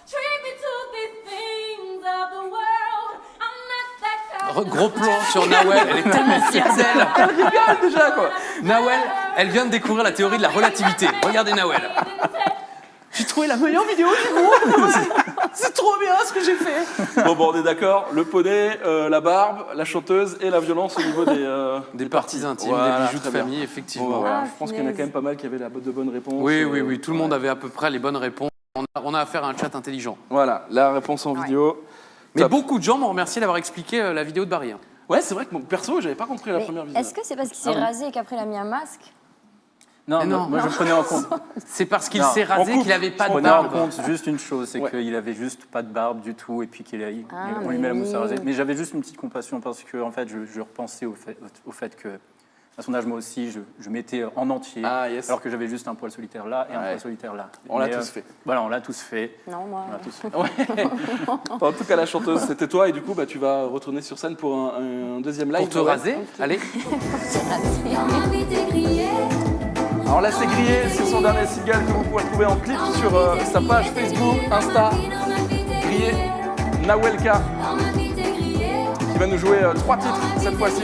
Speaker 1: treat me to these things of the world. I'm not that kind of
Speaker 4: Gros plan sur Nawel, elle est tellement fière d'elle.
Speaker 2: Elle rigole déjà, quoi.
Speaker 4: Nawel, elle vient de découvrir la théorie de la relativité. Regardez Nawel. J'ai trouvé la meilleure vidéo du monde. C'est trop bien ce que j'ai fait.
Speaker 2: Bon, on est d'accord. Le poney, la barbe, la chanteuse et la violence au niveau
Speaker 4: Des parties intimes,
Speaker 2: Voilà,
Speaker 4: des bijoux de
Speaker 2: très bien.
Speaker 4: famille,
Speaker 2: Bon,
Speaker 4: effectivement.
Speaker 2: voilà,
Speaker 5: Ah,
Speaker 2: je pense qu'il y en a
Speaker 5: punaise.
Speaker 2: quand même pas mal qui avaient de bonnes réponses.
Speaker 4: Oui, tout le monde avait à peu près les bonnes réponses. On a affaire à un chat intelligent.
Speaker 2: Voilà, la réponse en vidéo.
Speaker 4: Mais
Speaker 2: Top.
Speaker 4: beaucoup de gens m'ont remercié d'avoir expliqué la vidéo de Barry.
Speaker 2: Ouais, c'est vrai que perso, j'avais pas compris la
Speaker 5: Mais
Speaker 2: première vidéo.
Speaker 5: est-ce que c'est parce qu'il s'est rasé et qu'après il a mis un masque?
Speaker 8: Non,
Speaker 4: Mais non.
Speaker 8: moi je prenais en compte.
Speaker 4: C'est parce qu'il
Speaker 8: Non,
Speaker 4: s'est rasé
Speaker 2: on coupe.
Speaker 4: qu'il avait pas
Speaker 8: Je
Speaker 4: de
Speaker 8: prenais en
Speaker 4: barbe.
Speaker 8: compte juste une chose, c'est
Speaker 2: Ouais.
Speaker 8: qu'il avait juste pas de barbe du tout et puis on lui
Speaker 5: mais
Speaker 8: met la mousse à
Speaker 5: oui.
Speaker 8: raser. Mais j'avais juste une petite compassion parce que en fait, je repensais au fait que à son âge, moi aussi, je mettais en entier,
Speaker 2: Ah, yes.
Speaker 8: alors que j'avais juste un poil solitaire là et un
Speaker 2: Ouais.
Speaker 8: poil solitaire là.
Speaker 2: On l'a
Speaker 8: Mais,
Speaker 2: tous fait.
Speaker 8: Voilà, on l'a tous fait.
Speaker 5: Non, moi.
Speaker 8: On l'a tous fait.
Speaker 2: Ouais. En tout cas, la chanteuse, c'était toi. Et du coup, tu vas retourner sur scène pour un deuxième live.
Speaker 4: Pour te
Speaker 2: ouais.
Speaker 4: raser, allez.
Speaker 2: Alors là, c'est Grillé, c'est son dernier single que vous pouvez trouver en clip sur sa page Facebook, Insta. Grillé, Nawelka, qui va nous jouer 3 titres cette fois-ci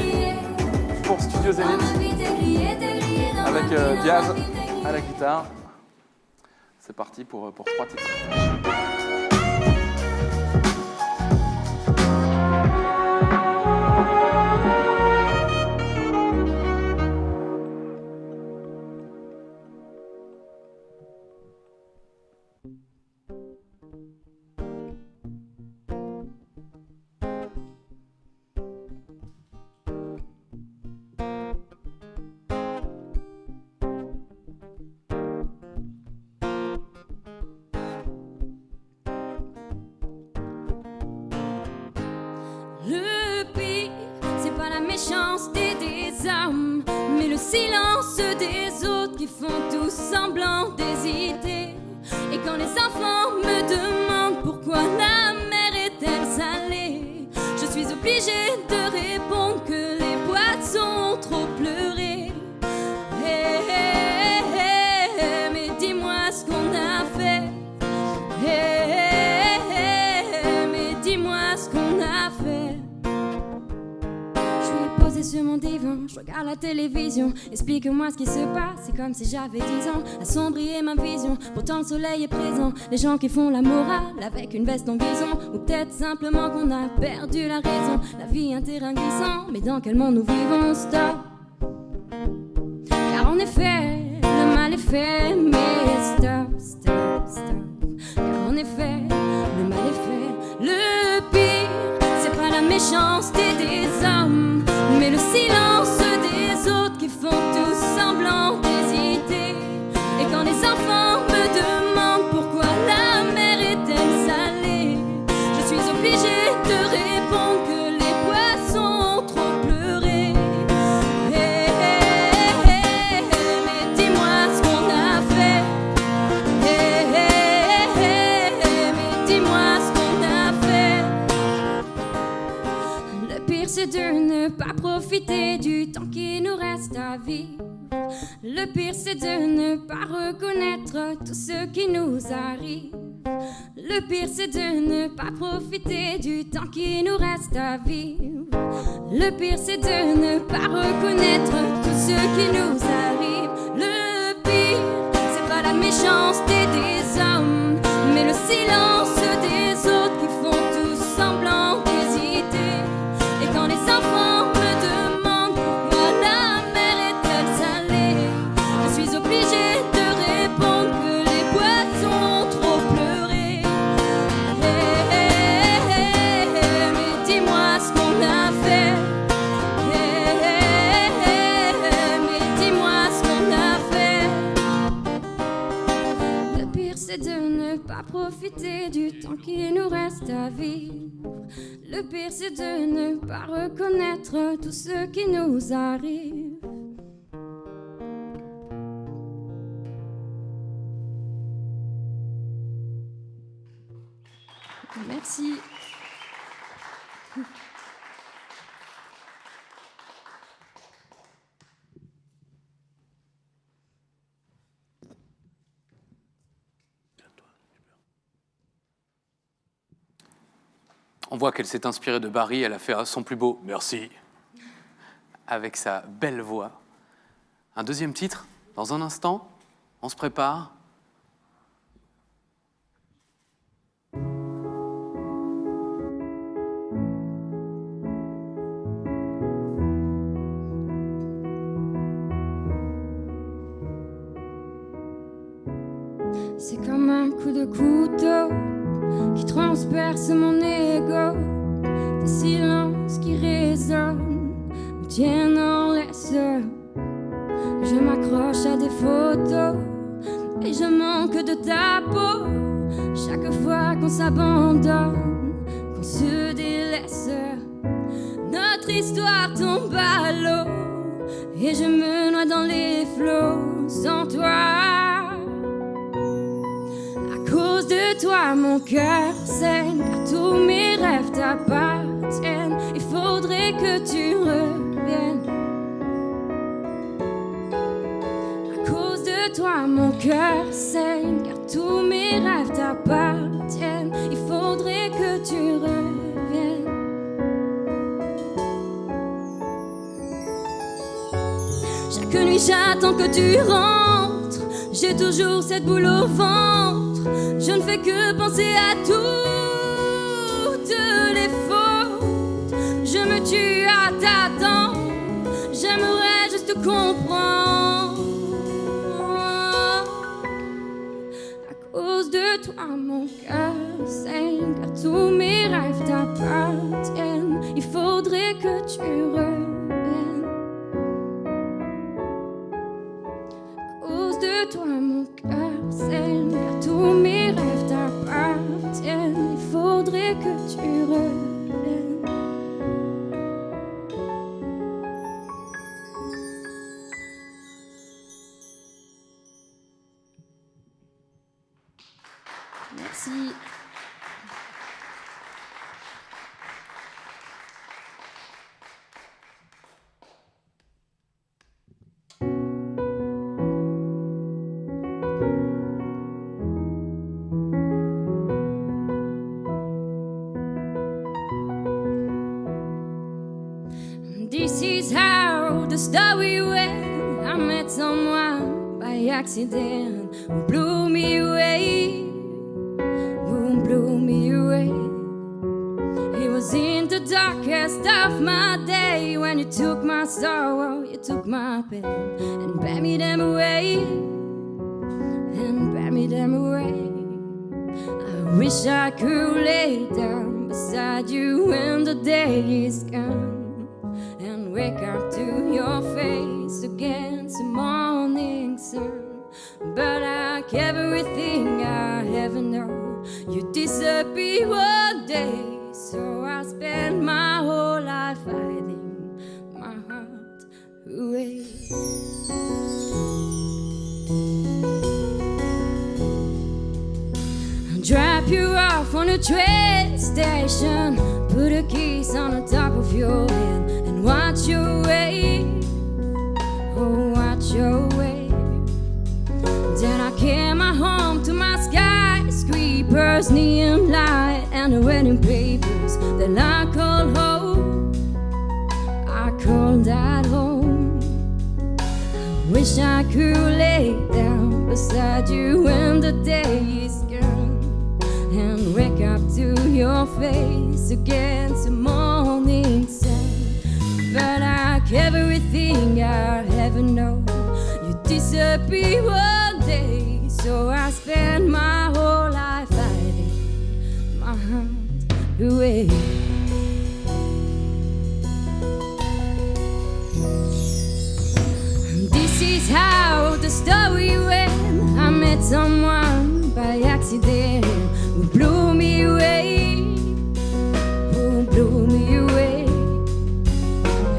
Speaker 2: pour Studio Zénith, avec Diaz à la guitare. C'est parti pour 3 titres.
Speaker 1: Le pire, c'est pas la méchanceté des hommes, mais le silence des autres qui font tous semblant d'hésiter. Et quand les enfants me demandent pourquoi la mer est-elle salée, je suis obligée de répondre que les poissons ont trop pleuré. Hey, hey, hey, hey, mais dis-moi ce qu'on a fait. Hey, hey, hey, hey, mais dis-moi ce qu'on a fait. Je suis posée sur mon divan, je regarde la télévision. Explique-moi ce qui se passe, c'est comme si j'avais 10 ans. Assombrir ma vision, pourtant le soleil est présent. Les gens qui font la morale avec une veste en guison, ou peut-être simplement qu'on a perdu la raison. La vie est un terrain glissant, mais dans quel monde nous vivons? Stop. Car en effet, le mal est fait, mais stop, stop, stop. Car en effet, le mal est fait. Le pire, c'est pas la méchanceté des hommes, mais le silence des autres qui font tous semblant d'hésiter. Et quand les enfants me demandent pourquoi la mer est-elle salée, je suis obligée de répondre que les poissons ont trop pleuré. Hey, hey, hey, hey, mais dis-moi ce qu'on a fait. Hey, hey, hey, hey, mais dis-moi ce qu'on a fait. Le pire c'est de ne pas profiter du temps qui nous reste à vivre. Le pire c'est de ne pas reconnaître tout ce qui nous arrive. Le pire c'est de ne pas profiter du temps qui nous reste à vivre. Le pire c'est de ne pas reconnaître tout ce qui nous arrive. Le pire c'est pas la méchanceté des hommes, mais le silence des autres qui font tous semblant d'hésiter. Et quand les enfants me demandent pourquoi la mer est-elle salée, je suis obligée de répondre que les poissons ont trop pleuré. Hey, hey, hey, hey, mais dis-moi ce qu'on a fait. Hey, hey, hey, hey, mais dis-moi ce qu'on a fait. Le pire c'est de ne pas profiter du temps qui nous reste à vivre. Le pire c'est de ne pas reconnaître tout ce qui nous arrive. Merci.
Speaker 4: On voit qu'elle s'est inspirée de Barry, elle a fait son plus beau merci avec sa belle voix. Un deuxième titre, dans un instant, on se prépare.
Speaker 1: C'est comme un coup de couteaux qui transpercent mon ego. Des silences qui résonnent me tiennent en laisse. Je m'accroche à des photos et je manque de ta peau. Chaque fois qu'on s'abandonne, qu'on se délaisse, notre histoire tombe à l'eau et je me noie dans les flots sans toi. À cause de toi, mon cœur saigne, car tous mes rêves t'appartiennent. Il faudrait que tu reviennes. À cause de toi, mon cœur saigne, car tous mes rêves t'appartiennent. Il faudrait que tu reviennes. Chaque nuit j'attends que tu rentres. J'ai toujours cette boule au ventre. Je ne fais que penser à toutes les fautes. Je me tue à t'attendre. J'aimerais juste comprendre. À cause de toi mon cœur saigne, car tous mes rêves t'appartiennent. Il faudrait que tu reviennes. À cause de toi mon cœur saigne, car tous mes rêves t'appartiennent. Il faudrait que tu reviennes. Merci. This is how the story went. I met someone by accident who blew me away. Who blew me away. He was in the darkest of my day. When you took my sorrow, you took my pain and buried them away. And buried them away. I wish I could lay down beside you when the day is gone and wake up to your face against the morning sun. But like everything I ever know, you disappear one day. So I spend my whole life hiding my heart away. Drop you off on a train station, put a kiss on the top of your head and watch your way. Oh, watch your way. Then I came home to my skyscrapers, neon light and the wedding papers. Then I called home, I called that home. I wish I could lay down beside you when the day is gone and wake up to your face against the morning sun. But like everything I ever know, you disappear one day. So I spend my whole life hiding my heart away. This is how the story went. I met someone by accident who blew me away. Who blew me away.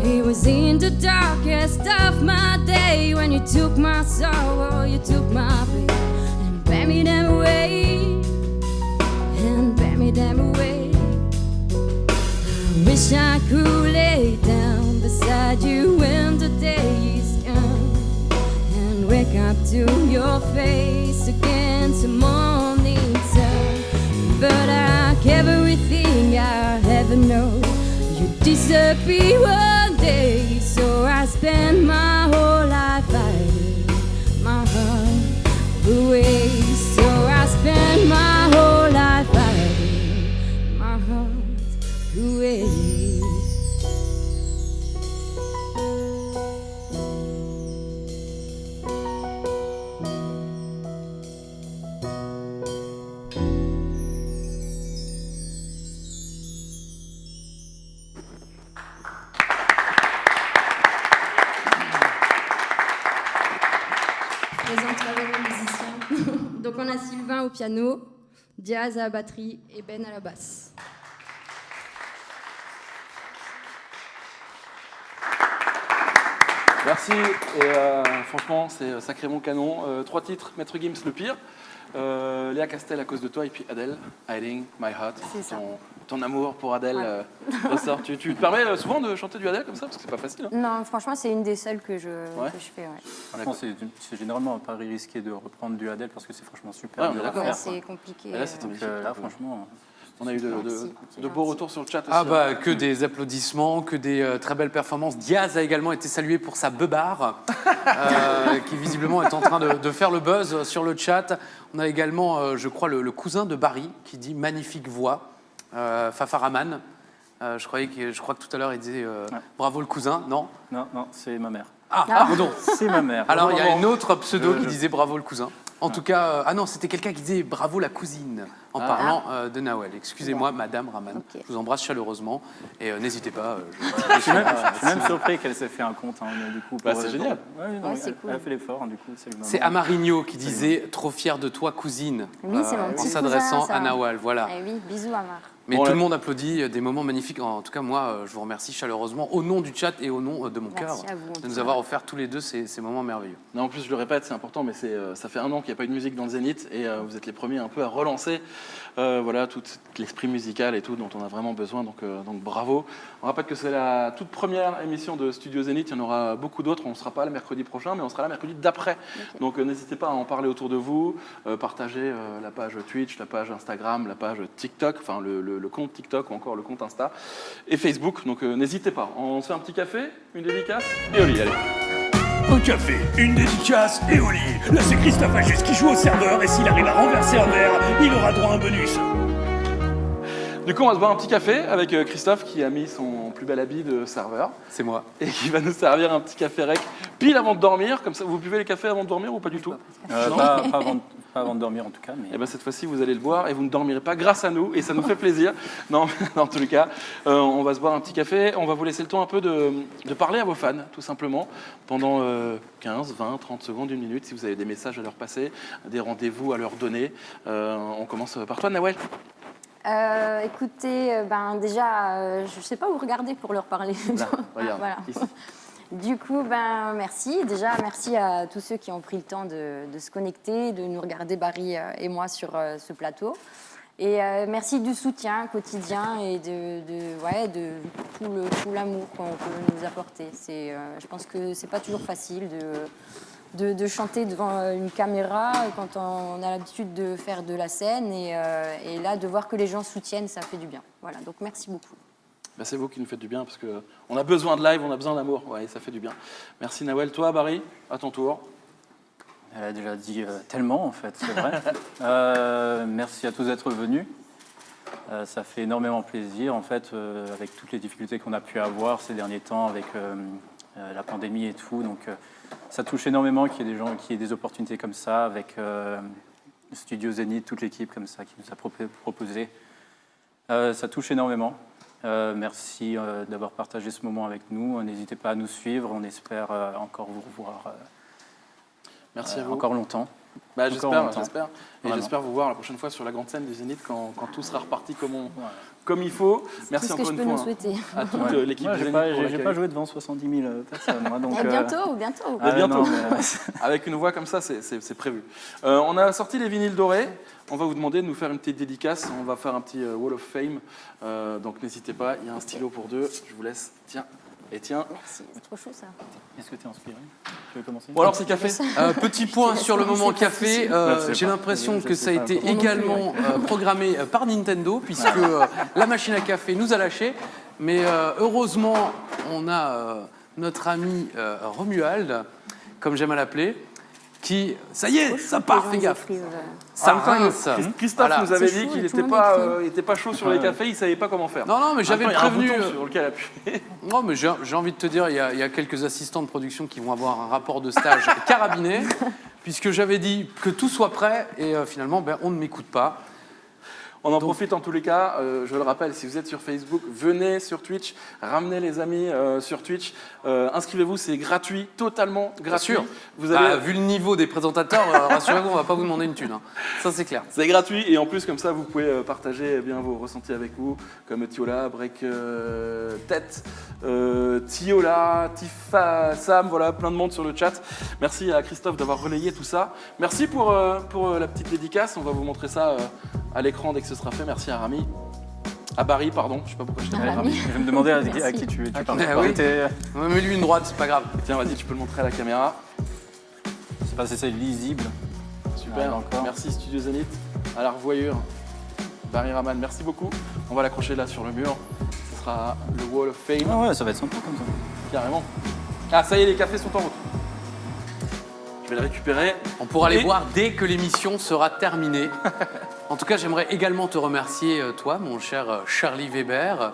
Speaker 1: He was in the darkest of my day. When you took my sorrow, you took my pain and buried them away. And buried them away. I wish I could lay down beside you when the day is gone and wake up to your face against the morning sun. But like everything I ever know, you disappear one day. So I spend my whole life hiding my heart away. So I spend my whole life hiding my heart away. on a Sylvain au piano, Diaz à la batterie et Ben à la basse.
Speaker 2: Merci, et franchement, c'est sacrément canon. 3 titres, Maître Gims, le pire. Léa Castel, à cause de toi, et puis Adèle, Hiding My Heart.
Speaker 5: C'est ça.
Speaker 2: Ton amour pour Adèle ressort. Tu te permets souvent de chanter du Adèle comme ça, parce que c'est pas facile. Hein.
Speaker 5: Non, franchement, c'est une des seules que je fais. Ouais.
Speaker 8: Franchement, c'est généralement un pari risqué de reprendre du Adèle parce que c'est franchement super.
Speaker 2: Ouais, on est d'accord.
Speaker 5: Ouais, c'est compliqué.
Speaker 2: Et là, c'était
Speaker 8: Donc là, franchement,
Speaker 2: on a eu de beaux retours sur le chat aussi.
Speaker 4: Ah bah que des applaudissements, que des très belles performances. Diaz a également été salué pour sa beubare, qui visiblement est en train de faire le buzz sur le chat. On a également, je crois, le cousin de Barry qui dit magnifique voix, Fafaraman. Je crois que tout à l'heure il disait bravo le cousin, non?
Speaker 8: non, c'est ma mère.
Speaker 4: Ah, pardon.
Speaker 8: C'est ma mère.
Speaker 4: Alors il y a une autre pseudo qui disait bravo le cousin. En tout cas, ah non, c'était quelqu'un qui disait bravo la cousine en parlant de Nawel. Excusez-moi, Madame Raman.
Speaker 5: Ok.
Speaker 4: Je vous embrasse chaleureusement et n'hésitez pas.
Speaker 8: Je suis même surpris qu'elle s'est fait un compte. Hein, du coup,
Speaker 2: Bah, c'est génial.
Speaker 8: Ouais,
Speaker 5: c'est
Speaker 8: elle,
Speaker 5: cool.
Speaker 8: elle a fait l'effort, hein, du coup. C'est
Speaker 4: C'est Amarigno qui disait trop fier de toi, cousine,
Speaker 5: Oui, c'est mon
Speaker 4: en
Speaker 5: petit
Speaker 4: s'adressant
Speaker 5: cousin, ça.
Speaker 4: à Nawel. Voilà.
Speaker 5: Eh oui, bisous Amar.
Speaker 4: Mais
Speaker 2: Bon,
Speaker 4: tout
Speaker 2: là-
Speaker 4: le monde applaudit, des moments magnifiques. En tout cas, moi, je vous remercie chaleureusement au nom du chat et au nom de mon cœur
Speaker 5: Merci à vous, en
Speaker 4: de
Speaker 5: tout
Speaker 4: nous
Speaker 5: cas.
Speaker 4: avoir offert tous les deux ces moments merveilleux.
Speaker 2: Non, en plus, je le répète, c'est important, mais ça fait 1 an qu'il n'y a pas eu de musique dans le Zénith et vous êtes les premiers un peu à relancer voilà, tout l'esprit musical et tout dont on a vraiment besoin, donc bravo. On rappelle que c'est la toute première émission de Studio Zénith, il y en aura beaucoup d'autres, on ne sera pas là mercredi prochain, mais on sera là mercredi d'après.
Speaker 5: Okay.
Speaker 2: Donc n'hésitez pas à en parler autour de vous, partager la page Twitch, la page Instagram, la page TikTok, enfin le compte TikTok ou encore le compte Insta et Facebook, donc n'hésitez pas. On se fait un petit café, une dédicace et au lit, allez.
Speaker 3: Un café, une dédicace et au lit. Là, c'est Christophe Agis qui joue au serveur et s'il arrive à renverser un verre, il aura droit à un bonus.
Speaker 2: Du coup, on va se boire un petit café avec Christophe qui a mis son plus bel habit de serveur
Speaker 4: C'est moi.
Speaker 2: et qui va nous servir un petit café rec pile avant de dormir. Comme ça, vous buvez les cafés avant de dormir ou pas du tout?
Speaker 8: pas avant de dormir en tout cas. Mais...
Speaker 2: Et bien cette fois-ci, vous allez le boire et vous ne dormirez pas grâce à nous et ça nous fait plaisir. Non, mais dans tous les cas, on va se boire un petit café. On va vous laisser le temps un peu de parler à vos fans, tout simplement, pendant 15, 20, 30 secondes, 1 minute, si vous avez des messages à leur passer, des rendez-vous à leur donner. On commence par toi, Nawel.
Speaker 5: Écoutez, déjà, je ne sais pas où regarder pour leur parler.
Speaker 2: Là, regarde,
Speaker 5: Voilà.
Speaker 2: ici.
Speaker 5: Du coup, merci. Déjà, merci à tous ceux qui ont pris le temps de se connecter, de nous regarder, Barry et moi, sur ce plateau. Et merci du soutien quotidien et de tout l'amour qu'on peut nous apporter. Je pense que c'est pas toujours facile de chanter devant une caméra quand on a l'habitude de faire de la scène. Et là, de voir que les gens soutiennent, ça fait du bien. Voilà, donc merci beaucoup.
Speaker 2: Ben, c'est vous qui nous faites du bien parce qu'on a besoin de live, on a besoin d'amour. Ouais, ça fait du bien. Merci Nawel. Toi, Barry, à ton tour.
Speaker 8: Elle a déjà dit tellement, en fait, c'est vrai. Merci à tous d'être venus. Ça fait énormément plaisir, en fait, avec toutes les difficultés qu'on a pu avoir ces derniers temps, avec la pandémie et tout. Donc, ça touche énormément qu'il y ait des gens, qu'il y ait des opportunités comme ça, avec Studio Zénith, toute l'équipe comme ça qui nous a proposé. Ça touche énormément. Merci d'avoir partagé ce moment avec nous. N'hésitez pas à nous suivre. On espère encore vous revoir.
Speaker 2: Merci à vous.
Speaker 8: Encore longtemps.
Speaker 2: Bah,
Speaker 8: Encore
Speaker 2: j'espère.
Speaker 8: longtemps.
Speaker 2: Et
Speaker 8: Vraiment.
Speaker 2: j'espère vous voir la prochaine fois sur la grande scène du Zénith quand tout sera reparti comme il faut. Merci
Speaker 5: Tout ce que
Speaker 2: encore
Speaker 5: je
Speaker 2: une
Speaker 5: peux
Speaker 2: fois
Speaker 5: nous souhaiter.
Speaker 2: à toute
Speaker 8: Ouais.
Speaker 2: l'équipe
Speaker 8: Moi,
Speaker 2: du
Speaker 8: j'ai
Speaker 2: Zénith
Speaker 8: pas,
Speaker 2: pour
Speaker 8: j'ai
Speaker 2: l'accueil.
Speaker 8: pas joué devant 70 000 personnes. Moi, donc,
Speaker 5: Bientôt.
Speaker 2: Mais bientôt.
Speaker 8: non, mais,
Speaker 2: Avec une voix comme ça, c'est prévu. On a sorti les vinyles dorés. On va vous demander de nous faire une petite dédicace. On va faire un petit Wall of Fame. Donc n'hésitez pas, il y a un stylo pour 2. Je vous laisse. Tiens. Et tiens.
Speaker 5: Merci, c'est trop chaud ça.
Speaker 8: Est-ce que tu es inspiré? Tu veux commencer?
Speaker 2: Ou alors c'est café.
Speaker 4: Petit point sur le moment café.
Speaker 8: Merci,
Speaker 4: J'ai l'impression
Speaker 8: je
Speaker 4: que
Speaker 8: sais
Speaker 4: ça a
Speaker 8: pas
Speaker 4: été
Speaker 8: encore.
Speaker 4: également programmé par Nintendo, puisque la machine à café nous a lâchés. Mais heureusement, on a notre ami Romuald, comme j'aime à l'appeler, qui, ça y est, ça part, fais gaffe. Ça rince.
Speaker 2: Christophe
Speaker 4: Voilà.
Speaker 2: nous avait
Speaker 5: C'est
Speaker 2: dit
Speaker 5: chaud,
Speaker 2: qu'il
Speaker 5: tout le
Speaker 2: n'était
Speaker 5: monde écrit.
Speaker 2: pas chaud sur les cafés, il savait pas comment faire.
Speaker 4: Non, mais j'avais
Speaker 2: Maintenant, il y a
Speaker 4: prévenu.
Speaker 2: un bouton sur lequel appuyer.
Speaker 4: Non, mais j'ai envie de te dire, il y a quelques assistants de production qui vont avoir un rapport de stage carabiné, puisque j'avais dit que tout soit prêt, et finalement, on ne m'écoute pas.
Speaker 2: On en profite en tous les cas, je le rappelle, si vous êtes sur Facebook, venez sur Twitch, ramenez les amis sur Twitch, inscrivez-vous, c'est gratuit, totalement gratuit.
Speaker 4: sûr.
Speaker 2: Vous avez...
Speaker 4: Vu le niveau des présentateurs, rassurez-vous, on va pas vous demander une thune. Hein. Ça, c'est clair.
Speaker 2: C'est gratuit et en plus comme ça vous pouvez partager bien vos ressentis avec vous, comme Tiola, Break Tête, Tiola, Tifa, Sam, voilà, plein de monde sur le chat. Merci à Christophe d'avoir relayé tout ça. Merci pour la petite dédicace, on va vous montrer ça à l'écran dès que ce sera fait. Merci à Rami. À Barry, pardon, je sais pas pourquoi je t'appelle Rami.
Speaker 8: Je vais me demander à
Speaker 5: Merci.
Speaker 8: qui tu parles.
Speaker 4: Ah oui. Mets-lui une droite, c'est pas grave.
Speaker 2: Tiens, vas-y, tu peux le montrer à la caméra.
Speaker 8: Je sais pas si c'est lisible.
Speaker 2: Super,
Speaker 8: Ouais, encore.
Speaker 2: merci Studio Zénith, à la revoyure. Barry Rahman, merci beaucoup. On va l'accrocher là sur le mur. Ce sera le Wall of Fame,
Speaker 8: Ah ouais, ça va être sympa comme ça.
Speaker 2: carrément. Ah, ça y est, les cafés sont en route. Je vais le récupérer.
Speaker 4: On pourra les
Speaker 2: Et-
Speaker 4: voir dès que l'émission sera terminée. En tout cas, j'aimerais également te remercier, toi, mon cher Charlie Weber.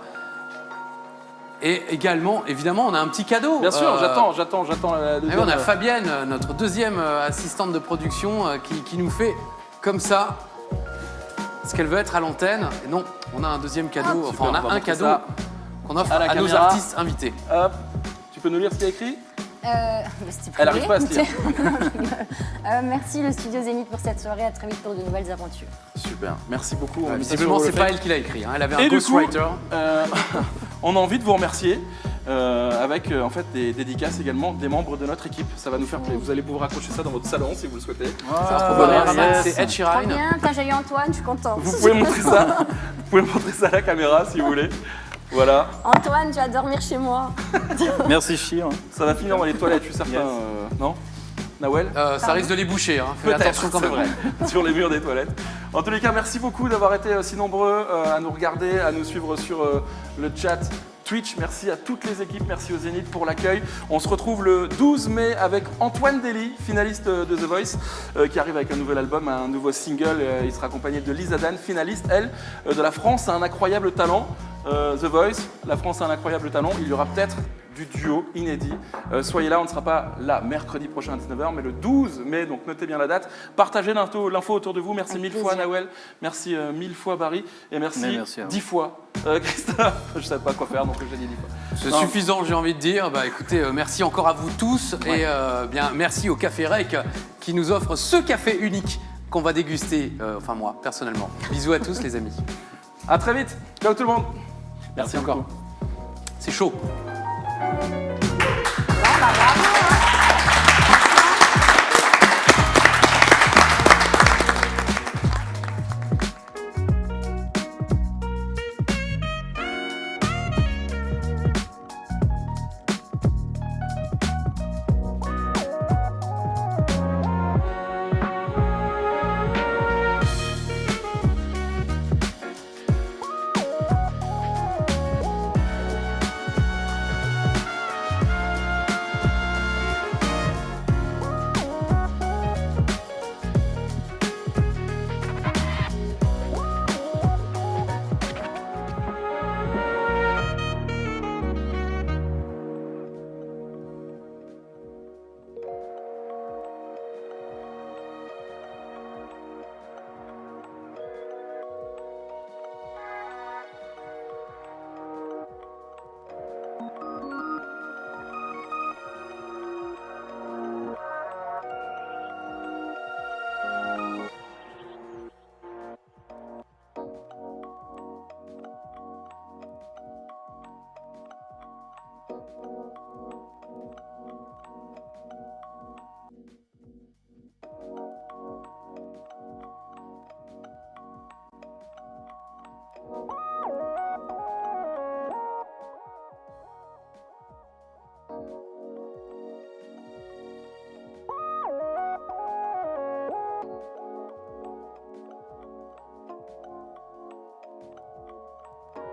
Speaker 4: Et également, évidemment, on a un petit cadeau.
Speaker 2: Bien sûr, j'attends la
Speaker 4: Et
Speaker 2: deuxième.
Speaker 4: on a Fabienne, notre deuxième assistante de production, qui nous fait comme ça ce qu'elle veut être à l'antenne. Et non, on a un deuxième cadeau.
Speaker 2: Super,
Speaker 4: Enfin, on
Speaker 2: on va
Speaker 4: a un
Speaker 2: montrer
Speaker 4: cadeau
Speaker 2: ça
Speaker 4: qu'on offre
Speaker 2: à la
Speaker 4: à nos
Speaker 2: caméra.
Speaker 4: artistes invités.
Speaker 2: Hop, tu peux nous lire ce qu'il y a écrit
Speaker 5: S'il te
Speaker 2: Elle arrive
Speaker 5: plaît.
Speaker 2: pas à se lire.
Speaker 5: Merci le Studio Zénith pour cette soirée. À très vite pour de nouvelles aventures.
Speaker 2: Super, merci beaucoup. On a mis ça
Speaker 4: Visiblement,
Speaker 2: sur le
Speaker 4: c'est pas
Speaker 2: fait.
Speaker 4: elle qui l'a écrit. Hein. Elle avait un
Speaker 2: Et du coup,
Speaker 4: ghostwriter.
Speaker 2: on a envie de vous remercier avec en fait des dédicaces également des membres de notre équipe. Ça va nous faire plaisir. Vous allez pouvoir raccrocher ça dans votre salon si vous le souhaitez.
Speaker 4: C'est Ed Sheeran.
Speaker 5: Trop bien, t'as j'ai eu Antoine, je suis contente.
Speaker 2: Vous pouvez montrer ça. Vous pouvez montrer ça à la caméra si vous voulez. Voilà,
Speaker 5: Antoine, tu vas dormir chez moi.
Speaker 8: Merci Chir.
Speaker 2: ça va finir dans les toilettes, je suis certain.
Speaker 8: Yes.
Speaker 2: Non Nawel
Speaker 4: Ça risque de les boucher. Hein. Fais attention quand
Speaker 2: c'est
Speaker 4: même.
Speaker 2: vrai, sur les murs des toilettes. En tous les cas, merci beaucoup d'avoir été si nombreux à nous regarder, à nous suivre sur le chat Twitch. Merci à toutes les équipes, merci au Zénith pour l'accueil. On se retrouve le 12 mai avec Antoine Dely, finaliste de The Voice, qui arrive avec un nouvel album, un nouveau single. Il sera accompagné de Lisa Dan, finaliste, elle, de La France a un incroyable talent. The Voice, La France a un incroyable talent. Il y aura peut-être du duo inédit. Soyez là, on ne sera pas là mercredi prochain à 19h, mais le 12 mai, donc notez bien la date. Partagez l'info autour de vous. Merci
Speaker 5: Avec
Speaker 2: 1000
Speaker 5: plaisir.
Speaker 2: fois Nawel, merci 1000 fois Barry, et merci,
Speaker 8: Mais merci à vous.
Speaker 2: 10 fois Christophe. Je ne savais pas quoi faire, donc j'ai dit 10 fois.
Speaker 4: C'est
Speaker 2: Non.
Speaker 4: suffisant, j'ai envie de dire. Bah, écoutez, merci encore à vous tous.
Speaker 2: Ouais.
Speaker 4: Et bien, merci au Café Rec qui nous offre ce café unique qu'on va déguster, enfin moi, personnellement. Bisous à tous les amis.
Speaker 2: À très vite, ciao tout le monde. Merci encore.
Speaker 4: C'est chaud.